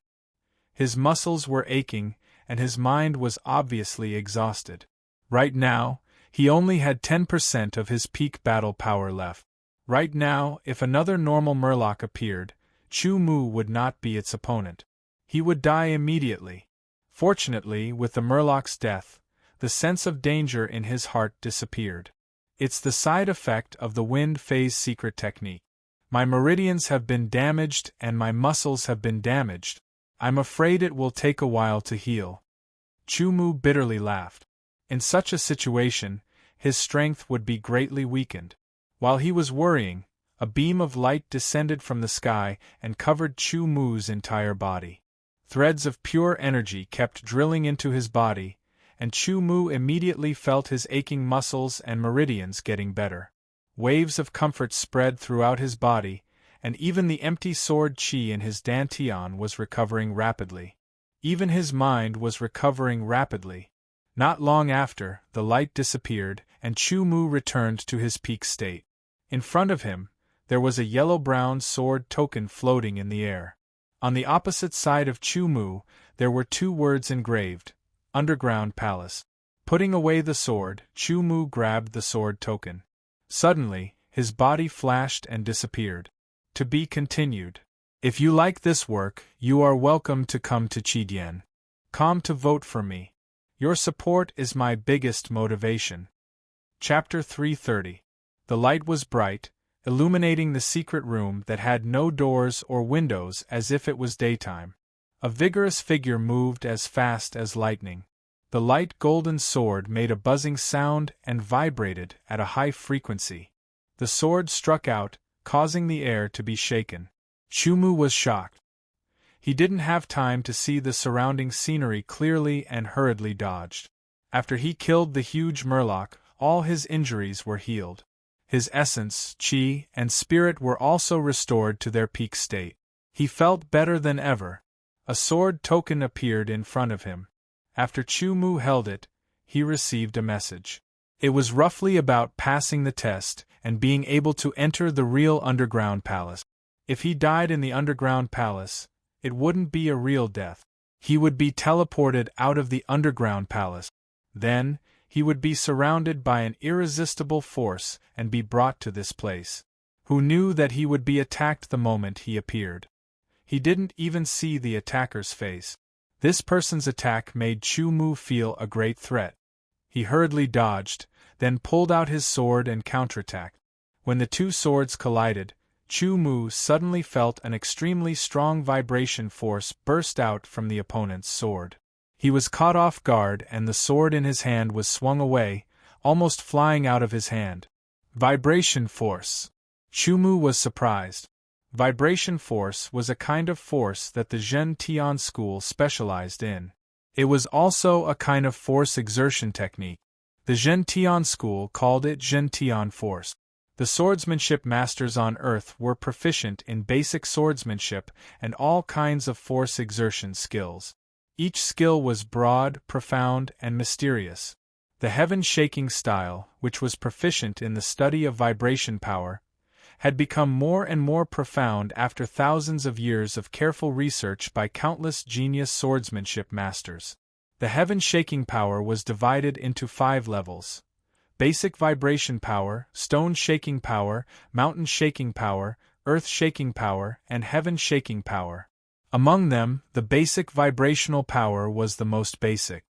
His muscles were aching, and his mind was obviously exhausted. Right now, he only had 10% of his peak battle power left. Right now, if another normal murloc appeared, Chu Mu would not be its opponent. He would die immediately. Fortunately, with the murloc's death, the sense of danger in his heart disappeared. It's the side effect of the wind phase secret technique. My meridians have been damaged and my muscles have been damaged. I'm afraid it will take a while to heal. Chu Mu bitterly laughed. In such a situation, his strength would be greatly weakened. While he was worrying, a beam of light descended from the sky and covered Chu Mu's entire body. Threads of pure energy kept drilling into his body, and Chu Mu immediately felt his aching muscles and meridians getting better. Waves of comfort spread throughout his body, and even the empty sword chi in his dantian was recovering rapidly. Even his mind was recovering rapidly. Not long after, the light disappeared, and Chu Mu returned to his peak state. In front of him, there was a yellow-brown sword token floating in the air. On the opposite side of Chu Mu, there were two words engraved: Underground Palace. Putting away the sword, Chu Mu grabbed the sword token. Suddenly, his body flashed and disappeared. To be continued. If you like this work, you are welcome to come to Chidian.com to vote for me. Your support is my biggest motivation. Chapter 330. The light was bright, illuminating the secret room that had no doors or windows as if it was daytime. A vigorous figure moved as fast as lightning. The light golden sword made a buzzing sound and vibrated at a high frequency. The sword struck out, causing the air to be shaken. Chu Mu was shocked. He didn't have time to see the surrounding scenery clearly and hurriedly dodged. After he killed the huge murloc, all his injuries were healed. His essence, chi, and spirit were also restored to their peak state. He felt better than ever. A sword token appeared in front of him. After Chu Mu held it, he received a message. It was roughly about passing the test and being able to enter the real underground palace. If he died in the underground palace, it wouldn't be a real death. He would be teleported out of the underground palace. Then, he would be surrounded by an irresistible force and be brought to this place. Who knew that he would be attacked the moment he appeared? He didn't even see the attacker's face. This person's attack made Chu Mu feel a great threat. He hurriedly dodged, then pulled out his sword and counterattacked. When the two swords collided, Chu Mu suddenly felt an extremely strong vibration force burst out from the opponent's sword. He was caught off guard and the sword in his hand was swung away, almost flying out of his hand. Vibration force. Chu Mu was surprised. Vibration force was a kind of force that the Zhen Tian school specialized in. It was also a kind of force exertion technique. The Zhen Tian school called it Zhen Tian force. The swordsmanship masters on Earth were proficient in basic swordsmanship and all kinds of force exertion skills. Each skill was broad, profound, and mysterious. The heaven-shaking style, which was proficient in the study of vibration power, had become more and more profound after thousands of years of careful research by countless genius swordsmanship masters. The heaven-shaking power was divided into 5 levels: basic vibration power, stone-shaking power, mountain-shaking power, earth-shaking power, and heaven-shaking power. Among them, the basic vibrational power was the most basic.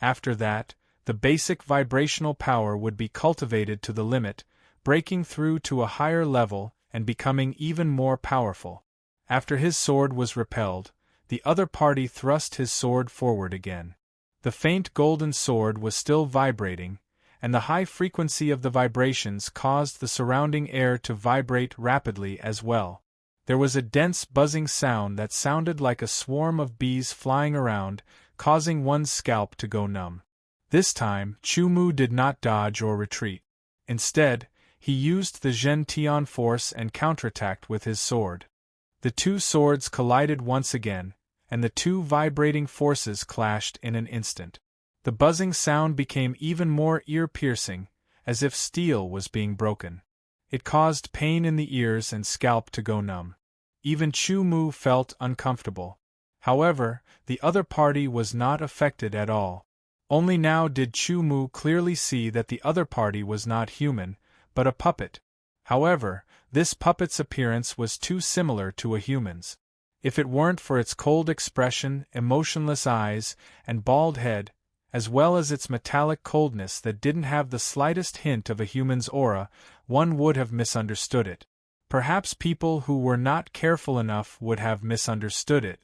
After that, the basic vibrational power would be cultivated to the limit, breaking through to a higher level and becoming even more powerful. After his sword was repelled, the other party thrust his sword forward again. The faint golden sword was still vibrating, and the high frequency of the vibrations caused the surrounding air to vibrate rapidly as well. There was a dense buzzing sound that sounded like a swarm of bees flying around, causing one's scalp to go numb. This time, Chu Mu did not dodge or retreat. Instead, he used the Zhen Tian force and counterattacked with his sword. The two swords collided once again, and the two vibrating forces clashed in an instant. The buzzing sound became even more ear-piercing, as if steel was being broken. It caused pain in the ears and scalp to go numb. Even Chu Mu felt uncomfortable. However, the other party was not affected at all. Only now did Chu Mu clearly see that the other party was not human, but a puppet. However, this puppet's appearance was too similar to a human's. If it weren't for its cold expression, emotionless eyes, and bald head, as well as its metallic coldness that didn't have the slightest hint of a human's aura, one would have misunderstood it. Perhaps people who were not careful enough would have misunderstood it.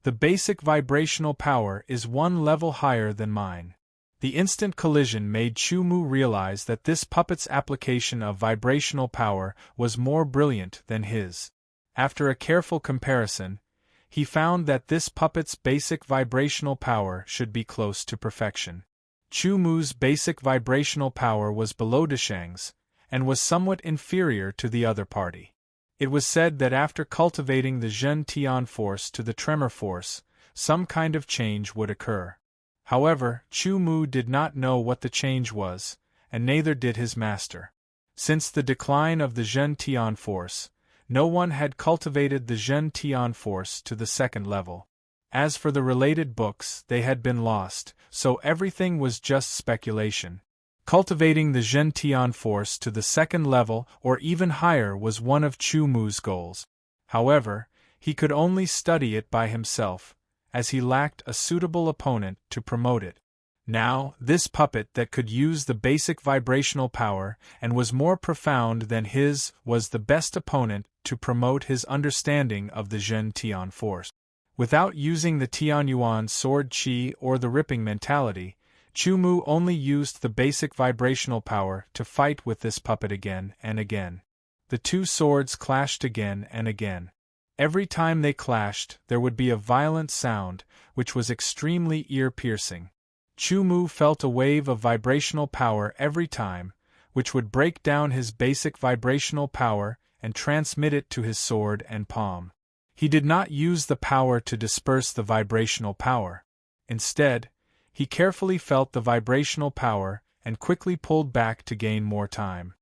The basic vibrational power is 1 level higher than mine. The instant collision made Chu Mu realize that this puppet's application of vibrational power was more brilliant than his. After a careful comparison, he found that this puppet's basic vibrational power should be close to perfection. Chu Mu's basic vibrational power was below Deshang's, and was somewhat inferior to the other party. It was said that after cultivating the Zhen Tian force to the tremor force, some kind of change would occur. However, Chu Mu did not know what the change was, and neither did his master. Since the decline of the Zhen Tian force, No one had cultivated the Zhen Tian force to the second level. As for the related books, they had been lost, so everything was just speculation. Cultivating the Zhen Tian force to the second level or even higher was one of Chu Mu's goals. However, he could only study it by himself, as he lacked a suitable opponent to promote it. Now, this puppet that could use the basic vibrational power and was more profound than his was the best opponent to promote his understanding of the Zhen Tian force. Without using the Tianyuan sword chi or the ripping mentality, Chu Mu only used the basic vibrational power to fight with this puppet again and again. The two swords clashed again and again. Every time they clashed, there would be a violent sound, which was extremely ear-piercing. Chu Mu felt a wave of vibrational power every time, which would break down his basic vibrational power and transmit it to his sword and palm. He did not use the power to disperse the vibrational power. Instead, he carefully felt the vibrational power and quickly pulled back to gain more time.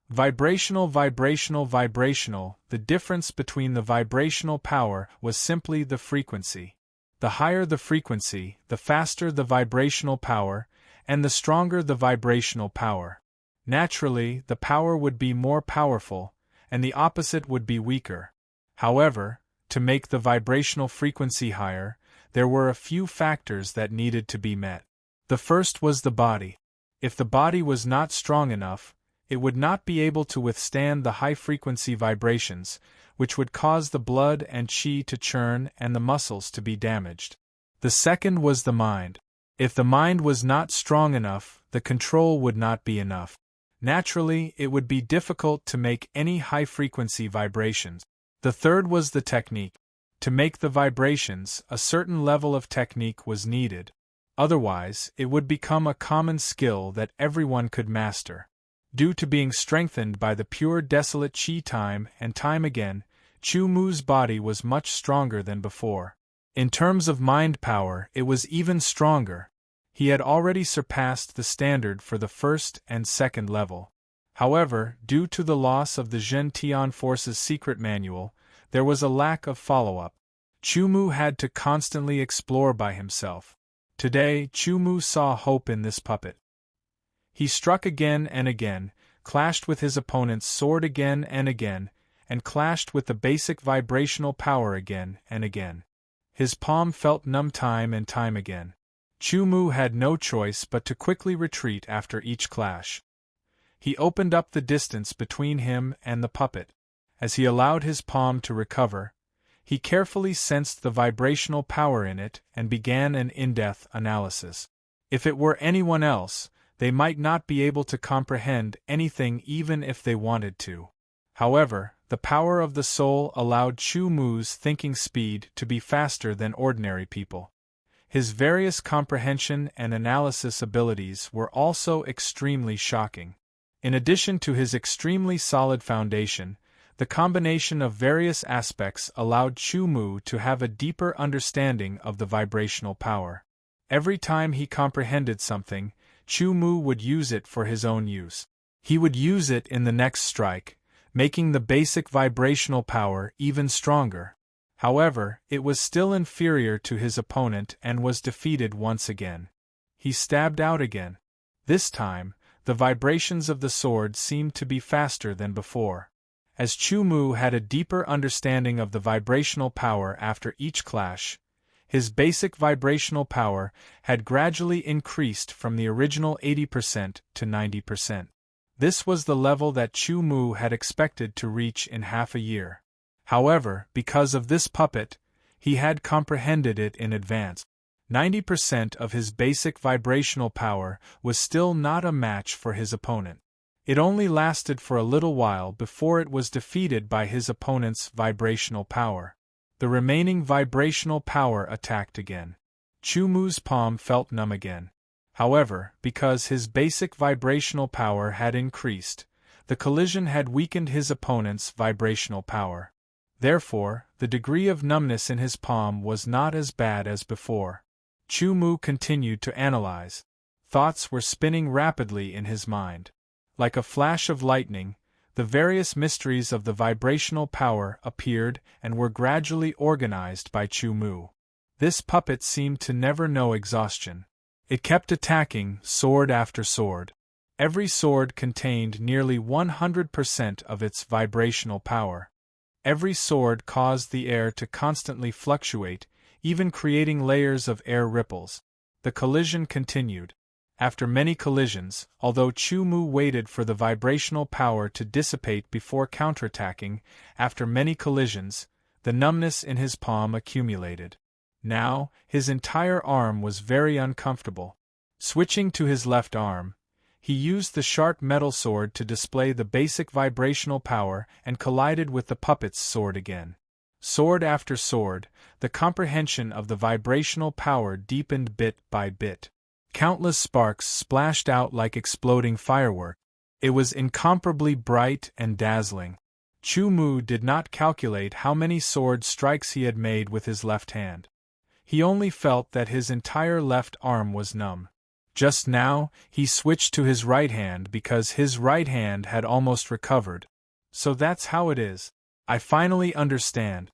Vibrational, vibrational, vibrational. The difference between the vibrational power was simply the frequency. The higher the frequency, the faster the vibrational power, and the stronger the vibrational power. Naturally, the power would be more powerful, and the opposite would be weaker. However, to make the vibrational frequency higher, there were a few factors that needed to be met. The first was the body. If the body was not strong enough, it would not be able to withstand the high-frequency vibrations, which would cause the blood and qi to churn and the muscles to be damaged. The second was the mind. If the mind was not strong enough, the control would not be enough. Naturally, it would be difficult to make any high-frequency vibrations. The third was the technique. To make the vibrations, a certain level of technique was needed. Otherwise, it would become a common skill that everyone could master. Due to being strengthened by the pure desolate qi time and time again, Chu Mu's body was much stronger than before. In terms of mind power, it was even stronger. He had already surpassed the standard for the first and second level. However, due to the loss of the Zhen Tian Force's secret manual, there was a lack of follow-up. Chu Mu had to constantly explore by himself. Today, Chu Mu saw hope in this puppet. He struck again and again, clashed with his opponent's sword again and clashed with the basic vibrational power again and again. His palm felt numb time and time again. Chu Mu had no choice but to quickly retreat after each clash. He opened up the distance between him and the puppet. As he allowed his palm to recover, he carefully sensed the vibrational power in it and began an in-depth analysis. If it were anyone else, they might not be able to comprehend anything even if they wanted to. However, the power of the soul allowed Chu Mu's thinking speed to be faster than ordinary people. His various comprehension and analysis abilities were also extremely shocking. In addition to his extremely solid foundation, the combination of various aspects allowed Chu Mu to have a deeper understanding of the vibrational power. Every time he comprehended something, Chu Mu would use it for his own use. He would use it in the next strike, making the basic vibrational power even stronger. However, it was still inferior to his opponent and was defeated once again. He stabbed out again. This time, the vibrations of the sword seemed to be faster than before. As Chu Mu had a deeper understanding of the vibrational power after each clash, his basic vibrational power had gradually increased from the original 80% to 90%. This was the level that Chu Mu had expected to reach in half a year. However, because of this puppet, he had comprehended it in advance. 90% of his basic vibrational power was still not a match for his opponent. It only lasted for a little while before it was defeated by his opponent's vibrational power. The remaining vibrational power attacked again. Chu Mu's palm felt numb again. However, because his basic vibrational power had increased, the collision had weakened his opponent's vibrational power. Therefore, the degree of numbness in his palm was not as bad as before. Chu Mu continued to analyze. Thoughts were spinning rapidly in his mind. Like a flash of lightning, The various mysteries of the vibrational power appeared and were gradually organized by Chu Mu. This puppet seemed to never know exhaustion. It kept attacking, sword after sword. Every sword contained nearly 100% of its vibrational power. Every sword caused the air to constantly fluctuate, even creating layers of air ripples. The collision continued. After many collisions, although Chu Mu waited for the vibrational power to dissipate before counterattacking, after many collisions, the numbness in his palm accumulated. Now, his entire arm was very uncomfortable. Switching to his left arm, he used the sharp metal sword to display the basic vibrational power and collided with the puppet's sword again. Sword after sword, the comprehension of the vibrational power deepened bit by bit. Countless sparks splashed out like exploding fireworks. It was incomparably bright and dazzling. Chu Mu did not calculate how many sword strikes he had made with his left hand. He only felt that his entire left arm was numb. Just now, he switched to his right hand because his right hand had almost recovered. So that's how it is. I finally understand.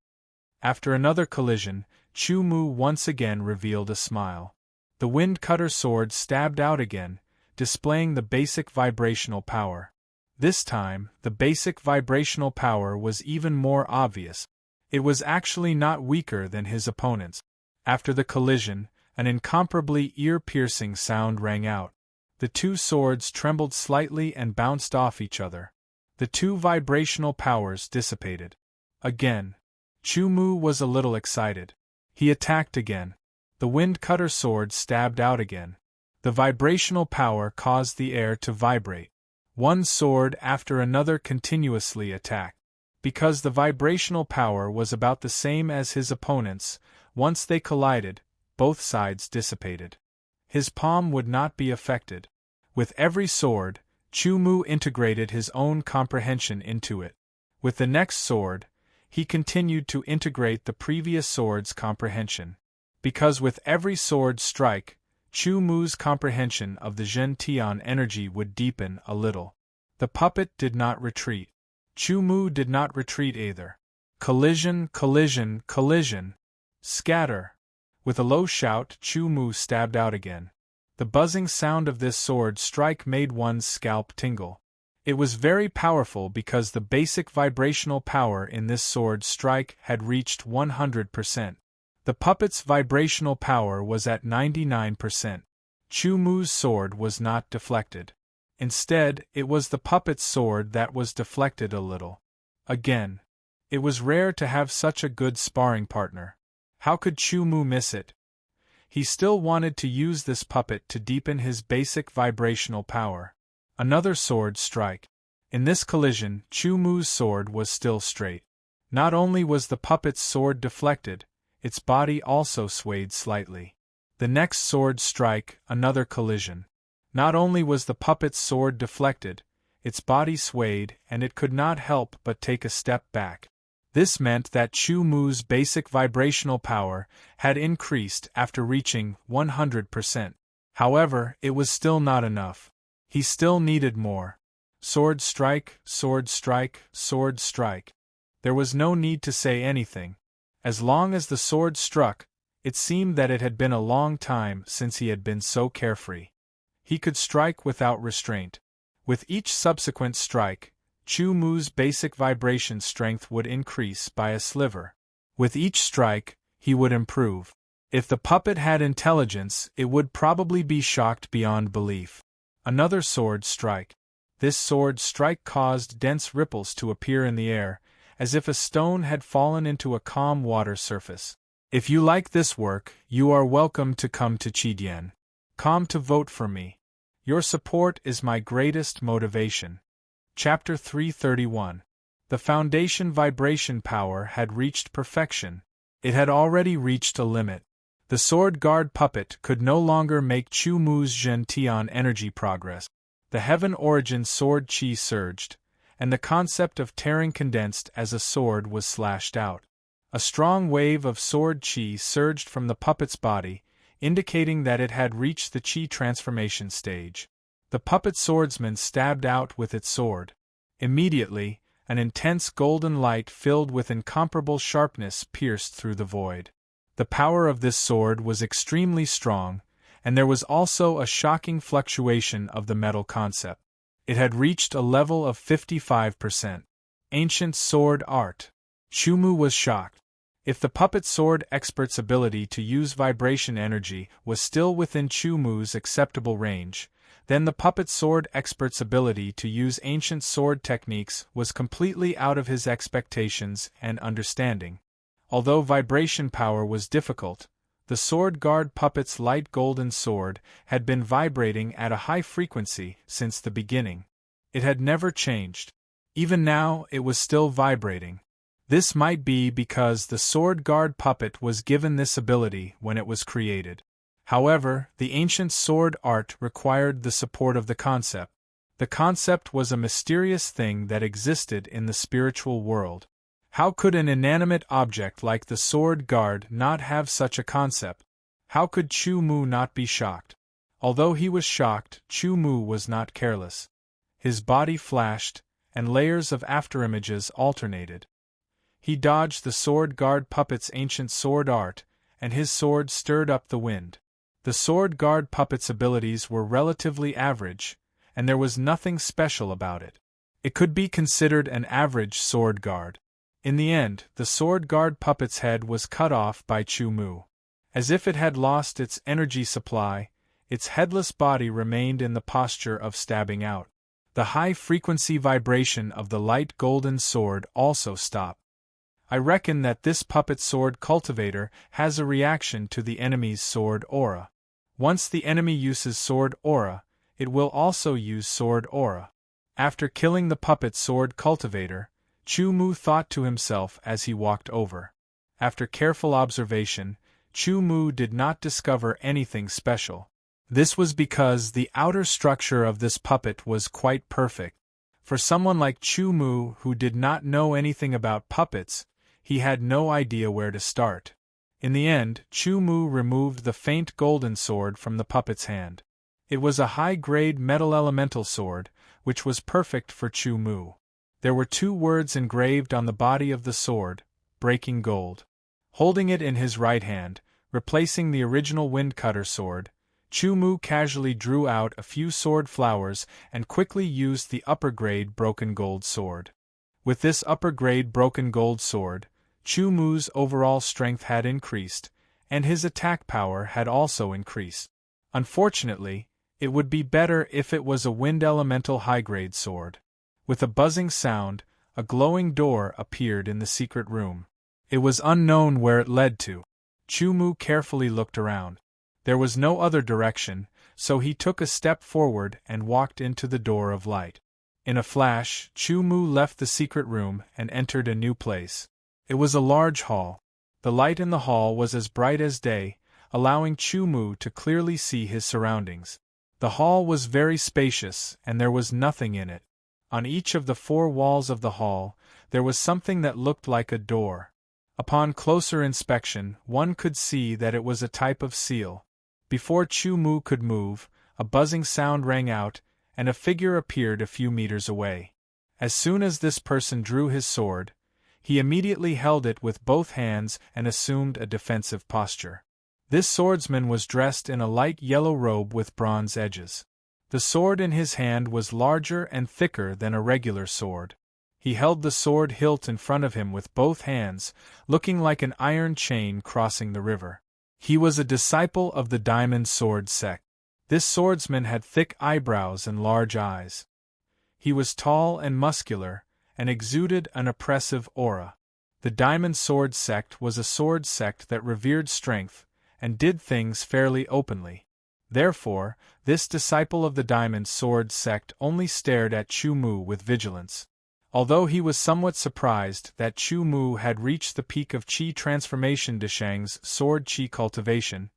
After another collision, Chu Mu once again revealed a smile. The wind cutter sword stabbed out again, displaying the basic vibrational power. This time, the basic vibrational power was even more obvious. It was actually not weaker than his opponent's. After the collision, an incomparably ear-piercing sound rang out. The two swords trembled slightly and bounced off each other. The two vibrational powers dissipated. Again. Chu Mu was a little excited. He attacked again. The wind cutter sword stabbed out again. The vibrational power caused the air to vibrate. One sword after another continuously attacked. Because the vibrational power was about the same as his opponent's, once they collided, both sides dissipated. His palm would not be affected. With every sword, Chu Mu integrated his own comprehension into it. With the next sword, he continued to integrate the previous sword's comprehension. Because with every sword strike, Chu Mu's comprehension of the Zhen Tian energy would deepen a little. The puppet did not retreat. Chu Mu did not retreat either. Collision, collision, collision. Scatter. With a low shout, Chu Mu stabbed out again. The buzzing sound of this sword strike made one's scalp tingle. It was very powerful because the basic vibrational power in this sword strike had reached 100%. The puppet's vibrational power was at 99%. Chu Mu's sword was not deflected. Instead, it was the puppet's sword that was deflected a little. Again. It was rare to have such a good sparring partner. How could Chu Mu miss it? He still wanted to use this puppet to deepen his basic vibrational power. Another sword strike. In this collision, Chu Mu's sword was still straight. Not only was the puppet's sword deflected, its body also swayed slightly. The next sword strike, another collision. Not only was the puppet's sword deflected, its body swayed and it could not help but take a step back. This meant that Chu Mu's basic vibrational power had increased after reaching 100%. However, it was still not enough. He still needed more. Sword strike, sword strike, sword strike. There was no need to say anything. As long as the sword struck, it seemed that it had been a long time since he had been so carefree. He could strike without restraint. With each subsequent strike, Chu Mu's basic vibration strength would increase by a sliver. With each strike, he would improve. If the puppet had intelligence, it would probably be shocked beyond belief. Another sword strike. This sword strike caused dense ripples to appear in the air, as if a stone had fallen into a calm water surface. If you like this work, you are welcome to come to Qidian. Come to vote for me. Your support is my greatest motivation. Chapter 331. The foundation vibration power had reached perfection. It had already reached a limit. The sword guard puppet could no longer make Chu Mu's Zhen Tian energy progress. The heaven origin sword chi surged, and the concept of tearing condensed as a sword was slashed out. A strong wave of sword chi surged from the puppet's body, indicating that it had reached the chi transformation stage. The puppet swordsman stabbed out with its sword. Immediately, an intense golden light filled with incomparable sharpness pierced through the void. The power of this sword was extremely strong, and there was also a shocking fluctuation of the metal concept. It had reached a level of 55%. Ancient sword art. Chumu was shocked. If the puppet sword expert's ability to use vibration energy was still within Chumu's acceptable range, then the puppet sword expert's ability to use ancient sword techniques was completely out of his expectations and understanding. Although vibration power was difficult, the sword guard puppet's light golden sword had been vibrating at a high frequency since the beginning. It had never changed. Even now, it was still vibrating. This might be because the sword guard puppet was given this ability when it was created. However, the ancient sword art required the support of the concept. The concept was a mysterious thing that existed in the spiritual world. How could an inanimate object like the sword guard not have such a concept? How could Chumu not be shocked? Although he was shocked, Chumu was not careless. His body flashed, and layers of afterimages alternated. He dodged the sword guard puppet's ancient sword art, and his sword stirred up the wind. The sword guard puppet's abilities were relatively average, and there was nothing special about it. It could be considered an average sword guard. In the end, the sword guard puppet's head was cut off by Chumu. As if it had lost its energy supply, its headless body remained in the posture of stabbing out. The high-frequency vibration of the light golden sword also stopped. I reckon that this puppet sword cultivator has a reaction to the enemy's sword aura. Once the enemy uses sword aura, it will also use sword aura. After killing the puppet sword cultivator, Chumu thought to himself as he walked over. After careful observation, Chumu did not discover anything special. This was because the outer structure of this puppet was quite perfect. For someone like Chumu who did not know anything about puppets, he had no idea where to start. In the end, Chumu removed the faint golden sword from the puppet's hand. It was a high-grade metal elemental sword, which was perfect for Chumu. There were 2 words engraved on the body of the sword, breaking gold. Holding it in his right hand, replacing the original windcutter sword, Chumu casually drew out a few sword flowers and quickly used the upper-grade broken gold sword. With this upper-grade broken gold sword, Chumu's overall strength had increased, and his attack power had also increased. Unfortunately, it would be better if it was a wind elemental high-grade sword. With a buzzing sound, a glowing door appeared in the secret room. It was unknown where it led to. Chumu carefully looked around. There was no other direction, so he took a step forward and walked into the door of light. In a flash, Chumu left the secret room and entered a new place. It was a large hall. The light in the hall was as bright as day, allowing Chumu to clearly see his surroundings. The hall was very spacious, and there was nothing in it. On each of the 4 walls of the hall, there was something that looked like a door. Upon closer inspection, one could see that it was a type of seal. Before Chumu could move, a buzzing sound rang out, and a figure appeared a few meters away. As soon as this person drew his sword, he immediately held it with both hands and assumed a defensive posture. This swordsman was dressed in a light yellow robe with bronze edges. The sword in his hand was larger and thicker than a regular sword. He held the sword hilt in front of him with both hands, looking like an iron chain crossing the river. He was a disciple of the diamond sword sect. This swordsman had thick eyebrows and large eyes. He was tall and muscular, and exuded an oppressive aura. The diamond sword sect was a sword sect that revered strength, and did things fairly openly. Therefore, this disciple of the diamond sword sect only stared at Chumu with vigilance. Although he was somewhat surprised that Chumu had reached the peak of Qi transformation Deshang's sword Qi cultivation,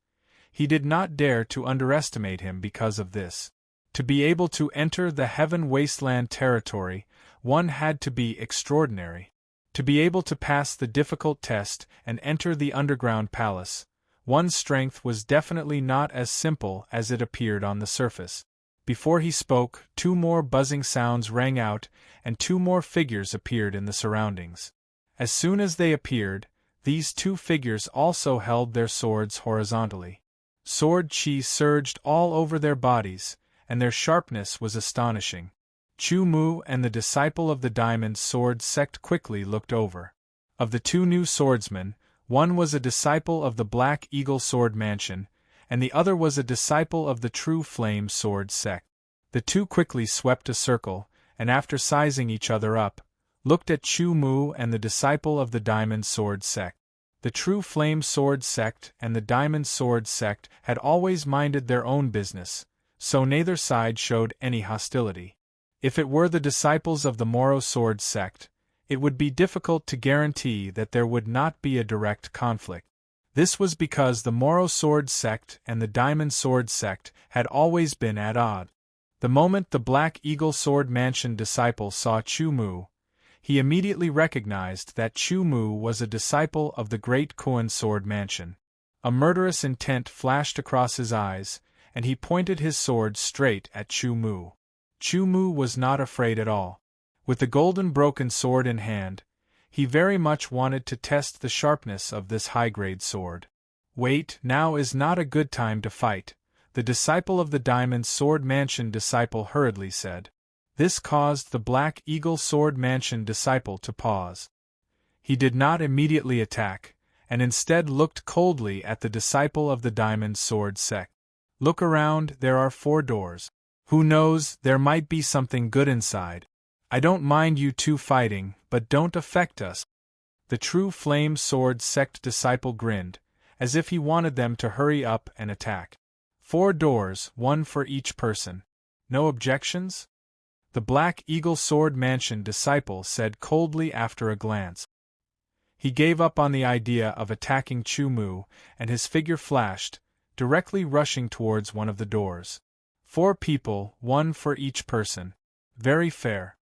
he did not dare to underestimate him because of this. To be able to enter the Heaven Wasteland territory, one had to be extraordinary. To be able to pass the difficult test and enter the underground palace, one's strength was definitely not as simple as it appeared on the surface. Before he spoke, 2 more buzzing sounds rang out, and 2 more figures appeared in the surroundings. As soon as they appeared, these 2 figures also held their swords horizontally. Sword chi surged all over their bodies, and their sharpness was astonishing. Chu Mu and the disciple of the diamond sword sect quickly looked over. Of the 2 new swordsmen, one was a disciple of the Black Eagle Sword Mansion, and the other was a disciple of the True Flame Sword sect. The 2 quickly swept a circle, and after sizing each other up, looked at Chu Mu and the disciple of the Diamond Sword sect. The True Flame Sword sect and the Diamond Sword sect had always minded their own business, so neither side showed any hostility. If it were the disciples of the Moro Sword sect, it would be difficult to guarantee that there would not be a direct conflict. This was because the Moro Sword sect and the Diamond Sword sect had always been at odds. The moment the Black Eagle Sword Mansion disciple saw Chu Mu, he immediately recognized that Chu Mu was a disciple of the Great Kuan Sword Mansion. A murderous intent flashed across his eyes, and he pointed his sword straight at Chu Mu. Chu Mu was not afraid at all. With the golden broken sword in hand, he very much wanted to test the sharpness of this high-grade sword. "Wait, now is not a good time to fight," the disciple of the Diamond Sword Mansion disciple hurriedly said. This caused the Black Eagle Sword Mansion disciple to pause. He did not immediately attack, and instead looked coldly at the disciple of the Diamond Sword sect. "Look around, there are 4 doors. Who knows, there might be something good inside. I don't mind you 2 fighting, but don't affect us." The True Flame Sword sect disciple grinned, as if he wanted them to hurry up and attack. 4 doors, 1 for each person. No objections? The Black Eagle Sword Mansion disciple said coldly after a glance. He gave up on the idea of attacking Chu Mu, and his figure flashed, directly rushing towards one of the doors. 4 people, 1 for each person. Very fair.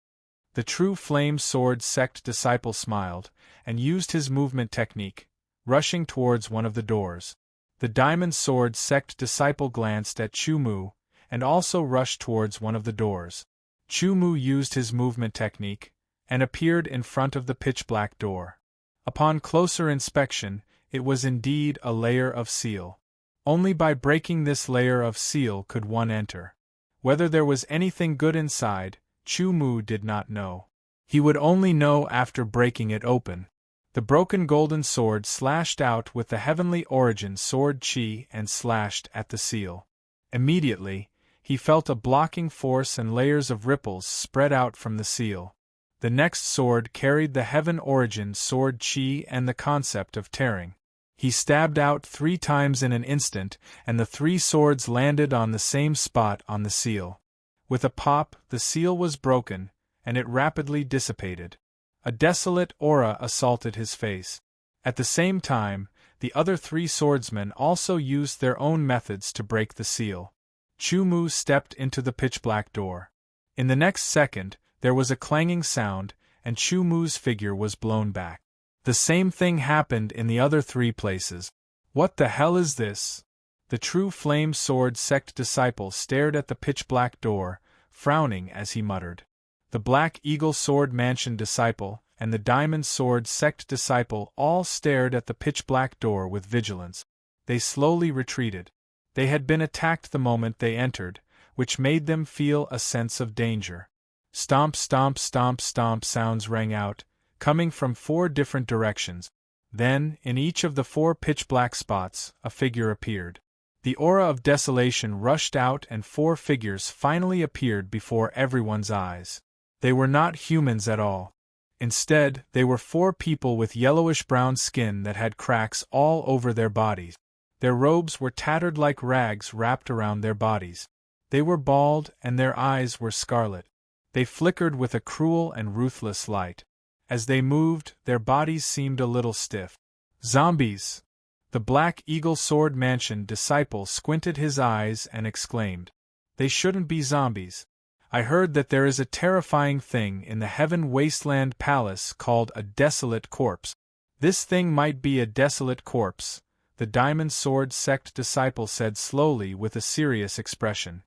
The True Flame Sword sect disciple smiled, and used his movement technique, rushing towards one of the doors. The Diamond Sword sect disciple glanced at Chu Mu, and also rushed towards one of the doors. Chu Mu used his movement technique, and appeared in front of the pitch-black door. Upon closer inspection, it was indeed a layer of seal. Only by breaking this layer of seal could one enter. Whether there was anything good inside, Chu Mu did not know. He would only know after breaking it open. The broken golden sword slashed out with the heavenly origin sword chi and slashed at the seal. Immediately, he felt a blocking force and layers of ripples spread out from the seal. The next sword carried the heaven origin sword chi and the concept of tearing. He stabbed out 3 times in an instant, and the 3 swords landed on the same spot on the seal. With a pop, the seal was broken, and it rapidly dissipated. A desolate aura assaulted his face. At the same time, the other 3 swordsmen also used their own methods to break the seal. Chu Mu stepped into the pitch-black door. In the next second, there was a clanging sound, and Chu Mu's figure was blown back. The same thing happened in the other 3 places. "What the hell is this?" The True Flame Sword sect disciple stared at the pitch-black door, frowning as he muttered. The Black Eagle Sword Mansion disciple and the Diamond Sword sect disciple all stared at the pitch-black door with vigilance. They slowly retreated. They had been attacked the moment they entered, which made them feel a sense of danger. Stomp, stomp, stomp, stomp sounds rang out, coming from 4 different directions. Then, in each of the 4 pitch-black spots, a figure appeared. The aura of desolation rushed out and 4 figures finally appeared before everyone's eyes. They were not humans at all. Instead, they were 4 people with yellowish-brown skin that had cracks all over their bodies. Their robes were tattered like rags wrapped around their bodies. They were bald and their eyes were scarlet. They flickered with a cruel and ruthless light. As they moved, their bodies seemed a little stiff. "Zombies!" The Black Eagle Sword Mansion disciple squinted his eyes and exclaimed. "They shouldn't be zombies. I heard that there is a terrifying thing in the Heaven Wasteland Palace called a desolate corpse. This thing might be a desolate corpse," the Diamond Sword sect disciple said slowly with a serious expression.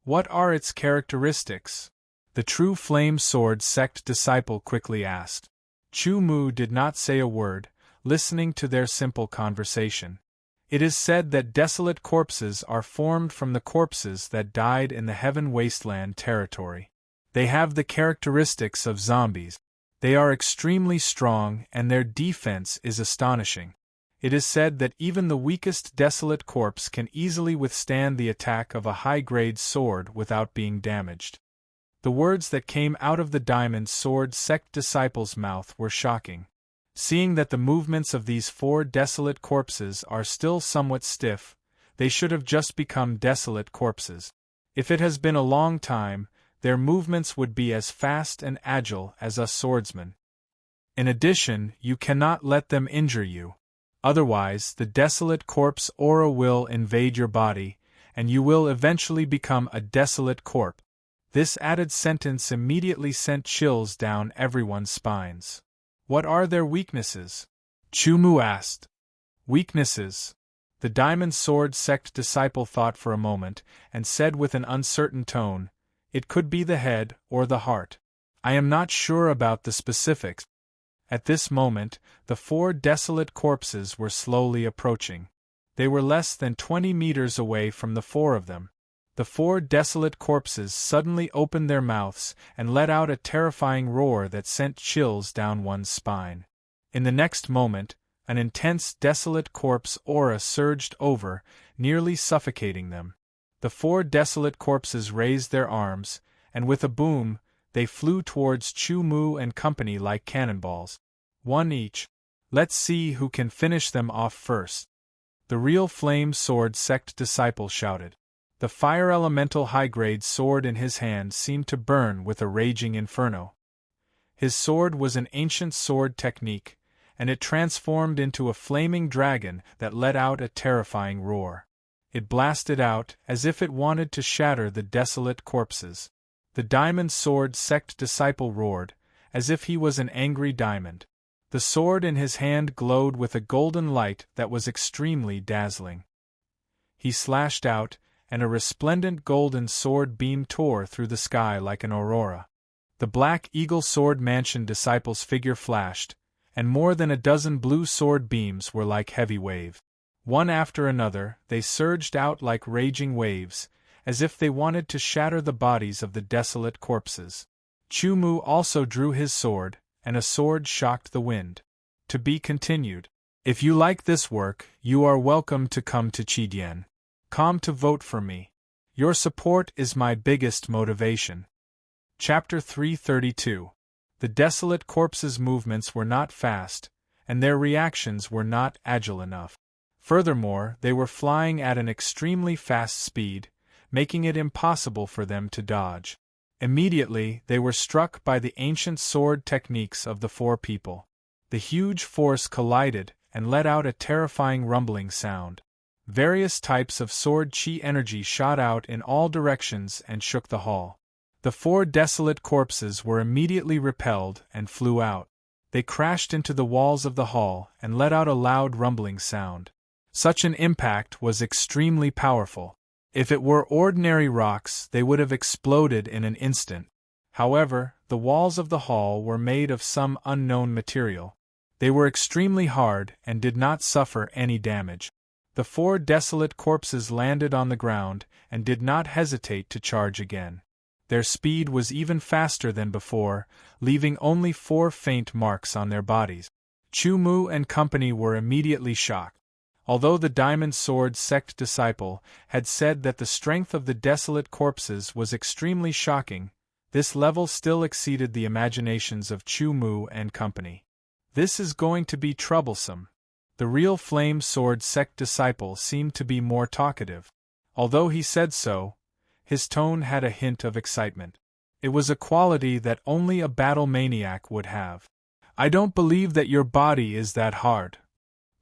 What are its characteristics? The true flame sword sect disciple quickly asked. Chu Mu did not say a word, listening to their simple conversation. It is said that desolate corpses are formed from the corpses that died in the Heaven Wasteland territory. They have the characteristics of zombies. They are extremely strong and their defense is astonishing. It is said that even the weakest desolate corpse can easily withstand the attack of a high-grade sword without being damaged. The words that came out of the Diamond Sword sect disciple's mouth were shocking. Seeing that the movements of these 4 desolate corpses are still somewhat stiff, they should have just become desolate corpses. If it has been a long time, their movements would be as fast and agile as us swordsmen. In addition, you cannot let them injure you. Otherwise, the desolate corpse aura will invade your body, and you will eventually become a desolate corpse. This added sentence immediately sent chills down everyone's spines. What are their weaknesses? Chu Mu asked. Weaknesses? The Diamond Sword sect disciple thought for a moment, and said with an uncertain tone, it could be the head or the heart. I am not sure about the specifics. At this moment, the 4 desolate corpses were slowly approaching. They were less than 20 meters away from the 4 of them. The 4 desolate corpses suddenly opened their mouths and let out a terrifying roar that sent chills down one's spine. In the next moment, an intense desolate corpse aura surged over, nearly suffocating them. The 4 desolate corpses raised their arms, and with a boom, they flew towards Chu Mu and company like cannonballs. 1 each. Let's see who can finish them off first. The real Flame Sword sect disciple shouted. The fire elemental high-grade sword in his hand seemed to burn with a raging inferno. His sword was an ancient sword technique, and it transformed into a flaming dragon that let out a terrifying roar. It blasted out as if it wanted to shatter the desolate corpses. The Diamond Sword sect disciple roared, as if he was an angry diamond. The sword in his hand glowed with a golden light that was extremely dazzling. He slashed out, and a resplendent golden sword beam tore through the sky like an aurora. The Black Eagle Sword Mansion disciple's figure flashed, and more than a dozen blue sword beams were like heavy waves. One after another, they surged out like raging waves, as if they wanted to shatter the bodies of the desolate corpses. Chu Mu also drew his sword, and a sword shocked the wind. To be continued. If you like this work, you are welcome to come to Chidian.com to vote for me. Your support is my biggest motivation. Chapter 332. The desolate corpses' movements were not fast, and their reactions were not agile enough. Furthermore, they were flying at an extremely fast speed, making it impossible for them to dodge. Immediately, they were struck by the ancient sword techniques of the 4 people. The huge force collided and let out a terrifying rumbling sound. Various types of sword chi energy shot out in all directions and shook the hall. The 4 desolate corpses were immediately repelled and flew out. They crashed into the walls of the hall and let out a loud rumbling sound. Such an impact was extremely powerful. If it were ordinary rocks, they would have exploded in an instant. However, the walls of the hall were made of some unknown material. They were extremely hard and did not suffer any damage. The 4 desolate corpses landed on the ground and did not hesitate to charge again. Their speed was even faster than before, leaving only 4 faint marks on their bodies. Chu Mu and company were immediately shocked. Although the Diamond Sword sect disciple had said that the strength of the desolate corpses was extremely shocking, this level still exceeded the imaginations of Chu Mu and company. This is going to be troublesome. The real Flame Sword sect disciple seemed to be more talkative. Although he said so, his tone had a hint of excitement. It was a quality that only a battle maniac would have. I don't believe that your body is that hard.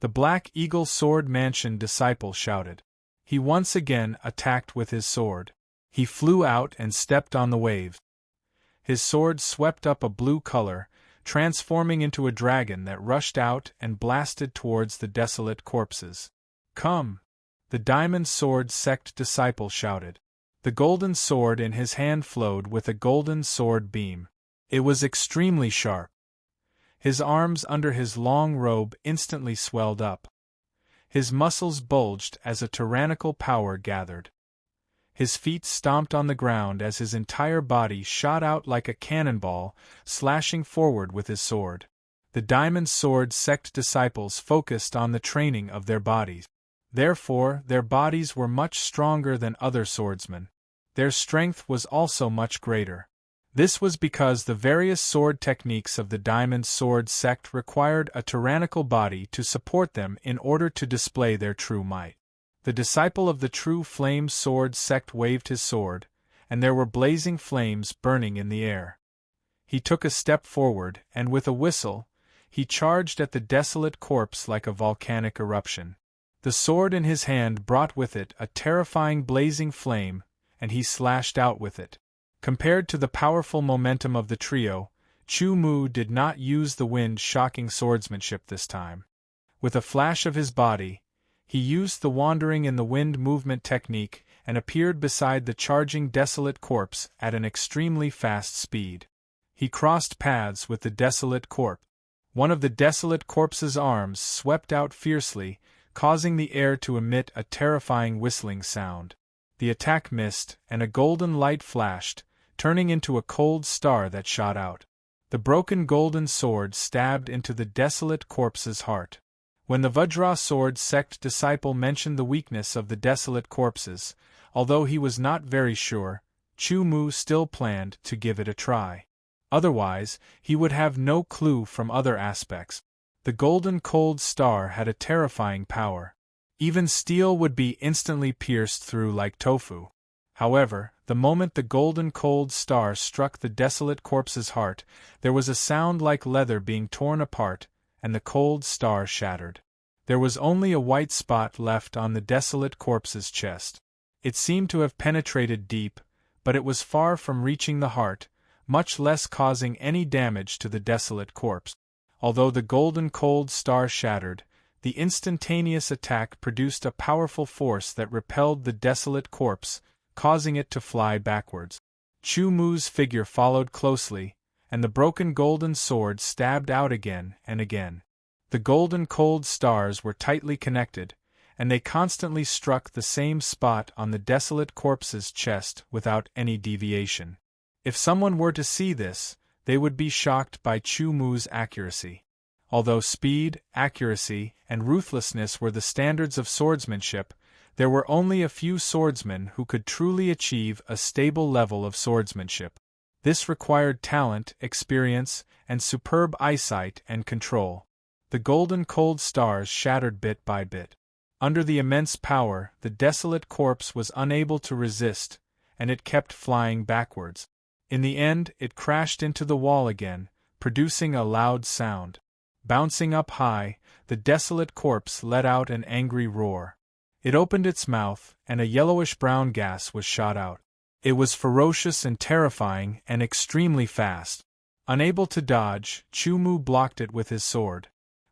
The Black Eagle Sword Mansion disciple shouted. He once again attacked with his sword. He flew out and stepped on the waves. His sword swept up a blue color, transforming into a dragon that rushed out and blasted towards the desolate corpses. Come! The Diamond Sword sect disciple shouted. The golden sword in his hand flowed with a golden sword beam. It was extremely sharp. His arms under his long robe instantly swelled up. His muscles bulged as a tyrannical power gathered. His feet stomped on the ground as his entire body shot out like a cannonball, slashing forward with his sword. The diamond sword sect disciples focused on the training of their bodies. Therefore, their bodies were much stronger than other swordsmen. Their strength was also much greater. This was because the various sword techniques of the diamond sword sect required a tyrannical body to support them in order to display their true might. The disciple of the true flame sword sect waved his sword, and there were blazing flames burning in the air. He took a step forward, and with a whistle, he charged at the desolate corpse like a volcanic eruption. The sword in his hand brought with it a terrifying blazing flame, and he slashed out with it. Compared to the powerful momentum of the trio, Chu Mu did not use the wind-shocking swordsmanship this time. With a flash of his body, he used the wandering in the wind movement technique and appeared beside the charging desolate corpse at an extremely fast speed. He crossed paths with the desolate corpse. One of the desolate corpse's arms swept out fiercely, causing the air to emit a terrifying whistling sound. The attack missed, and a golden light flashed, turning into a cold star that shot out. The broken golden sword stabbed into the desolate corpse's heart. When the Vajra sword sect disciple mentioned the weakness of the desolate corpses, although he was not very sure, Chu Mu still planned to give it a try. Otherwise, he would have no clue from other aspects. The golden cold star had a terrifying power. Even steel would be instantly pierced through like tofu. However, the moment the golden cold star struck the desolate corpse's heart, there was a sound like leather being torn apart, and the cold star shattered. There was only a white spot left on the desolate corpse's chest. It seemed to have penetrated deep, but it was far from reaching the heart, much less causing any damage to the desolate corpse. Although the golden cold star shattered, the instantaneous attack produced a powerful force that repelled the desolate corpse, causing it to fly backwards. Chu Mu's figure followed closely, and the broken golden sword stabbed out again and again. The golden cold stars were tightly connected, and they constantly struck the same spot on the desolate corpse's chest without any deviation. If someone were to see this, they would be shocked by Chu Mu's accuracy. Although speed, accuracy, and ruthlessness were the standards of swordsmanship, there were only a few swordsmen who could truly achieve a stable level of swordsmanship. This required talent, experience, and superb eyesight and control. The golden cold stars shattered bit by bit. Under the immense power, the desolate corpse was unable to resist, and it kept flying backwards. In the end, it crashed into the wall again, producing a loud sound. Bouncing up high, the desolate corpse let out an angry roar. It opened its mouth, and a yellowish-brown gas was shot out. It was ferocious and terrifying and extremely fast. Unable to dodge, Chu Mu blocked it with his sword.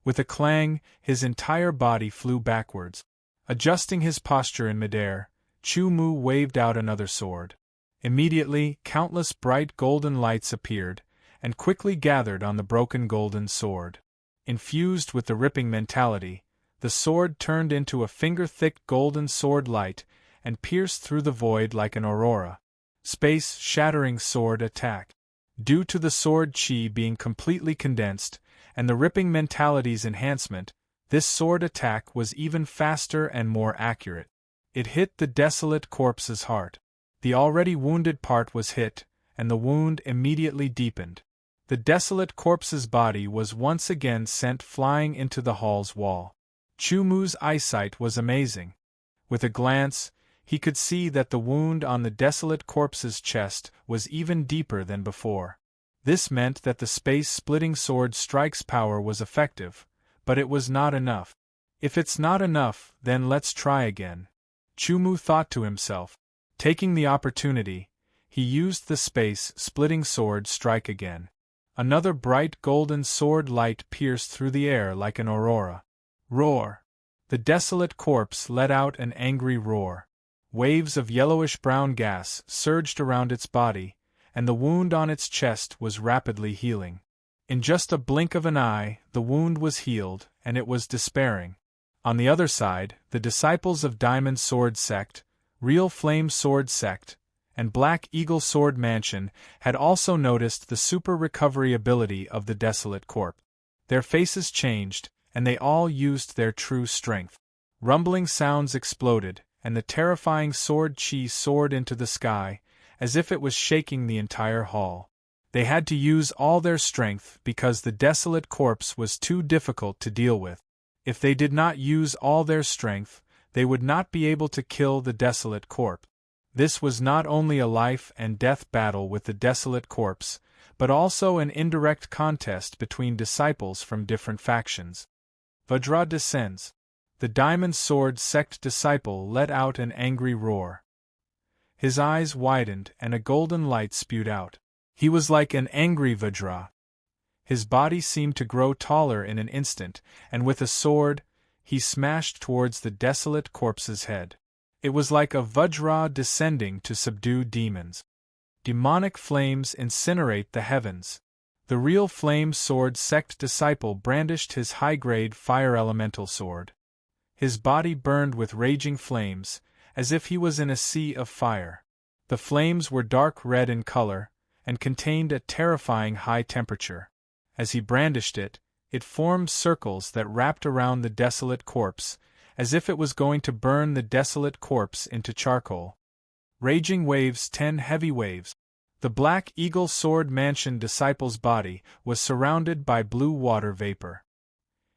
With a clang, his entire body flew backwards. Adjusting his posture in midair, Chu Mu waved out another sword. Immediately, countless bright golden lights appeared, and quickly gathered on the broken golden sword. Infused with the ripping mentality, the sword turned into a finger-thick golden sword light and pierced through the void like an aurora. Space-shattering sword attack. Due to the sword chi being completely condensed, and the ripping mentality's enhancement, this sword attack was even faster and more accurate. It hit the desolate corpse's heart. The already wounded part was hit, and the wound immediately deepened. The desolate corpse's body was once again sent flying into the hall's wall. Chu Mu's eyesight was amazing. With a glance, he could see that the wound on the desolate corpse's chest was even deeper than before. This meant that the space-splitting sword strike's power was effective, but it was not enough. If it's not enough, then let's try again. Chu Mu thought to himself. Taking the opportunity, he used the space-splitting sword strike again. Another bright golden sword light pierced through the air like an aurora. Roar! The desolate corpse let out an angry roar. Waves of yellowish-brown gas surged around its body, and the wound on its chest was rapidly healing. In just a blink of an eye, the wound was healed, and it was despairing. On the other side, the disciples of Diamond Sword Sect, Real Flame Sword Sect, and Black Eagle Sword Mansion had also noticed the super recovery ability of the Desolate Corpse. Their faces changed, and they all used their true strength. Rumbling sounds exploded, and the terrifying sword chi soared into the sky, as if it was shaking the entire hall. They had to use all their strength because the Desolate Corpse was too difficult to deal with. If they did not use all their strength, they would not be able to kill the Desolate Corpse. This was not only a life and death battle with the Desolate Corpse, but also an indirect contest between disciples from different factions. Vajra descends. The Diamond Sword Sect disciple let out an angry roar. His eyes widened and a golden light spewed out. He was like an angry Vajra. His body seemed to grow taller in an instant, and with a sword, he smashed towards the Desolate Corpse's head. It was like a Vajra descending to subdue demons. Demonic flames incinerate the heavens. The Real Flame Sword Sect disciple brandished his high-grade fire elemental sword. His body burned with raging flames, as if he was in a sea of fire. The flames were dark red in color, and contained a terrifying high temperature. As he brandished it, it formed circles that wrapped around the Desolate Corpse, as if it was going to burn the Desolate Corpse into charcoal. Raging waves, 10 heavy waves. The Black Eagle Sword Mansion disciple's body was surrounded by blue water vapor.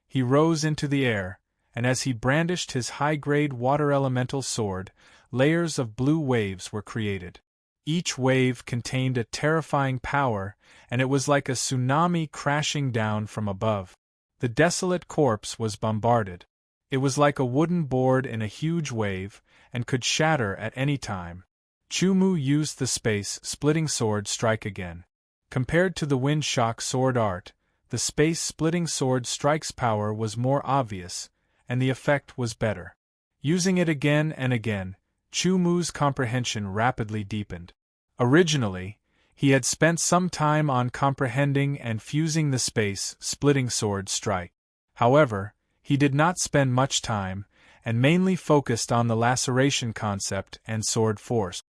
He rose into the air, and as he brandished his high-grade water elemental sword, layers of blue waves were created. Each wave contained a terrifying power, and it was like a tsunami crashing down from above. The Desolate Corpse was bombarded. It was like a wooden board in a huge wave, and could shatter at any time. Chumu used the space-splitting sword strike again. Compared to the wind shock sword art, the space-splitting sword strike's power was more obvious, and the effect was better. Using it again and again, Chumu's comprehension rapidly deepened. Originally, he had spent some time on comprehending and fusing the space-splitting sword strike. However, he did not spend much time, and mainly focused on the laceration concept and sword force.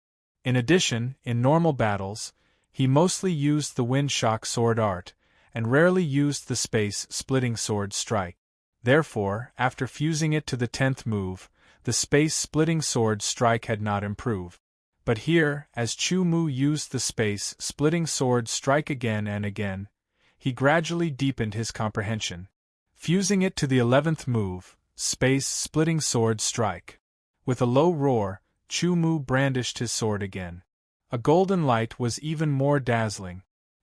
In addition, in normal battles, he mostly used the wind shock sword art, and rarely used the space-splitting sword strike. Therefore, after fusing it to the 10th move, the space-splitting sword strike had not improved. But here, as Chumu used the space-splitting sword strike again and again, he gradually deepened his comprehension. Fusing it to the 11th move, space-splitting sword strike. With a low roar, Chumu brandished his sword again. A golden light was even more dazzling.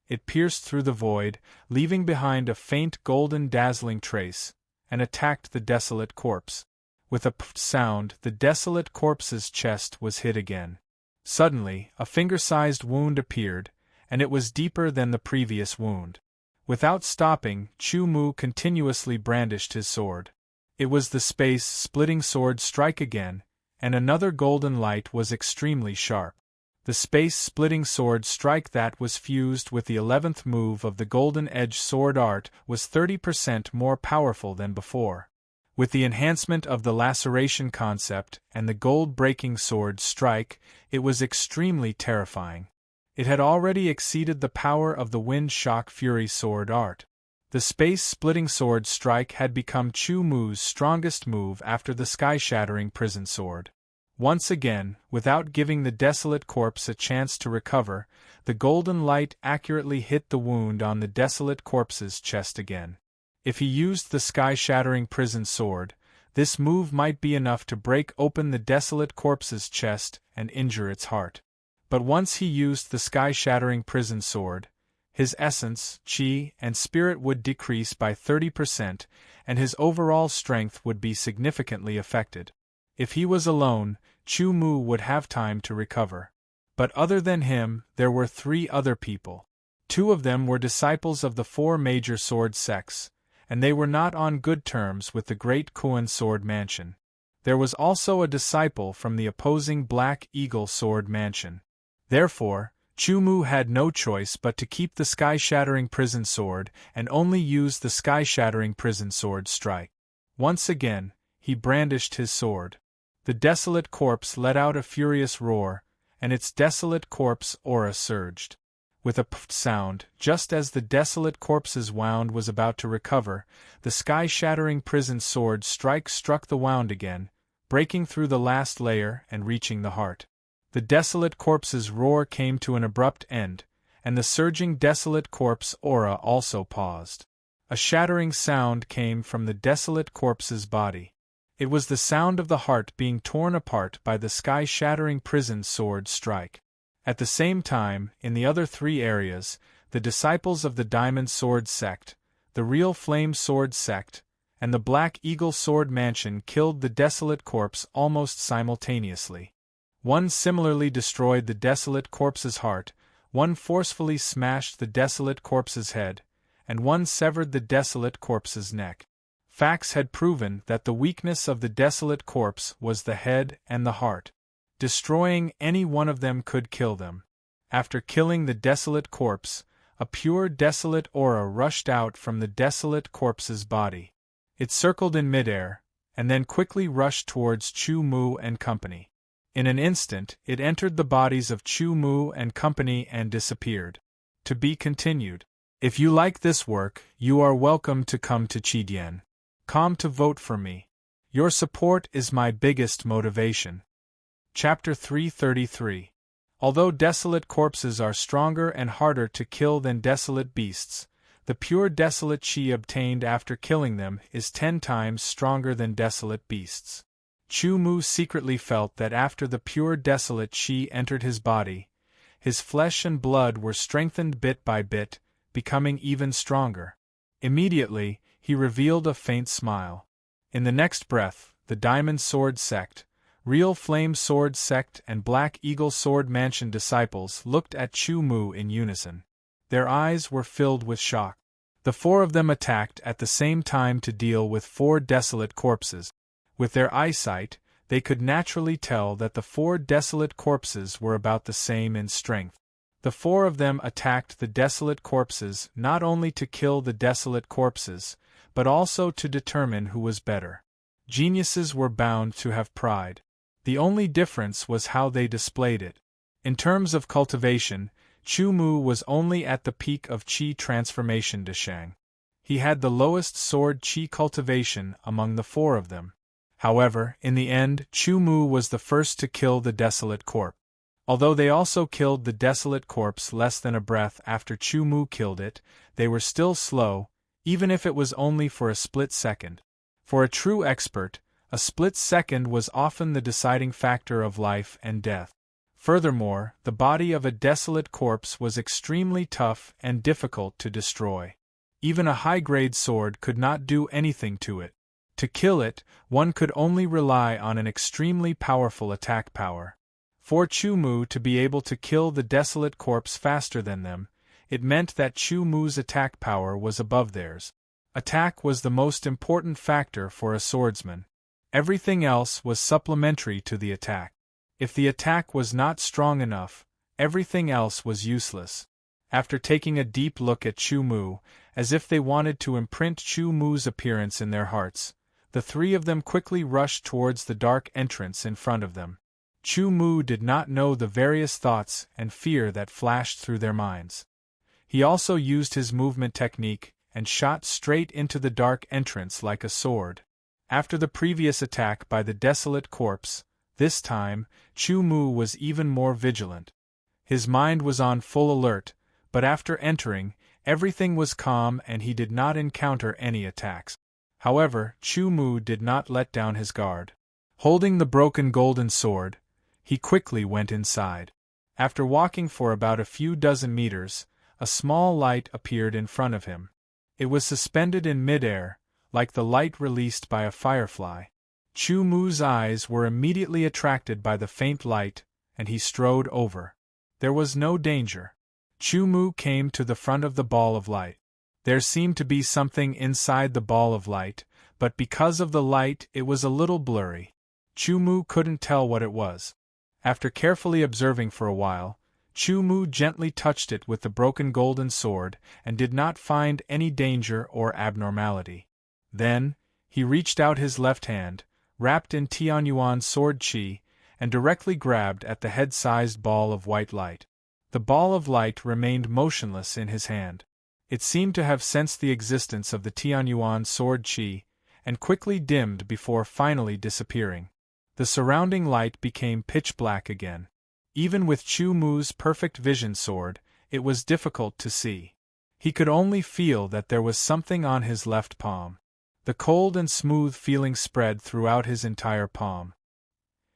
It pierced through the void, leaving behind a faint golden dazzling trace, and attacked the Desolate Corpse. With a sound, the Desolate Corpse's chest was hit again. Suddenly, a finger-sized wound appeared, and it was deeper than the previous wound. Without stopping, Chumu continuously brandished his sword. It was the space-splitting sword strike again, and another golden light was extremely sharp. The space-splitting sword strike that was fused with the 11th move of the Golden Edge sword art was 30% more powerful than before. With the enhancement of the laceration concept and the gold-breaking sword strike, it was extremely terrifying. It had already exceeded the power of the Wind Shock Fury sword art. The space-splitting sword strike had become Chumu's strongest move after the sky-shattering prison sword. Once again, without giving the Desolate Corpse a chance to recover, the golden light accurately hit the wound on the Desolate Corpse's chest again. If he used the sky-shattering prison sword, this move might be enough to break open the Desolate Corpse's chest and injure its heart. But once he used the sky-shattering prison sword, his essence, chi, and spirit would decrease by 30%, and his overall strength would be significantly affected. If he was alone, Chumu would have time to recover. But other than him, there were 3 other people. 2 of them were disciples of the 4 major sword sects, and they were not on good terms with the Great Kuan Sword Mansion. There was also a disciple from the opposing Black Eagle Sword Mansion. Therefore, Chu Mu had no choice but to keep the sky-shattering prison sword and only use the sky-shattering prison sword strike. Once again, he brandished his sword. The desolate corpse let out a furious roar, and its desolate corpse aura surged. With a puff sound, just as the desolate corpse's wound was about to recover, the sky-shattering prison sword strike struck the wound again, breaking through the last layer and reaching the heart. The desolate corpse's roar came to an abrupt end, and the surging desolate corpse aura also paused. A shattering sound came from the desolate corpse's body. It was the sound of the heart being torn apart by the sky-shattering prison sword strike. At the same time, in the other three areas, the disciples of the Diamond Sword Sect, the Real Flame Sword Sect, and the Black Eagle Sword Mansion killed the desolate corpse almost simultaneously. One similarly destroyed the desolate corpse's heart, one forcefully smashed the desolate corpse's head, and one severed the desolate corpse's neck. Facts had proven that the weakness of the desolate corpse was the head and the heart. Destroying any one of them could kill them. After killing the desolate corpse, a pure desolate aura rushed out from the desolate corpse's body. It circled in midair, and then quickly rushed towards Chu Mu and company. In an instant, it entered the bodies of Chu Mu and company and disappeared. To be continued. If you like this work, you are welcome to come to Chidian.com to vote for me. Your support is my biggest motivation. Chapter 333. Although desolate corpses are stronger and harder to kill than desolate beasts, the pure desolate chi obtained after killing them is 10 times stronger than desolate beasts. Chu Mu secretly felt that after the pure desolate chi entered his body, his flesh and blood were strengthened bit by bit, becoming even stronger. Immediately, he revealed a faint smile. In the next breath, the Diamond Sword Sect, Real Flame Sword Sect and Black Eagle Sword Mansion disciples looked at Chu Mu in unison. Their eyes were filled with shock. The 4 of them attacked at the same time to deal with 4 desolate corpses. With their eyesight, they could naturally tell that the 4 desolate corpses were about the same in strength. The 4 of them attacked the desolate corpses not only to kill the desolate corpses, but also to determine who was better. Geniuses were bound to have pride. The only difference was how they displayed it. In terms of cultivation, Chu Mu was only at the peak of Qi transformation de Shang. He had the lowest sword Qi cultivation among the 4 of them. However, in the end, Chu Mu was the first to kill the desolate corpse. Although they also killed the desolate corpse less than a breath after Chu Mu killed it, they were still slow, even if it was only for a split second. For a true expert, a split second was often the deciding factor of life and death. Furthermore, the body of a desolate corpse was extremely tough and difficult to destroy. Even a high-grade sword could not do anything to it. To kill it, one could only rely on an extremely powerful attack power. For Chu Mu to be able to kill the desolate corpse faster than them, it meant that Chu Mu's attack power was above theirs. Attack was the most important factor for a swordsman. Everything else was supplementary to the attack. If the attack was not strong enough, everything else was useless. After taking a deep look at Chu Mu, as if they wanted to imprint Chu Mu's appearance in their hearts, the 3 of them quickly rushed towards the dark entrance in front of them. Chu Mu did not know the various thoughts and fear that flashed through their minds. He also used his movement technique and shot straight into the dark entrance like a sword. After the previous attack by the desolate corpse, this time, Chu Mu was even more vigilant. His mind was on full alert, but after entering, everything was calm and he did not encounter any attacks. However, Chu Mu did not let down his guard. Holding the broken golden sword, he quickly went inside. After walking for about a few dozen meters, a small light appeared in front of him. It was suspended in midair, like the light released by a firefly. Chu Mu's eyes were immediately attracted by the faint light, and he strode over. There was no danger. Chu Mu came to the front of the ball of light. There seemed to be something inside the ball of light, but because of the light it was a little blurry. Chu Mu couldn't tell what it was. After carefully observing for a while, Chu Mu gently touched it with the broken golden sword and did not find any danger or abnormality. Then, he reached out his left hand, wrapped in Tianyuan's sword qi, and directly grabbed at the head-sized ball of white light. The ball of light remained motionless in his hand. It seemed to have sensed the existence of the Tianyuan sword qi, and quickly dimmed before finally disappearing. The surrounding light became pitch black again. Even with Chu Mu's perfect vision sword, it was difficult to see. He could only feel that there was something on his left palm. The cold and smooth feeling spread throughout his entire palm.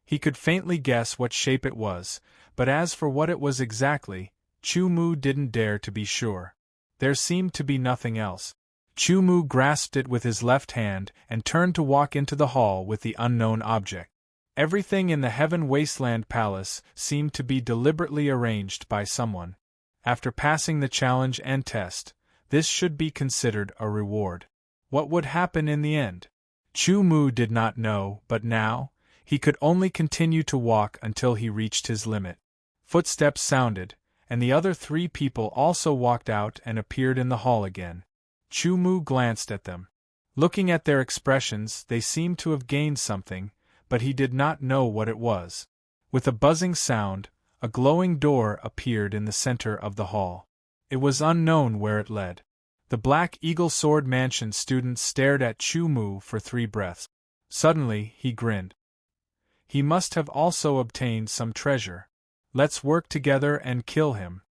He could faintly guess what shape it was, but as for what it was exactly, Chu Mu didn't dare to be sure. There seemed to be nothing else. Chu Mu grasped it with his left hand and turned to walk into the hall with the unknown object. Everything in the Heaven Wasteland Palace seemed to be deliberately arranged by someone. After passing the challenge and test, this should be considered a reward. What would happen in the end? Chu Mu did not know, but now, he could only continue to walk until he reached his limit. Footsteps sounded, and the other 3 people also walked out and appeared in the hall again. Chu Mu glanced at them. Looking at their expressions, they seemed to have gained something, but he did not know what it was. With a buzzing sound, a glowing door appeared in the center of the hall. It was unknown where it led. The Black Eagle Sword Mansion student stared at Chu Mu for 3 breaths. Suddenly, he grinned. He must have also obtained some treasure. Let's work together and kill him.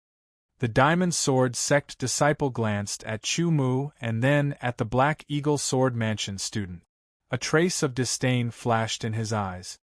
The Diamond Sword Sect disciple glanced at Chu Mu and then at the Black Eagle Sword Mansion student. A trace of disdain flashed in his eyes.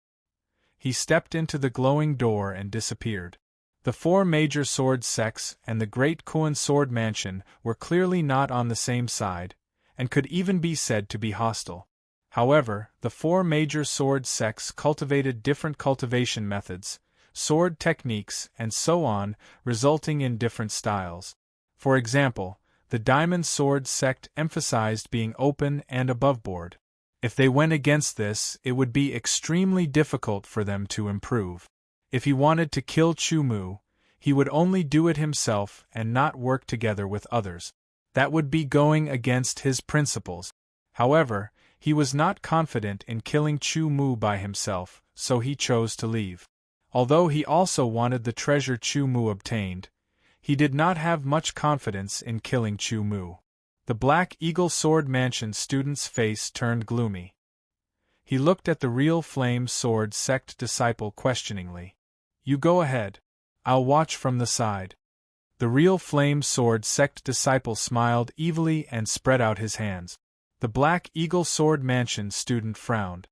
He stepped into the glowing door and disappeared. The 4 major sword sects and the Great Kuan Sword Mansion were clearly not on the same side, and could even be said to be hostile. However, the 4 major sword sects cultivated different cultivation methods, sword techniques, and so on, resulting in different styles. For example, the Diamond Sword sect emphasized being open and aboveboard. If they went against this, it would be extremely difficult for them to improve. If he wanted to kill Chu Mu, he would only do it himself and not work together with others. That would be going against his principles. However, he was not confident in killing Chu Mu by himself, so he chose to leave. Although he also wanted the treasure Chu Mu obtained, he did not have much confidence in killing Chu Mu. The Black Eagle Sword Mansion student's face turned gloomy. He looked at the Real Flame Sword sect disciple questioningly. You go ahead. I'll watch from the side. The Real Flame Sword sect disciple smiled evilly and spread out his hands. The Black Eagle Sword Mansion student frowned.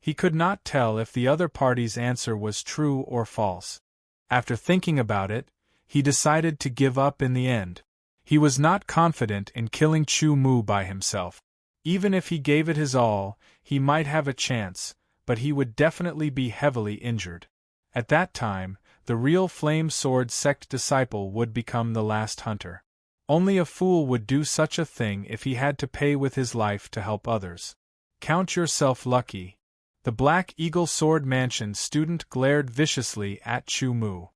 He could not tell if the other party's answer was true or false. After thinking about it, he decided to give up in the end. He was not confident in killing Chu Mu by himself. Even if he gave it his all, he might have a chance, but he would definitely be heavily injured. At that time, the Real Flame Sword sect disciple would become the last hunter. Only a fool would do such a thing if he had to pay with his life to help others. Count yourself lucky. The Black Eagle Sword Mansion student glared viciously at Chu Mu.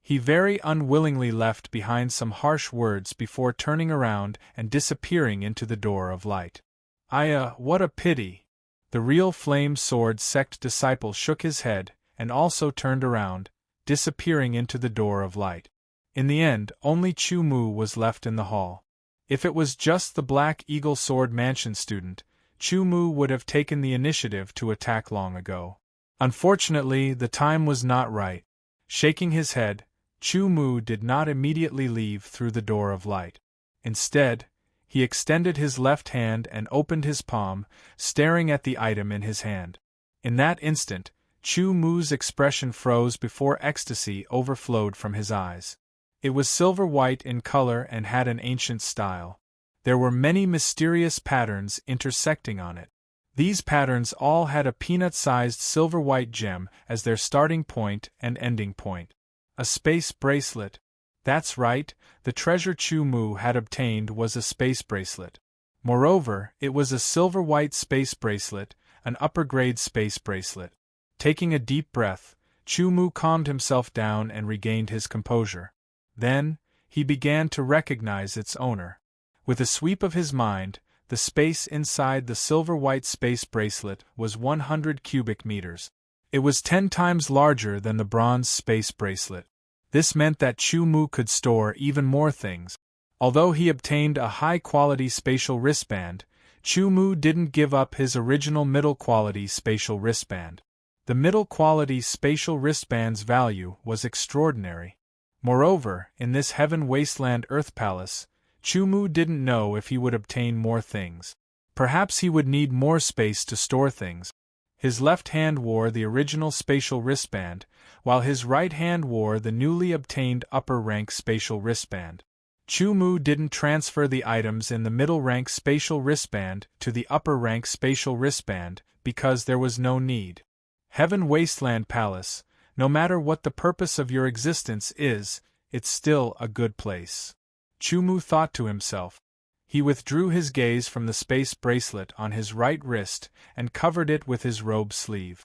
He very unwillingly left behind some harsh words before turning around and disappearing into the door of light. What a pity! The Real Flame Sword sect disciple shook his head and also turned around, disappearing into the door of light. In the end, only Chu Mu was left in the hall. If it was just the Black Eagle Sword Mansion student, Chu Mu would have taken the initiative to attack long ago. Unfortunately, the time was not right. Shaking his head, Chu Mu did not immediately leave through the door of light. Instead, he extended his left hand and opened his palm, staring at the item in his hand. In that instant, Chu Mu's expression froze before ecstasy overflowed from his eyes. It was silver white in color and had an ancient style. There were many mysterious patterns intersecting on it. These patterns all had a peanut-sized silver white gem as their starting point and ending point. A space bracelet. That's right, the treasure Chu Mu had obtained was a space bracelet. Moreover, it was a silver-white space bracelet, an upper-grade space bracelet. Taking a deep breath, Chu Mu calmed himself down and regained his composure. Then, he began to recognize its owner. With a sweep of his mind, the space inside the silver-white space bracelet was 100 cubic meters. It was 10 times larger than the bronze space bracelet. This meant that Chu Mu could store even more things. Although he obtained a high-quality spatial wristband, Chu Mu didn't give up his original middle-quality spatial wristband. The middle-quality spatial wristband's value was extraordinary. Moreover, in this heaven wasteland Earth Palace, Chu Mu didn't know if he would obtain more things. Perhaps he would need more space to store things. His left hand wore the original spatial wristband, while his right hand wore the newly obtained upper-rank spatial wristband. Chu Mu didn't transfer the items in the middle-rank spatial wristband to the upper-rank spatial wristband because there was no need. Heaven Wasteland Palace, no matter what the purpose of your existence is, it's still a good place. Chu Mu thought to himself. He withdrew his gaze from the space bracelet on his right wrist and covered it with his robe sleeve.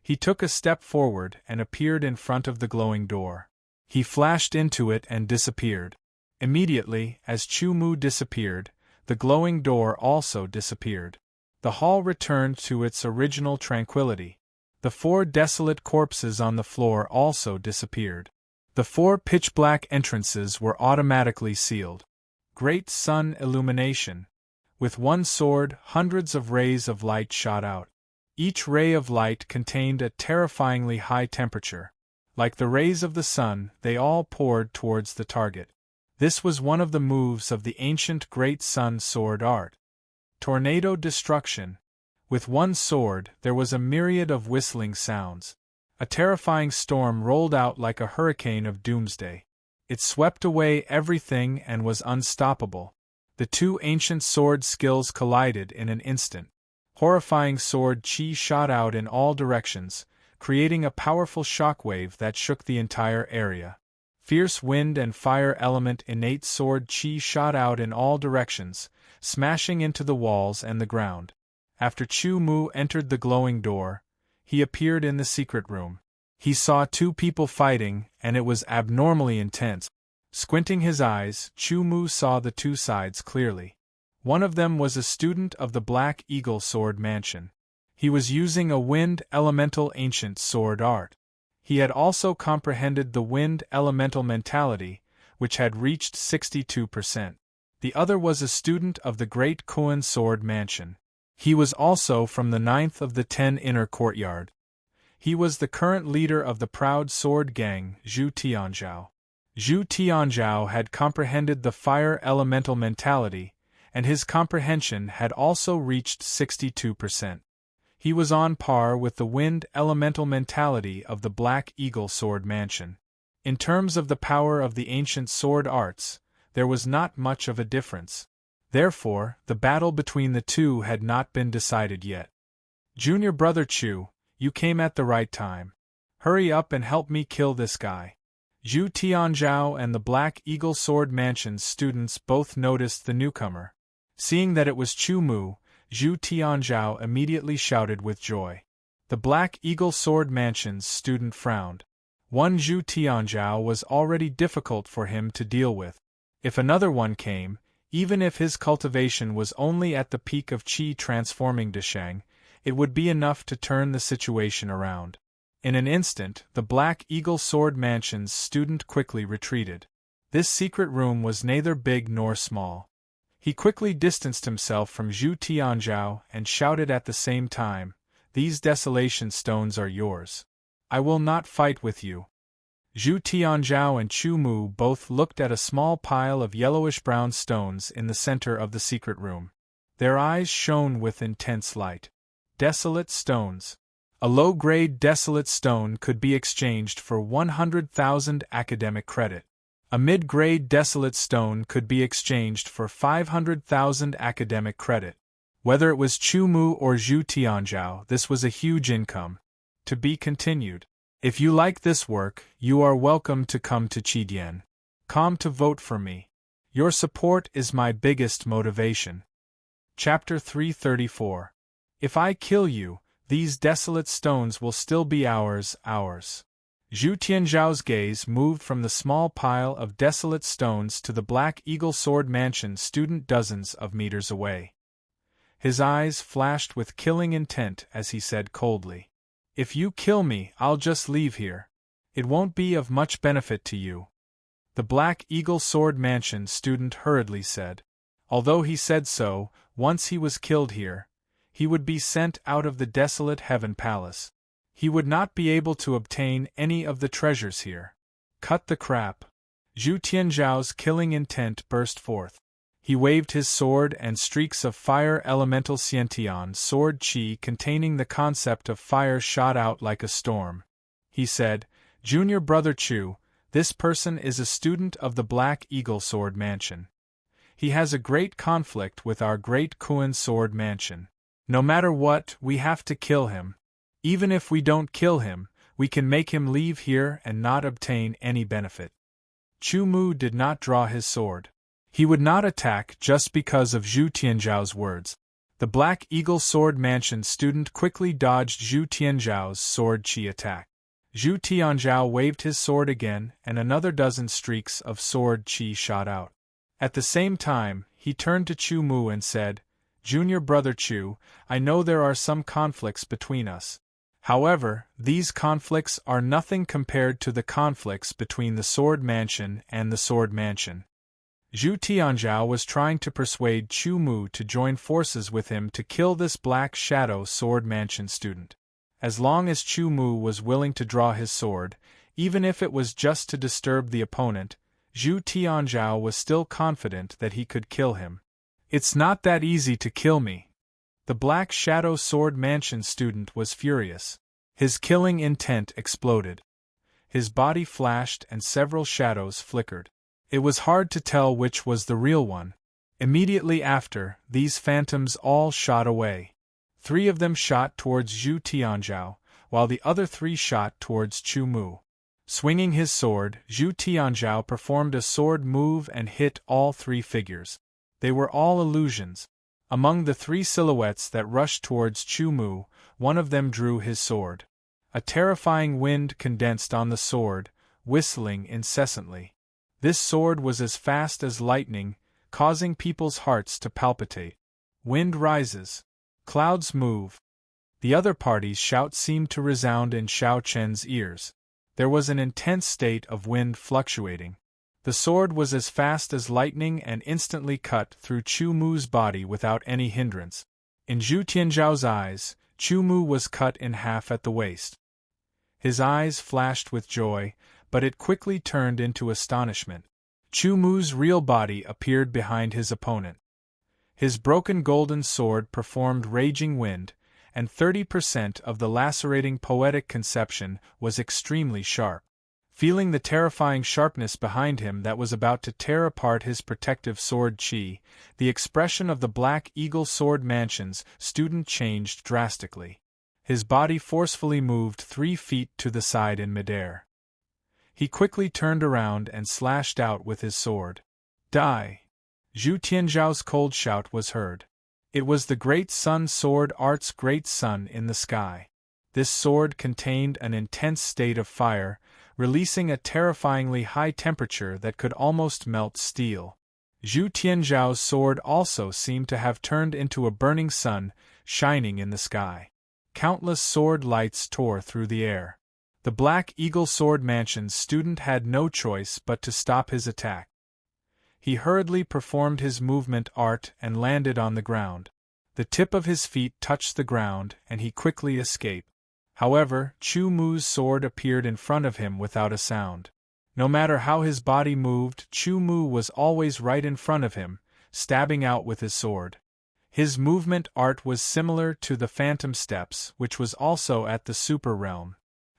He took a step forward and appeared in front of the glowing door. He flashed into it and disappeared. Immediately, as Chu Mu disappeared, the glowing door also disappeared. The hall returned to its original tranquility. The 4 desolate corpses on the floor also disappeared. The 4 pitch-black entrances were automatically sealed. Great sun illumination. With one sword, hundreds of rays of light shot out. Each ray of light contained a terrifyingly high temperature. Like the rays of the sun, they all poured towards the target. This was one of the moves of the ancient Great Sun sword art. Tornado destruction. With one sword, there was a myriad of whistling sounds. A terrifying storm rolled out like a hurricane of doomsday. It swept away everything and was unstoppable. The 2 ancient sword skills collided in an instant. Horrifying sword chi shot out in all directions, creating a powerful shockwave that shook the entire area. Fierce wind and fire element innate sword chi shot out in all directions, smashing into the walls and the ground. After Chu Mu entered the glowing door, he appeared in the secret room. He saw 2 people fighting, and it was abnormally intense. Squinting his eyes, Chu Mu saw the 2 sides clearly. One of them was a student of the Black Eagle Sword Mansion. He was using a wind elemental ancient sword art. He had also comprehended the wind elemental mentality, which had reached 62%. The other was a student of the Great Koan Sword Mansion. He was also from the 9th of the 10 Inner Courtyard. He was the current leader of the Proud Sword Gang, Zhu Tianzhao. Zhu Tianzhao had comprehended the fire elemental mentality, and his comprehension had also reached 62%. He was on par with the wind elemental mentality of the Black Eagle Sword Mansion. In terms of the power of the ancient sword arts, there was not much of a difference. Therefore, the battle between the 2 had not been decided yet. Junior brother Chu, you came at the right time. Hurry up and help me kill this guy. Zhu Tianzhao and the Black Eagle Sword Mansion's students both noticed the newcomer. Seeing that it was Chu Mu, Zhu Tianzhao immediately shouted with joy. The Black Eagle Sword Mansion's student frowned. One Zhu Tianzhao was already difficult for him to deal with. If another one came, even if his cultivation was only at the peak of qi transforming Deshang, it would be enough to turn the situation around. In an instant, the Black Eagle Sword Mansion's student quickly retreated. This secret room was neither big nor small. He quickly distanced himself from Zhu Tianzhao and shouted at the same time, "These desolation stones are yours. I will not fight with you." Zhu Tianzhao and Chu Mu both looked at a small pile of yellowish-brown stones in the center of the secret room. Their eyes shone with intense light. Desolate stones. A low-grade desolate stone could be exchanged for 100,000 academic credit. A mid-grade desolate stone could be exchanged for 500,000 academic credit. Whether it was Chu Mu or Zhu Tianzhao, this was a huge income. To be continued. If you like this work, you are welcome to come to Qidian. Come to vote for me. Your support is my biggest motivation. Chapter 334. If I kill you, These desolate stones will still be ours, ours. Zhu Tianzhao's gaze moved from the small pile of desolate stones to the Black Eagle Sword Mansion student dozens of meters away. His eyes flashed with killing intent as he said coldly, "If you kill me, I'll just leave here. It won't be of much benefit to you." The Black Eagle Sword Mansion student hurriedly said. Although he said so, once he was killed here, he would be sent out of the desolate Heaven Palace. He would not be able to obtain any of the treasures here. Cut the crap. Zhu Tianzhao's killing intent burst forth. He waved his sword and streaks of fire elemental Xiantian sword qi containing the concept of fire shot out like a storm. He said, "Junior Brother Chu, this person is a student of the Black Eagle Sword Mansion. He has a great conflict with our Great Kuan Sword Mansion. No matter what, we have to kill him. Even if we don't kill him, we can make him leave here and not obtain any benefit." Chu Mu did not draw his sword. He would not attack just because of Zhu Tianzhao's words. The Black Eagle Sword Mansion student quickly dodged Zhu Tianzhao's sword qi attack. Zhu Tianzhao waved his sword again and another dozen streaks of sword qi shot out. At the same time, he turned to Chu Mu and said, "Junior Brother Chu, I know there are some conflicts between us. However, these conflicts are nothing compared to the conflicts between the Sword Mansion and the Sword Mansion." Zhu Tianzhao was trying to persuade Chu Mu to join forces with him to kill this Black Shadow Sword Mansion student. As long as Chu Mu was willing to draw his sword, even if it was just to disturb the opponent, Zhu Tianzhao was still confident that he could kill him. "It's not that easy to kill me." The Black Shadow Sword Mansion student was furious. His killing intent exploded. His body flashed and several shadows flickered. It was hard to tell which was the real one. Immediately after, these phantoms all shot away. 3 of them shot towards Zhu Tianzhao, while the other 3 shot towards Chu Mu. Swinging his sword, Zhu Tianzhao performed a sword move and hit all 3 figures. They were all illusions. Among the 3 silhouettes that rushed towards Chu Mu, one of them drew his sword. A terrifying wind condensed on the sword, whistling incessantly. This sword was as fast as lightning, causing people's hearts to palpitate. Wind rises. Clouds move. The other party's shout seemed to resound in Xiao Chen's ears. There was an intense state of wind fluctuating. The sword was as fast as lightning and instantly cut through Chu Mu's body without any hindrance. In Zhu Tianzhao's eyes, Chu Mu was cut in half at the waist. His eyes flashed with joy, but it quickly turned into astonishment. Chu Mu's real body appeared behind his opponent. His broken golden sword performed raging wind, and 30% of the lacerating poetic conception was extremely sharp. Feeling the terrifying sharpness behind him that was about to tear apart his protective sword qi, the expression of the Black Eagle Sword Mansion's student changed drastically. His body forcefully moved 3 feet to the side in midair. He quickly turned around and slashed out with his sword. "Die!" Zhu Tianzhao's cold shout was heard. It was the Great Sun Sword Art's Great Sun in the sky. This sword contained an intense state of fire, releasing a terrifyingly high temperature that could almost melt steel. Zhu Tianzhao's sword also seemed to have turned into a burning sun, shining in the sky. Countless sword lights tore through the air. The Black Eagle Sword Mansion's student had no choice but to stop his attack. He hurriedly performed his movement art and landed on the ground. The tip of his feet touched the ground and he quickly escaped. However, Chu Mu's sword appeared in front of him without a sound. No matter how his body moved, Chu Mu was always right in front of him, stabbing out with his sword. His movement art was similar to the Phantom Steps, which was also at the Super Realm.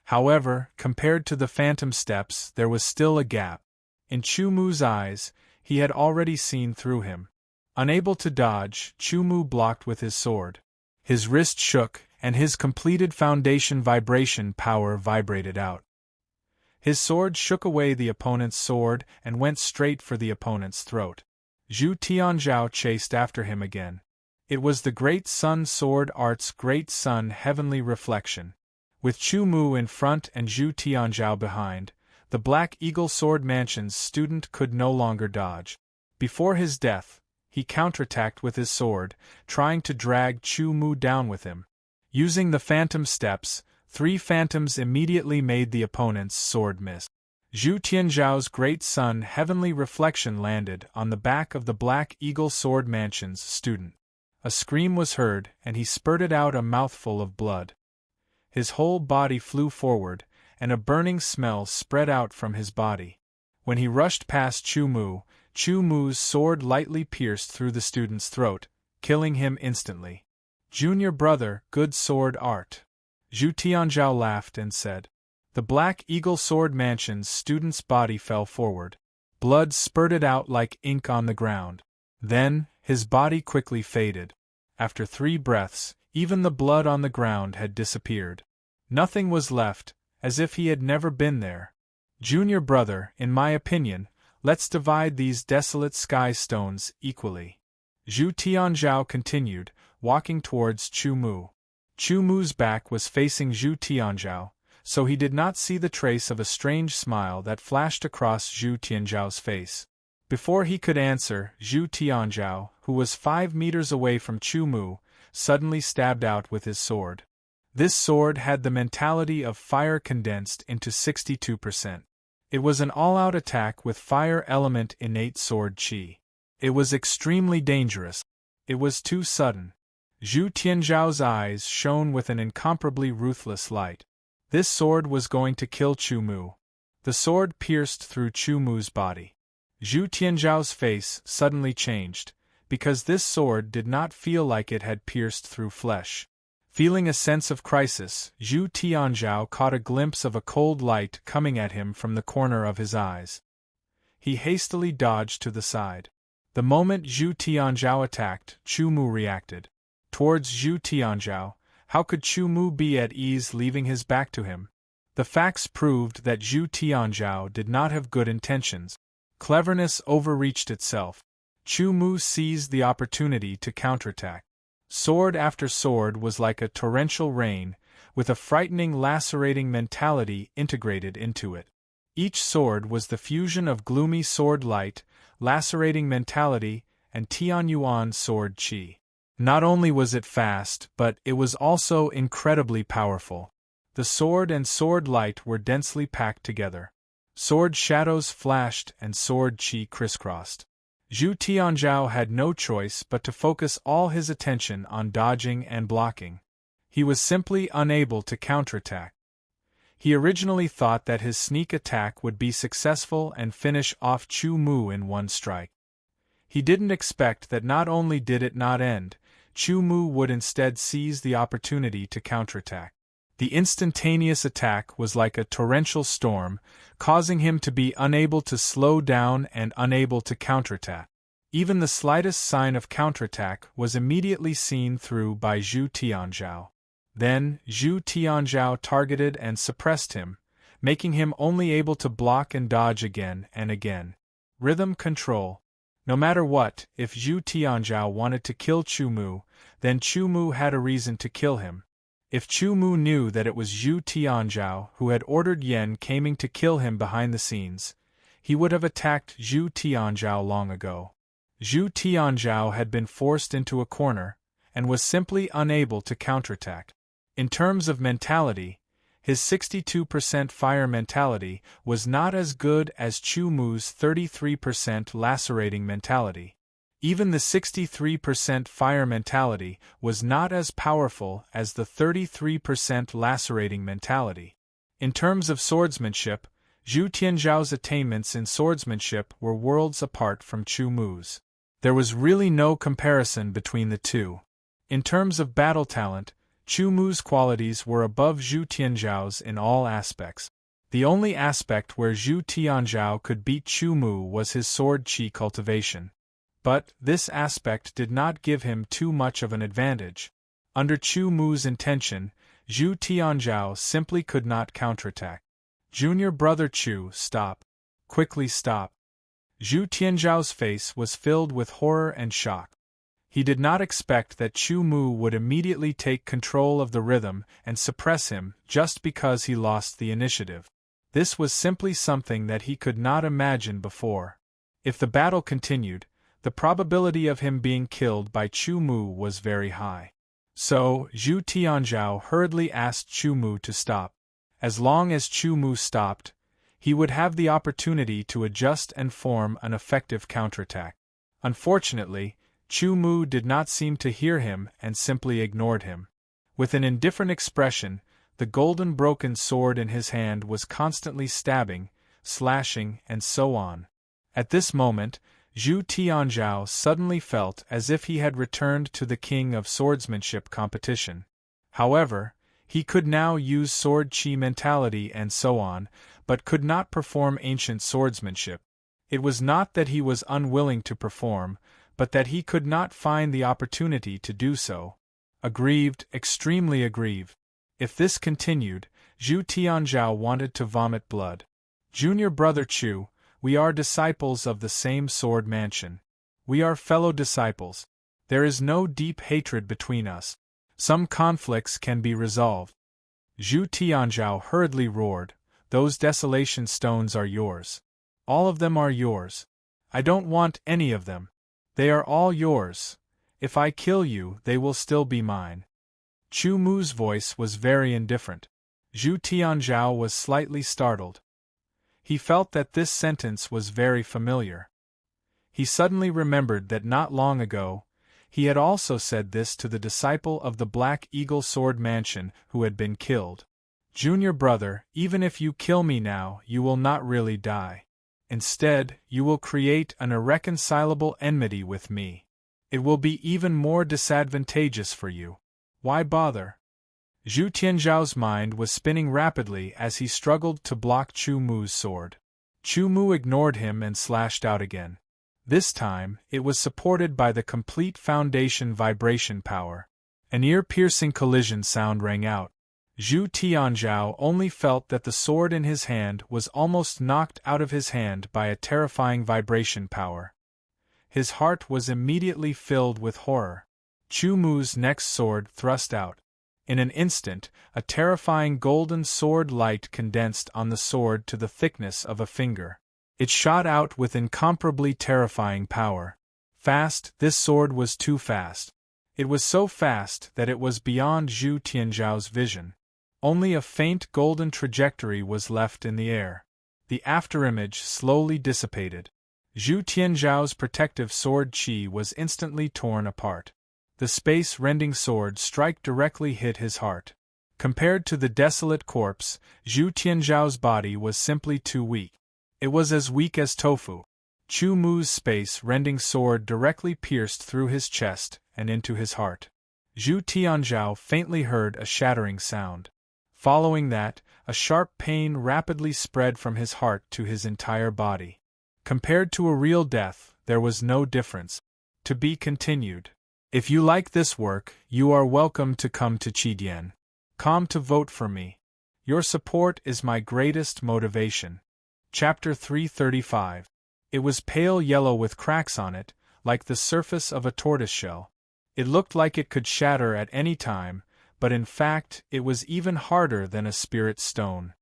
However, compared to the Phantom Steps, there was still a gap. In Chu Mu's eyes, he had already seen through him. Unable to dodge, Chu Mu blocked with his sword. His wrist shook, and his completed foundation vibration power vibrated out. His sword shook away the opponent's sword and went straight for the opponent's throat. Zhu Tianzhao chased after him again. It was the Great Sun Sword Art's Great Sun Heavenly Reflection. With Chu Mu in front and Zhu Tianzhao behind, the Black Eagle Sword Mansion's student could no longer dodge. Before his death, he counterattacked with his sword, trying to drag Chu Mu down with him. Using the phantom steps, 3 phantoms immediately made the opponent's sword miss. Zhu Tianzhao's Great Sun Heavenly Reflection landed on the back of the Black Eagle Sword Mansion's student. A scream was heard, and he spurted out a mouthful of blood. His whole body flew forward, and a burning smell spread out from his body. When he rushed past Chu Mu's sword lightly pierced through the student's throat, killing him instantly. "Junior brother, good sword art." Zhu Tianzhao laughed and said. The Black Eagle Sword Mansion's student's body fell forward. Blood spurted out like ink on the ground. Then, his body quickly faded. After 3 breaths, even the blood on the ground had disappeared. Nothing was left, as if he had never been there. "Junior brother, in my opinion, let's divide these desolate sky stones equally," Zhu Tianzhao continued, walking towards Chu Mu. Chu Mu's back was facing Zhu Tianzhao, so he did not see the trace of a strange smile that flashed across Zhu Tianzhao's face. Before he could answer, Zhu Tianzhao, who was 5 meters away from Chu Mu, suddenly stabbed out with his sword. This sword had the mentality of fire condensed into 62%. It was an all-out attack with fire element innate sword chi. It was extremely dangerous. It was too sudden. Zhu Tianzhao's eyes shone with an incomparably ruthless light. This sword was going to kill Chu Mu. The sword pierced through Chu Mu's body. Zhu Tianzhao's face suddenly changed, because this sword did not feel like it had pierced through flesh. Feeling a sense of crisis, Zhu Tianzhao caught a glimpse of a cold light coming at him from the corner of his eyes. He hastily dodged to the side. The moment Zhu Tianzhao attacked, Chu Mu reacted. Towards Zhu Tianzhao, how could Chu Mu be at ease leaving his back to him? The facts proved that Zhu Tianzhao did not have good intentions. Cleverness overreached itself. Chu Mu seized the opportunity to counterattack. Sword after sword was like a torrential rain, with a frightening lacerating mentality integrated into it. Each sword was the fusion of gloomy sword light, lacerating mentality, and Tianyuan sword chi. Not only was it fast, but it was also incredibly powerful. The sword and sword light were densely packed together. Sword shadows flashed and sword chi crisscrossed. Zhu Tianzhao had no choice but to focus all his attention on dodging and blocking. He was simply unable to counterattack. He originally thought that his sneak attack would be successful and finish off Chu Mu in one strike. He didn't expect that not only did it not end, Chu Mu would instead seize the opportunity to counterattack. The instantaneous attack was like a torrential storm, causing him to be unable to slow down and unable to counterattack. Even the slightest sign of counterattack was immediately seen through by Zhu Tianzhao. Then, Zhu Tianzhao targeted and suppressed him, making him only able to block and dodge again and again. Rhythm control. No matter what, if Zhu Tianzhao wanted to kill Chu Mu, then Chu Mu had a reason to kill him. If Chu Mu knew that it was Zhu Tianzhao who had ordered Yan Kaming to kill him behind the scenes, he would have attacked Zhu Tianzhao long ago. Zhu Tianzhao had been forced into a corner, and was simply unable to counterattack. In terms of mentality, his 62% fire mentality was not as good as Chu Mu's 33% lacerating mentality. Even the 63% fire mentality was not as powerful as the 33% lacerating mentality. In terms of swordsmanship, Zhu Tianzhao's attainments in swordsmanship were worlds apart from Chu Mu's. There was really no comparison between the two. In terms of battle talent, Chu Mu's qualities were above Zhu Tianzhao's in all aspects. The only aspect where Zhu Tianzhao could beat Chu Mu was his sword chi cultivation. But this aspect did not give him too much of an advantage. Under Chu Mu's intention, Zhu Tianzhao simply could not counterattack. Junior brother Chu, stop. Quickly stop. Zhu Tianzhao's face was filled with horror and shock. He did not expect that Chu Mu would immediately take control of the rhythm and suppress him just because he lost the initiative. This was simply something that he could not imagine before. If the battle continued, the probability of him being killed by Chu Mu was very high. So, Zhu Tianzhao hurriedly asked Chu Mu to stop. As long as Chu Mu stopped, he would have the opportunity to adjust and form an effective counterattack. Unfortunately, Chu Mu did not seem to hear him and simply ignored him. With an indifferent expression, the golden broken sword in his hand was constantly stabbing, slashing, and so on. At this moment, Zhu Tianzhao suddenly felt as if he had returned to the king of swordsmanship competition. However, he could now use sword chi mentality and so on, but could not perform ancient swordsmanship. It was not that he was unwilling to perform, but that he could not find the opportunity to do so. Aggrieved, extremely aggrieved. If this continued, Zhu Tianzhao wanted to vomit blood. Junior brother Chu, we are disciples of the same sword mansion. We are fellow disciples. There is no deep hatred between us. Some conflicts can be resolved. Zhu Tianzhao hurriedly roared, those desolation stones are yours. All of them are yours. I don't want any of them. They are all yours. If I kill you, they will still be mine. Chu Mu's voice was very indifferent. Zhu Tianzhao was slightly startled. He felt that this sentence was very familiar. He suddenly remembered that not long ago, he had also said this to the disciple of the Black Eagle Sword Mansion who had been killed. Junior brother, even if you kill me now, you will not really die. Instead, you will create an irreconcilable enmity with me. It will be even more disadvantageous for you. Why bother? Zhu Tianzhao's mind was spinning rapidly as he struggled to block Chu Mu's sword. Chu Mu ignored him and slashed out again. This time, it was supported by the complete foundation vibration power. An ear-piercing collision sound rang out. Zhu Tianzhao only felt that the sword in his hand was almost knocked out of his hand by a terrifying vibration power. His heart was immediately filled with horror. Chu Mu's next sword thrust out. In an instant, a terrifying golden sword light condensed on the sword to the thickness of a finger. It shot out with incomparably terrifying power. Fast, this sword was too fast. It was so fast that it was beyond Zhu Tianzhao's vision. Only a faint golden trajectory was left in the air. The afterimage slowly dissipated. Zhu Tianzhao's protective sword chi was instantly torn apart. The space-rending sword strike directly hit his heart. Compared to the desolate corpse, Zhu Tianzhao's body was simply too weak. It was as weak as tofu. Chu Mu's space-rending sword directly pierced through his chest and into his heart. Zhu Tianzhao faintly heard a shattering sound. Following that, a sharp pain rapidly spread from his heart to his entire body. Compared to a real death, there was no difference. To be continued. If you like this work, you are welcome to come to Qidian. Come to vote for me. Your support is my greatest motivation. Chapter 335. It was pale yellow with cracks on it, like the surface of a tortoiseshell. It looked like it could shatter at any time, but in fact it was even harder than a spirit stone.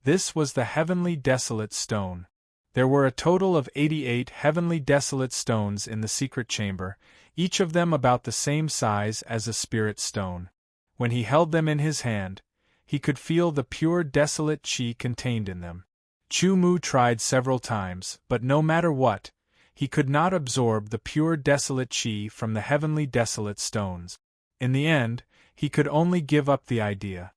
This was the Heavenly Desolate Stone. There were a total of 88 Heavenly Desolate Stones in the secret chamber, each of them about the same size as a spirit stone. When he held them in his hand, he could feel the pure desolate chi contained in them. Chu Mu tried several times, but no matter what, he could not absorb the pure desolate chi from the Heavenly Desolate Stones. In the end, he could only give up the idea.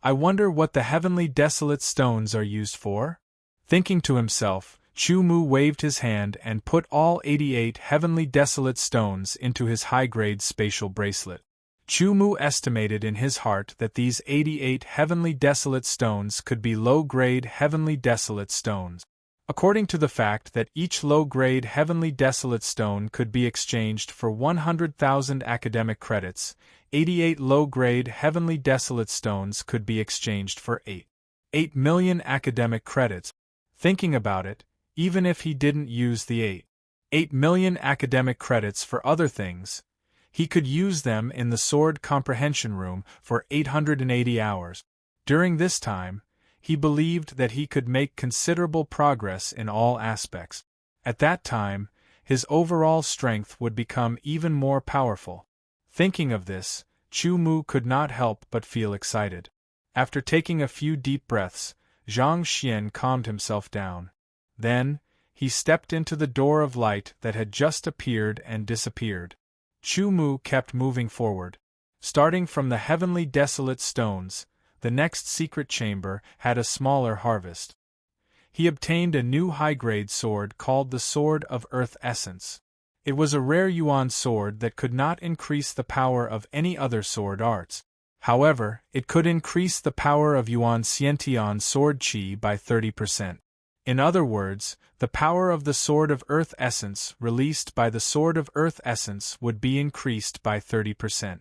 I wonder what the Heavenly Desolate Stones are used for? Thinking to himself, Chu Mu waved his hand and put all 88 Heavenly Desolate Stones into his high-grade spatial bracelet. Chu Mu estimated in his heart that these 88 Heavenly Desolate Stones could be low-grade Heavenly Desolate Stones. According to the fact that each low-grade Heavenly Desolate Stone could be exchanged for 100,000 academic credits, 88 low-grade Heavenly Desolate Stones could be exchanged for 8 million academic credits. Thinking about it, even if he didn't use the 8 million academic credits for other things, He could use them in the sword comprehension room for 880 hours. During this time, he believed that he could make considerable progress in all aspects. At that time, his overall strength would become even more powerful. Thinking of this, Chu Mu could not help but feel excited. After taking a few deep breaths, Zhang Xian calmed himself down. Then, he stepped into the door of light that had just appeared and disappeared. Chu Mu kept moving forward. Starting from the heavenly desolate stones, the next secret chamber had a smaller harvest. He obtained a new high-grade sword called the Sword of Earth Essence. It was a rare yuan sword that could not increase the power of any other sword arts. However, it could increase the power of Yuan Xiantian sword qi by 30%. In other words, the power of the Sword of Earth Essence released by the Sword of Earth Essence would be increased by 30%.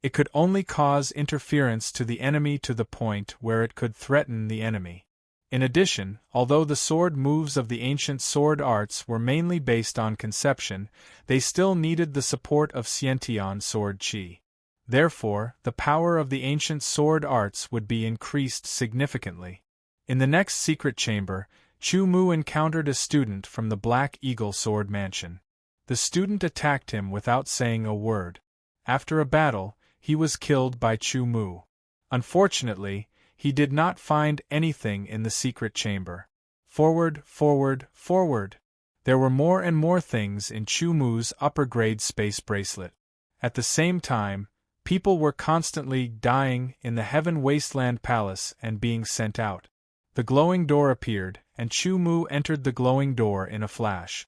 It could only cause interference to the enemy to the point where it could threaten the enemy. In addition, although the sword moves of the ancient sword arts were mainly based on conception, they still needed the support of Xiantian sword qi. Therefore, the power of the ancient sword arts would be increased significantly. In the next secret chamber, Chu Mu encountered a student from the Black Eagle Sword Mansion. The student attacked him without saying a word. After a battle, he was killed by Chu Mu. Unfortunately, he did not find anything in the secret chamber. Forward, forward, forward. There were more and more things in Chu Mu's upper-grade space bracelet. At the same time, people were constantly dying in the Heaven Wasteland Palace and being sent out. The glowing door appeared, and Chu Mu entered the glowing door in a flash.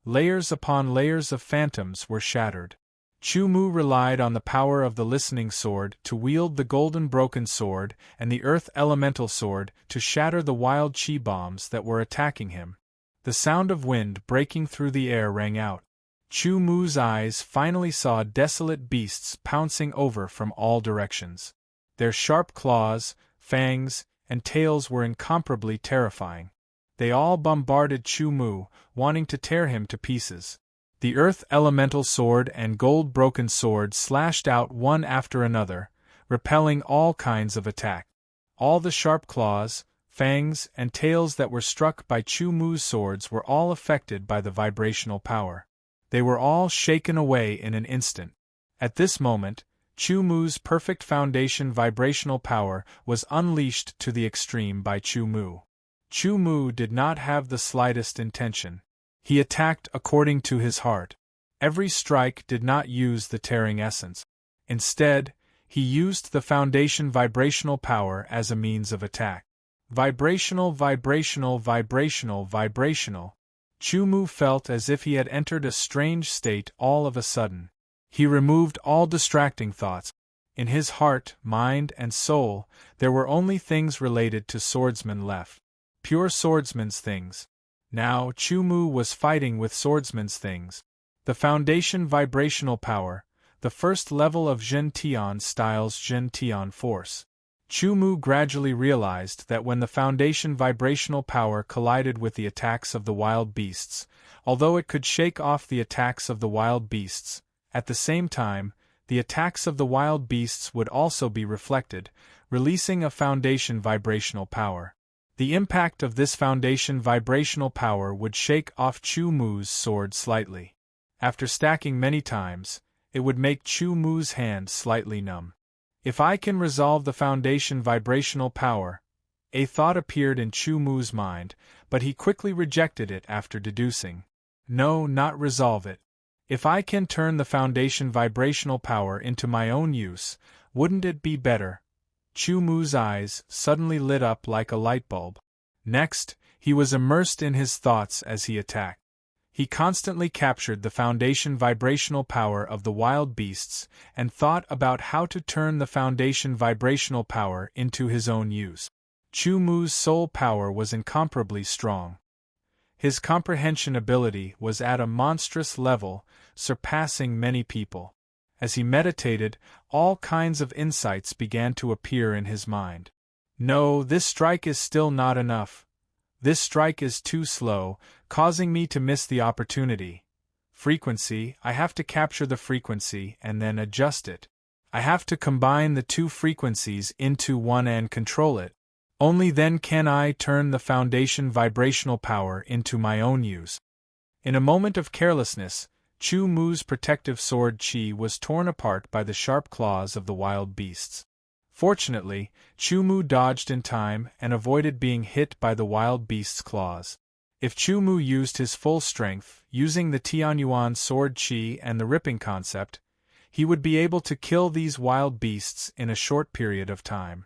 Layers upon layers of phantoms were shattered. Chu Mu relied on the power of the listening sword to wield the golden broken sword and the earth elemental sword to shatter the wild chi bombs that were attacking him. The sound of wind breaking through the air rang out. Chu Mu's eyes finally saw desolate beasts pouncing over from all directions. Their sharp claws, fangs, and tails were incomparably terrifying. They all bombarded Chu Mu, wanting to tear him to pieces. The earth elemental sword and gold broken sword slashed out one after another, repelling all kinds of attack. All the sharp claws, fangs, and tails that were struck by Chu Mu's swords were all affected by the vibrational power. They were all shaken away in an instant. At this moment, Chu Mu's perfect foundation vibrational power was unleashed to the extreme by Chu Mu. Chu Mu did not have the slightest intention. He attacked according to his heart. Every strike did not use the tearing essence. Instead, he used the foundation vibrational power as a means of attack. Vibrational, vibrational, vibrational, vibrational. Chu Mu felt as if he had entered a strange state all of a sudden. He removed all distracting thoughts. In his heart, mind, and soul, there were only things related to swordsmen left. Pure swordsman's things. Now Chu Mu was fighting with swordsman's things. The foundation vibrational power, the first level of Zhen Tian style's Zhen Tian force. Chu Mu gradually realized that when the foundation vibrational power collided with the attacks of the wild beasts, although it could shake off the attacks of the wild beasts, at the same time, the attacks of the wild beasts would also be reflected, releasing a foundation vibrational power. The impact of this foundation vibrational power would shake off Chu Mu's sword slightly. After stacking many times, it would make Chu Mu's hand slightly numb. If I can resolve the foundation vibrational power, a thought appeared in Chu Mu's mind, but he quickly rejected it after deducing. No, not resolve it. If I can turn the foundation vibrational power into my own use, wouldn't it be better? Chu Mu's eyes suddenly lit up like a light bulb. Next, he was immersed in his thoughts as he attacked. He constantly captured the foundation vibrational power of the wild beasts and thought about how to turn the foundation vibrational power into his own use. Chu Mu's soul power was incomparably strong. His comprehension ability was at a monstrous level, surpassing many people. As he meditated, all kinds of insights began to appear in his mind. No, this strike is still not enough. This strike is too slow, causing me to miss the opportunity. Frequency, I have to capture the frequency and then adjust it. I have to combine the two frequencies into one and control it. Only then can I turn the foundation vibrational power into my own use. In a moment of carelessness, Chu Mu's protective sword Qi was torn apart by the sharp claws of the wild beasts. Fortunately, Chu Mu dodged in time and avoided being hit by the wild beast's claws. If Chu Mu used his full strength, using the Tianyuan sword Qi and the ripping concept, he would be able to kill these wild beasts in a short period of time.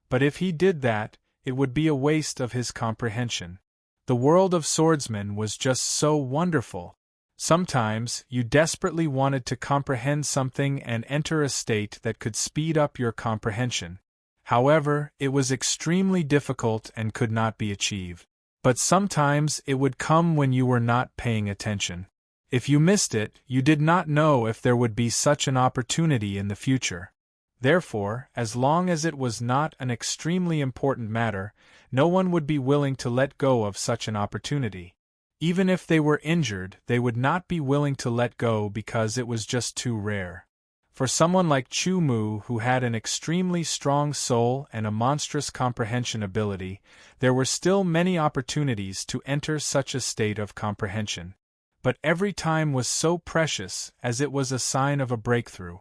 But if he did that, it would be a waste of his comprehension. The world of swordsmen was just so wonderful. Sometimes, you desperately wanted to comprehend something and enter a state that could speed up your comprehension. However, it was extremely difficult and could not be achieved. But sometimes it would come when you were not paying attention. If you missed it, you did not know if there would be such an opportunity in the future. Therefore, as long as it was not an extremely important matter, no one would be willing to let go of such an opportunity. Even if they were injured, they would not be willing to let go because it was just too rare. For someone like Chu Mu, who had an extremely strong soul and a monstrous comprehension ability, there were still many opportunities to enter such a state of comprehension. But every time was so precious, as it was a sign of a breakthrough.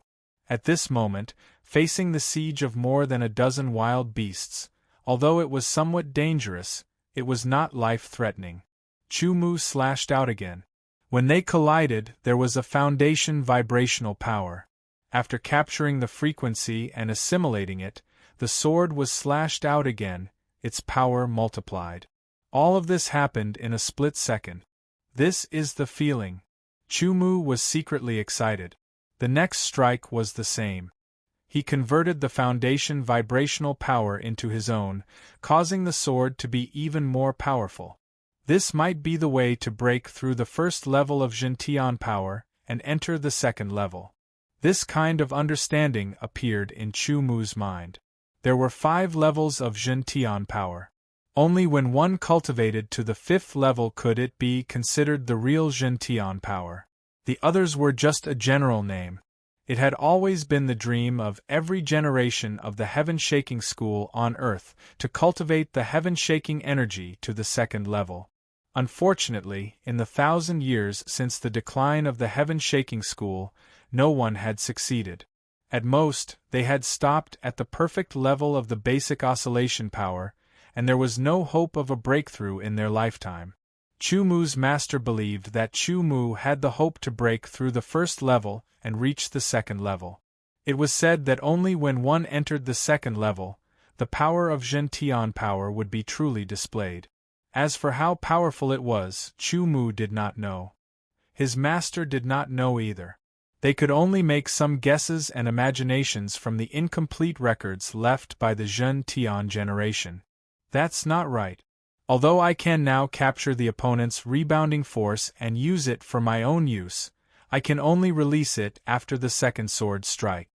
At this moment, facing the siege of more than a dozen wild beasts, although it was somewhat dangerous, it was not life-threatening. Chu Mu slashed out again. When they collided, there was a foundation vibrational power. After capturing the frequency and assimilating it, the sword was slashed out again, its power multiplied. All of this happened in a split second. This is the feeling. Chu Mu was secretly excited. The next strike was the same. He converted the foundation vibrational power into his own, causing the sword to be even more powerful. This might be the way to break through the first level of Zhentian power and enter the second level. This kind of understanding appeared in Chu Mu's mind. There were 5 levels of Zhentian power. Only when one cultivated to the 5th level could it be considered the real Zhentian power. The others were just a general name. It had always been the dream of every generation of the heaven-shaking school on Earth to cultivate the heaven-shaking energy to the 2nd level. Unfortunately, in the 1,000 years since the decline of the heaven-shaking school, no one had succeeded. At most, they had stopped at the perfect level of the basic oscillation power, and there was no hope of a breakthrough in their lifetime. Chu Mu's master believed that Chu Mu had the hope to break through the 1st level and reach the 2nd level. It was said that only when one entered the 2nd level, the power of Zhentian power would be truly displayed. As for how powerful it was, Chu Mu did not know. His master did not know either. They could only make some guesses and imaginations from the incomplete records left by the Zhentian generation. That's not right. Although I can now capture the opponent's rebounding force and use it for my own use, I can only release it after the 2nd sword strike.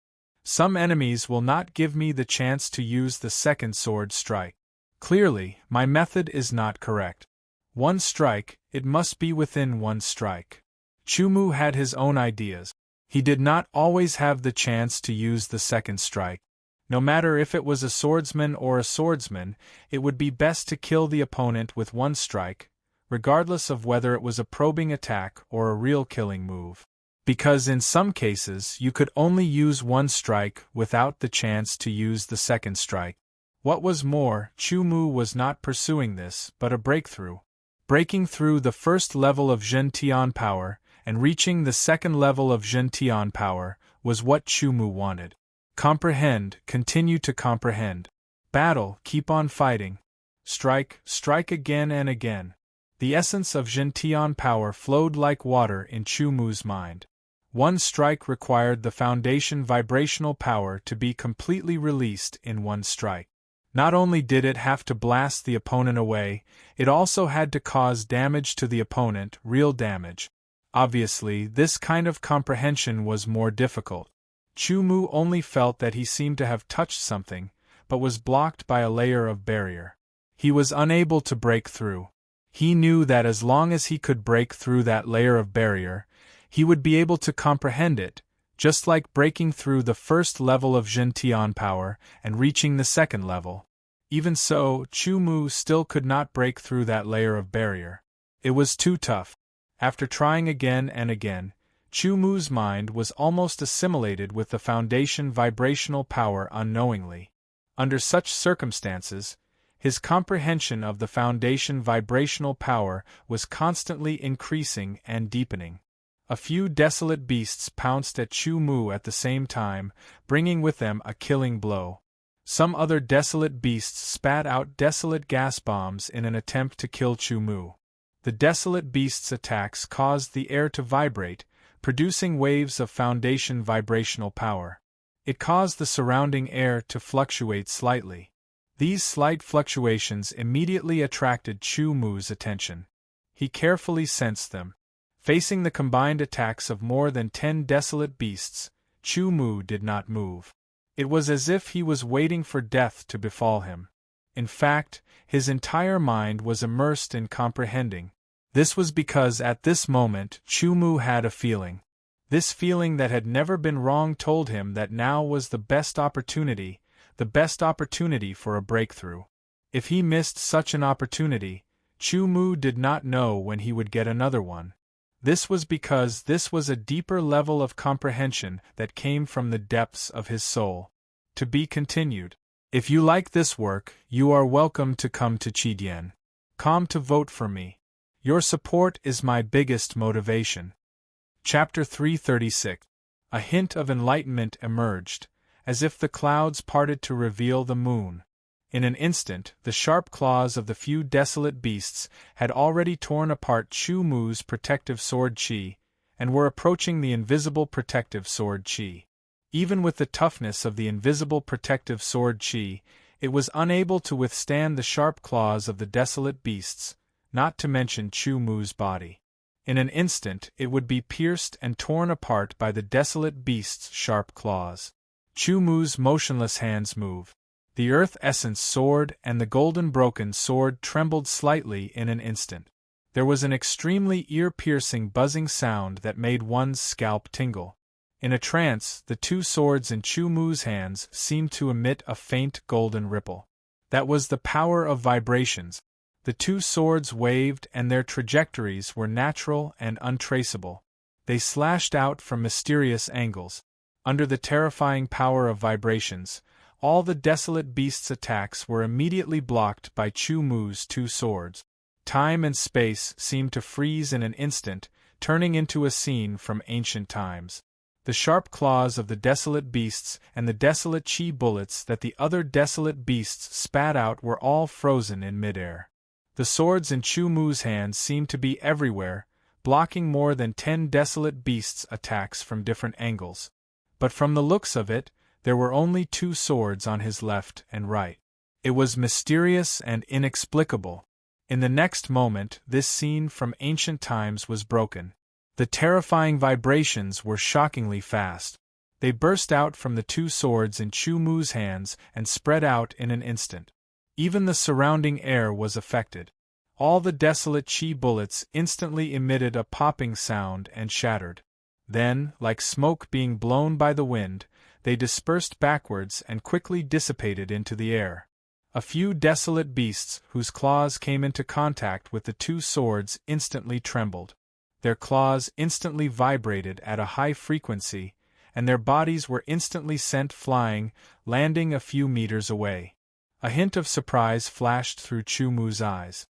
Some enemies will not give me the chance to use the 2nd sword strike. Clearly, my method is not correct. One strike, it must be within one strike. Chu Mu had his own ideas. He did not always have the chance to use the 2nd strike. No matter if it was a swordsman or a swordsman, it would be best to kill the opponent with one strike, regardless of whether it was a probing attack or a real killing move. Because in some cases you could only use one strike without the chance to use the 2nd strike. What was more, Chu Mu was not pursuing this, but a breakthrough. Breaking through the 1st level of Zhentian power and reaching the 2nd level of Zhentian power was what Chu Mu wanted. Comprehend, continue to comprehend. Battle, keep on fighting. Strike, strike again and again. The essence of Zhentian power flowed like water in Chu Mu's mind. One strike required the foundation vibrational power to be completely released in one strike. Not only did it have to blast the opponent away, it also had to cause damage to the opponent, real damage. Obviously, this kind of comprehension was more difficult. Chu Mu only felt that he seemed to have touched something, but was blocked by a layer of barrier. He was unable to break through. He knew that as long as he could break through that layer of barrier, He would be able to comprehend it, just like breaking through the first level of Gentian power and reaching the second level. Even so, Chu Mu still could not break through that layer of barrier. It was too tough. After trying again and again, Chu Mu's mind was almost assimilated with the foundation vibrational power unknowingly. Under such circumstances, his comprehension of the foundation vibrational power was constantly increasing and deepening. A few desolate beasts pounced at Chu Mu at the same time, bringing with them a killing blow. Some other desolate beasts spat out desolate gas bombs in an attempt to kill Chu Mu. The desolate beasts' attacks caused the air to vibrate, producing waves of foundation vibrational power. It caused the surrounding air to fluctuate slightly. These slight fluctuations immediately attracted Chu Mu's attention. He carefully sensed them. Facing the combined attacks of more than 10 desolate beasts, Chu Mu did not move. It was as if he was waiting for death to befall him. In fact, his entire mind was immersed in comprehending. This was because at this moment Chu Mu had a feeling. This feeling that had never been wrong told him that now was the best opportunity for a breakthrough. If he missed such an opportunity, Chu Mu did not know when he would get another one. This was because this was a deeper level of comprehension that came from the depths of his soul. To be continued. If you like this work, you are welcome to come to Qidien.com to vote for me. Your support is my biggest motivation. Chapter 336. A hint of enlightenment emerged, as if the clouds parted to reveal the moon. In an instant, the sharp claws of the few desolate beasts had already torn apart Chu Mu's protective sword Qi, and were approaching the invisible protective sword Qi. Even with the toughness of the invisible protective sword Qi, it was unable to withstand the sharp claws of the desolate beasts, not to mention Chu Mu's body. In an instant it would be pierced and torn apart by the desolate beast's sharp claws. Chu Mu's motionless hands moved. The earth essence sword and the golden broken sword trembled slightly in an instant. There was an extremely ear-piercing buzzing sound that made one's scalp tingle. In a trance, the two swords in Chu Mu's hands seemed to emit a faint golden ripple. That was the power of vibrations. The two swords waved and their trajectories were natural and untraceable. They slashed out from mysterious angles. Under the terrifying power of vibrations, all the desolate beasts' attacks were immediately blocked by Chu Mu's two swords. Time and space seemed to freeze in an instant, turning into a scene from ancient times. The sharp claws of the desolate beasts and the desolate Qi bullets that the other desolate beasts spat out were all frozen in midair. The swords in Chu Mu's hands seemed to be everywhere, blocking more than 10 desolate beasts' attacks from different angles. But from the looks of it, there were only two swords on his left and right. It was mysterious and inexplicable. In the next moment, this scene from ancient times was broken. The terrifying vibrations were shockingly fast. They burst out from the two swords in Chu Mu's hands and spread out in an instant. Even the surrounding air was affected. All the desolate Qi bullets instantly emitted a popping sound and shattered. Then, like smoke being blown by the wind, they dispersed backwards and quickly dissipated into the air. A few desolate beasts whose claws came into contact with the two swords instantly trembled. Their claws instantly vibrated at a high frequency, and their bodies were instantly sent flying, landing a few meters away. A hint of surprise flashed through Chu Mu's eyes.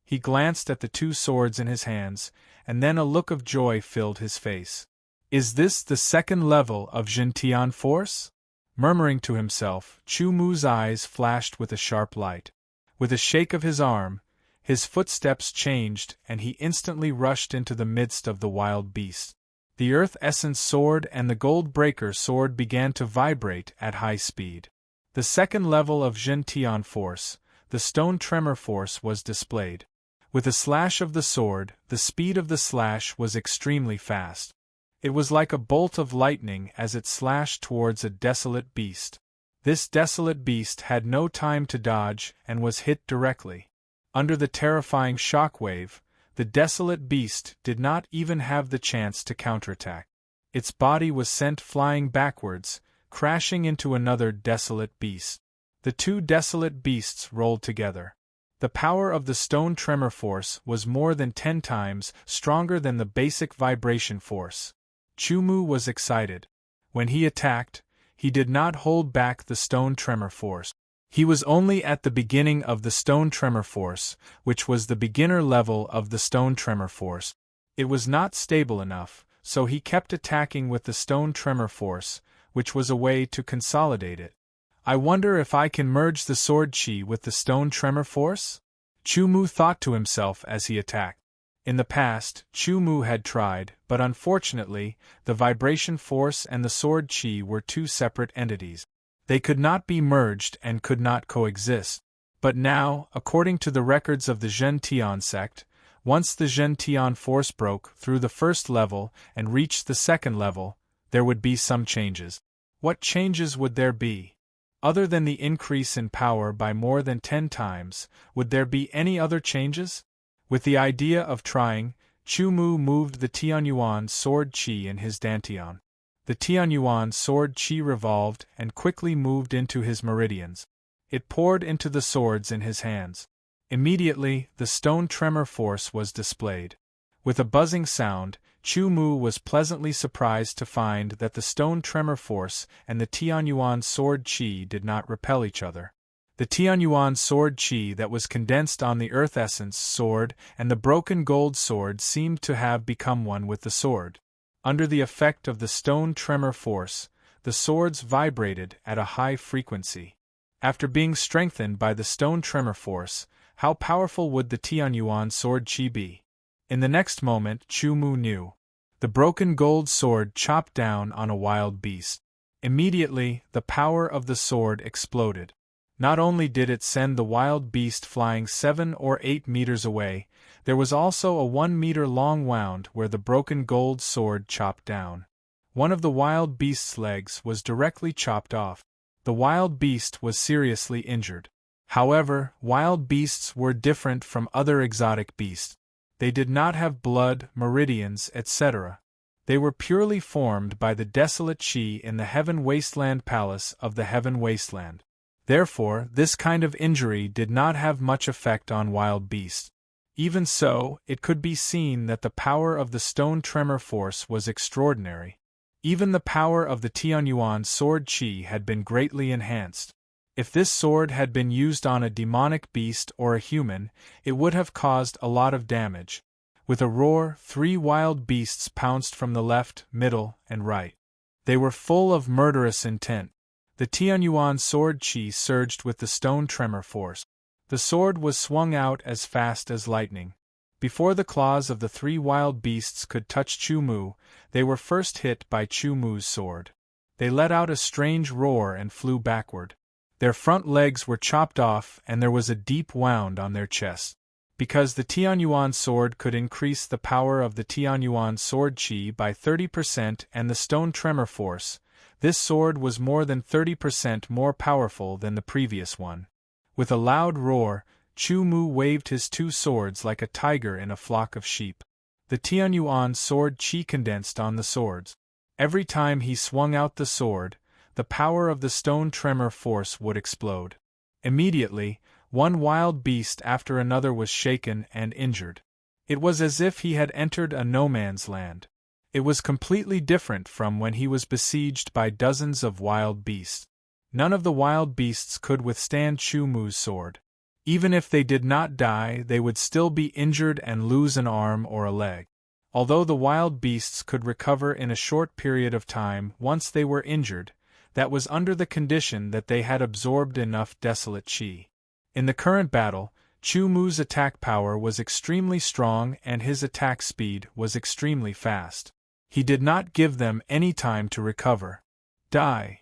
He glanced at the two swords in his hands, and then a look of joy filled his face. "Is this the second level of Gentian force?" Murmuring to himself, Chu Mu's eyes flashed with a sharp light. With a shake of his arm, his footsteps changed and he instantly rushed into the midst of the wild beasts. The Earth Essence sword and the Gold Breaker sword began to vibrate at high speed. The second level of Gentian force, the Stone Tremor force, was displayed. With a slash of the sword, the speed of the slash was extremely fast. It was like a bolt of lightning as it slashed towards a desolate beast. This desolate beast had no time to dodge and was hit directly. Under the terrifying shock wave, The desolate beast did not even have the chance to counterattack. Its body was sent flying backwards, crashing into another desolate beast. The two desolate beasts rolled together. The power of the stone tremor force was more than 10 times stronger than the basic vibration force. Chumu was excited. When he attacked, he did not hold back the stone tremor force. He was only at the beginning of the stone tremor force, which was the beginner level of the stone tremor force. It was not stable enough, so he kept attacking with the stone tremor force, which was a way to consolidate it. I wonder if I can merge the sword chi with the stone tremor force? Chumu thought to himself as he attacked. In the past, Chumu had tried, but unfortunately, the vibration force and the sword chi were two separate entities. They could not be merged and could not coexist. But now, according to the records of the Zhen Tian sect, once the Zhen Tian force broke through the first level and reached the second level, there would be some changes. What changes would there be? Other than the increase in power by more than 10 times, would there be any other changes? With the idea of trying, Chumu moved the Tianyuan sword chi in his dantian. The Tianyuan sword chi revolved and quickly moved into his meridians. It poured into the swords in his hands. Immediately, the stone tremor force was displayed. With a buzzing sound, Chumu was pleasantly surprised to find that the stone tremor force and the Tianyuan sword chi did not repel each other. The Tianyuan sword chi that was condensed on the earth essence sword and the broken gold sword seemed to have become one with the sword. Under the effect of the stone tremor force, the swords vibrated at a high frequency. After being strengthened by the stone tremor force, how powerful would the Tianyuan sword chi be? In the next moment, Chumu knew. The broken gold sword chopped down on a wild beast. Immediately, the power of the sword exploded. Not only did it send the wild beast flying 7 or 8 meters away, there was also a 1-meter-long wound where the broken gold sword chopped down. One of the wild beast's legs was directly chopped off. The wild beast was seriously injured. However, wild beasts were different from other exotic beasts. They did not have blood, meridians, etc. They were purely formed by the desolate chi in the Heaven Wasteland Palace of the Heaven Wasteland. Therefore, this kind of injury did not have much effect on wild beasts. Even so, it could be seen that the power of the stone tremor force was extraordinary. Even the power of the Tianyuan sword chi had been greatly enhanced. If this sword had been used on a demonic beast or a human, it would have caused a lot of damage. With a roar, 3 wild beasts pounced from the left, middle, and right. They were full of murderous intent. The Tianyuan sword chi surged with the stone tremor force. The sword was swung out as fast as lightning. Before the claws of the 3 wild beasts could touch Chumu, they were first hit by Chumu's sword. They let out a strange roar and flew backward. Their front legs were chopped off and there was a deep wound on their chest. Because the Tianyuan sword could increase the power of the Tianyuan sword chi by 30% and the stone tremor force, this sword was more than 30% more powerful than the previous one. With a loud roar, Chumu waved his 2 swords like a tiger in a flock of sheep. The Tianyuan sword chi condensed on the swords. Every time he swung out the sword, the power of the stone tremor force would explode. Immediately, one wild beast after another was shaken and injured. It was as if he had entered a no-man's land. It was completely different from when he was besieged by dozens of wild beasts. None of the wild beasts could withstand Chumu's sword. Even if they did not die, they would still be injured and lose an arm or a leg. Although the wild beasts could recover in a short period of time once they were injured, that was under the condition that they had absorbed enough desolate chi. In the current battle, Chumu's attack power was extremely strong and his attack speed was extremely fast. He did not give them any time to recover. Die!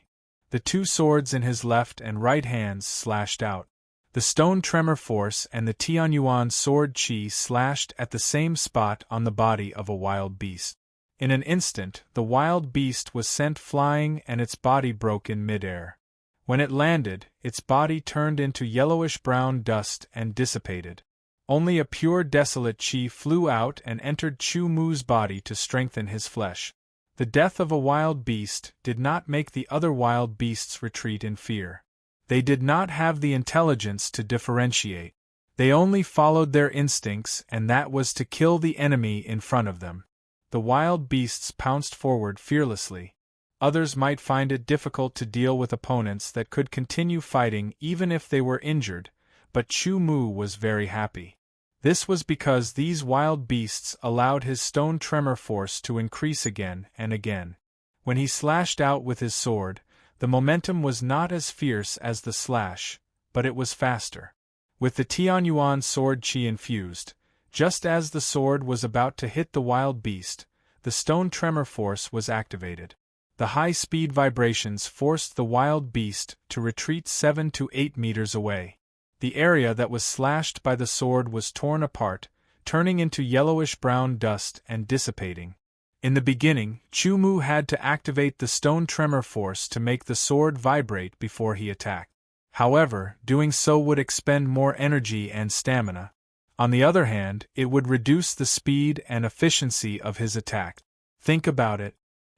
The 2 swords in his left and right hands slashed out. The stone tremor force and the Tianyuan sword chi slashed at the same spot on the body of a wild beast. In an instant, the wild beast was sent flying and its body broke in midair. When it landed, its body turned into yellowish-brown dust and dissipated. Only a pure desolate chi flew out and entered Chu Mu's body to strengthen his flesh. The death of a wild beast did not make the other wild beasts retreat in fear. They did not have the intelligence to differentiate. They only followed their instincts, and that was to kill the enemy in front of them. The wild beasts pounced forward fearlessly. Others might find it difficult to deal with opponents that could continue fighting even if they were injured, but Chu Mu was very happy. This was because these wild beasts allowed his stone tremor force to increase again and again. When he slashed out with his sword, the momentum was not as fierce as the slash, but it was faster. With the Tianyuan sword chi infused, just as the sword was about to hit the wild beast, the stone tremor force was activated. The high-speed vibrations forced the wild beast to retreat 7 to 8 meters away. The area that was slashed by the sword was torn apart, turning into yellowish-brown dust and dissipating. In the beginning, Chu Mu had to activate the stone tremor force to make the sword vibrate before he attacked. However, doing so would expend more energy and stamina. On the other hand, it would reduce the speed and efficiency of his attack. Think about it.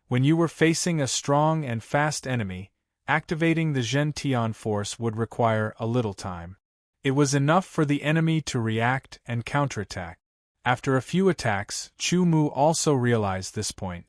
When you were facing a strong and fast enemy, activating the Zhen Tian force would require a little time. It was enough for the enemy to react and counterattack. After a few attacks, Chu Mu also realized this point.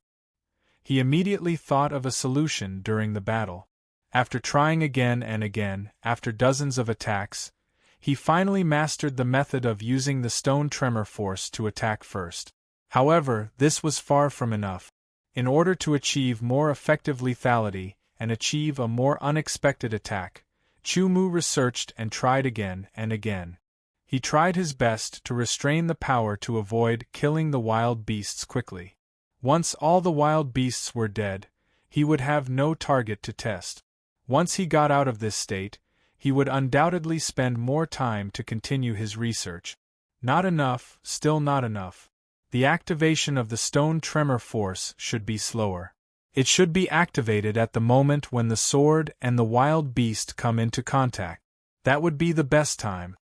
He immediately thought of a solution during the battle. After trying again and again, after dozens of attacks, he finally mastered the method of using the stone tremor force to attack first. However, this was far from enough. In order to achieve more effective lethality and achieve a more unexpected attack, Chu Mu researched and tried again and again. He tried his best to restrain the power to avoid killing the wild beasts quickly. Once all the wild beasts were dead, he would have no target to test. Once he got out of this state, he would undoubtedly spend more time to continue his research. Not enough, still not enough. The activation of the stone tremor force should be slower. It should be activated at the moment when the sword and the wild beast come into contact. That would be the best time.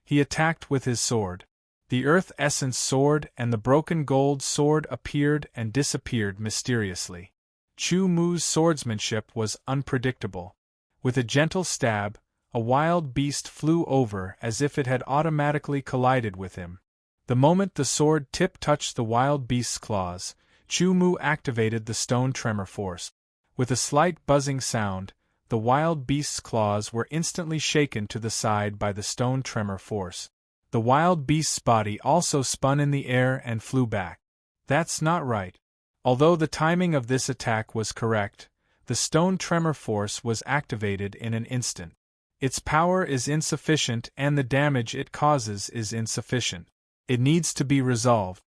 He attacked with his sword. The earth essence sword and the broken gold sword appeared and disappeared mysteriously. Chu Mu's swordsmanship was unpredictable. With a gentle stab, a wild beast flew over as if it had automatically collided with him. The moment the sword tip touched the wild beast's claws, Chu Mu activated the stone tremor force. With a slight buzzing sound, the wild beast's claws were instantly shaken to the side by the stone tremor force. The wild beast's body also spun in the air and flew back. That's not right. Although the timing of this attack was correct, the stone tremor force was activated in an instant. Its power is insufficient and the damage it causes is insufficient. It needs to be resolved.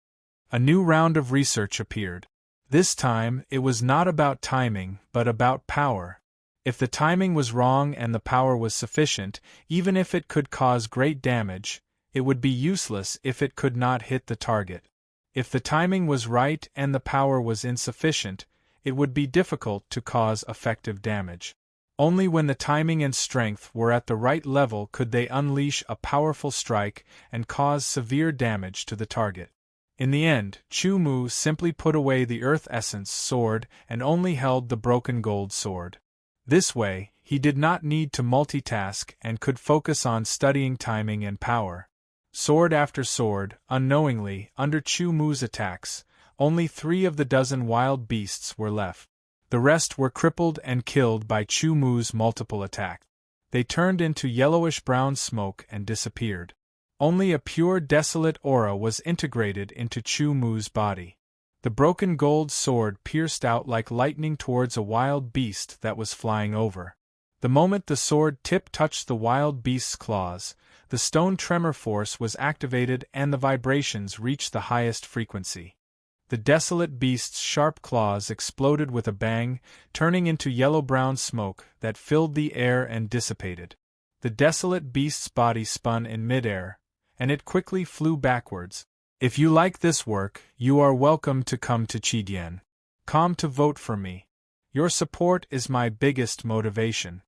A new round of research appeared. This time, it was not about timing, but about power. If the timing was wrong and the power was sufficient, even if it could cause great damage, it would be useless if it could not hit the target. If the timing was right and the power was insufficient, it would be difficult to cause effective damage. Only when the timing and strength were at the right level could they unleash a powerful strike and cause severe damage to the target. In the end, Chu Mu simply put away the Earth Essence sword and only held the broken gold sword. This way, he did not need to multitask and could focus on studying timing and power. Sword after sword, unknowingly, under Chu Mu's attacks, only 3 of the dozen wild beasts were left. The rest were crippled and killed by Chu Mu's multiple attacks. They turned into yellowish-brown smoke and disappeared. Only a pure desolate aura was integrated into Chu Mu's body. The broken gold sword pierced out like lightning towards a wild beast that was flying over. The moment the sword tip touched the wild beast's claws, the stone tremor force was activated and the vibrations reached the highest frequency. The desolate beast's sharp claws exploded with a bang, turning into yellow-brown smoke that filled the air and dissipated. The desolate beast's body spun in midair, and it quickly flew backwards. If you like this work, you are welcome to come to Qidien.com to vote for me. Your support is my biggest motivation.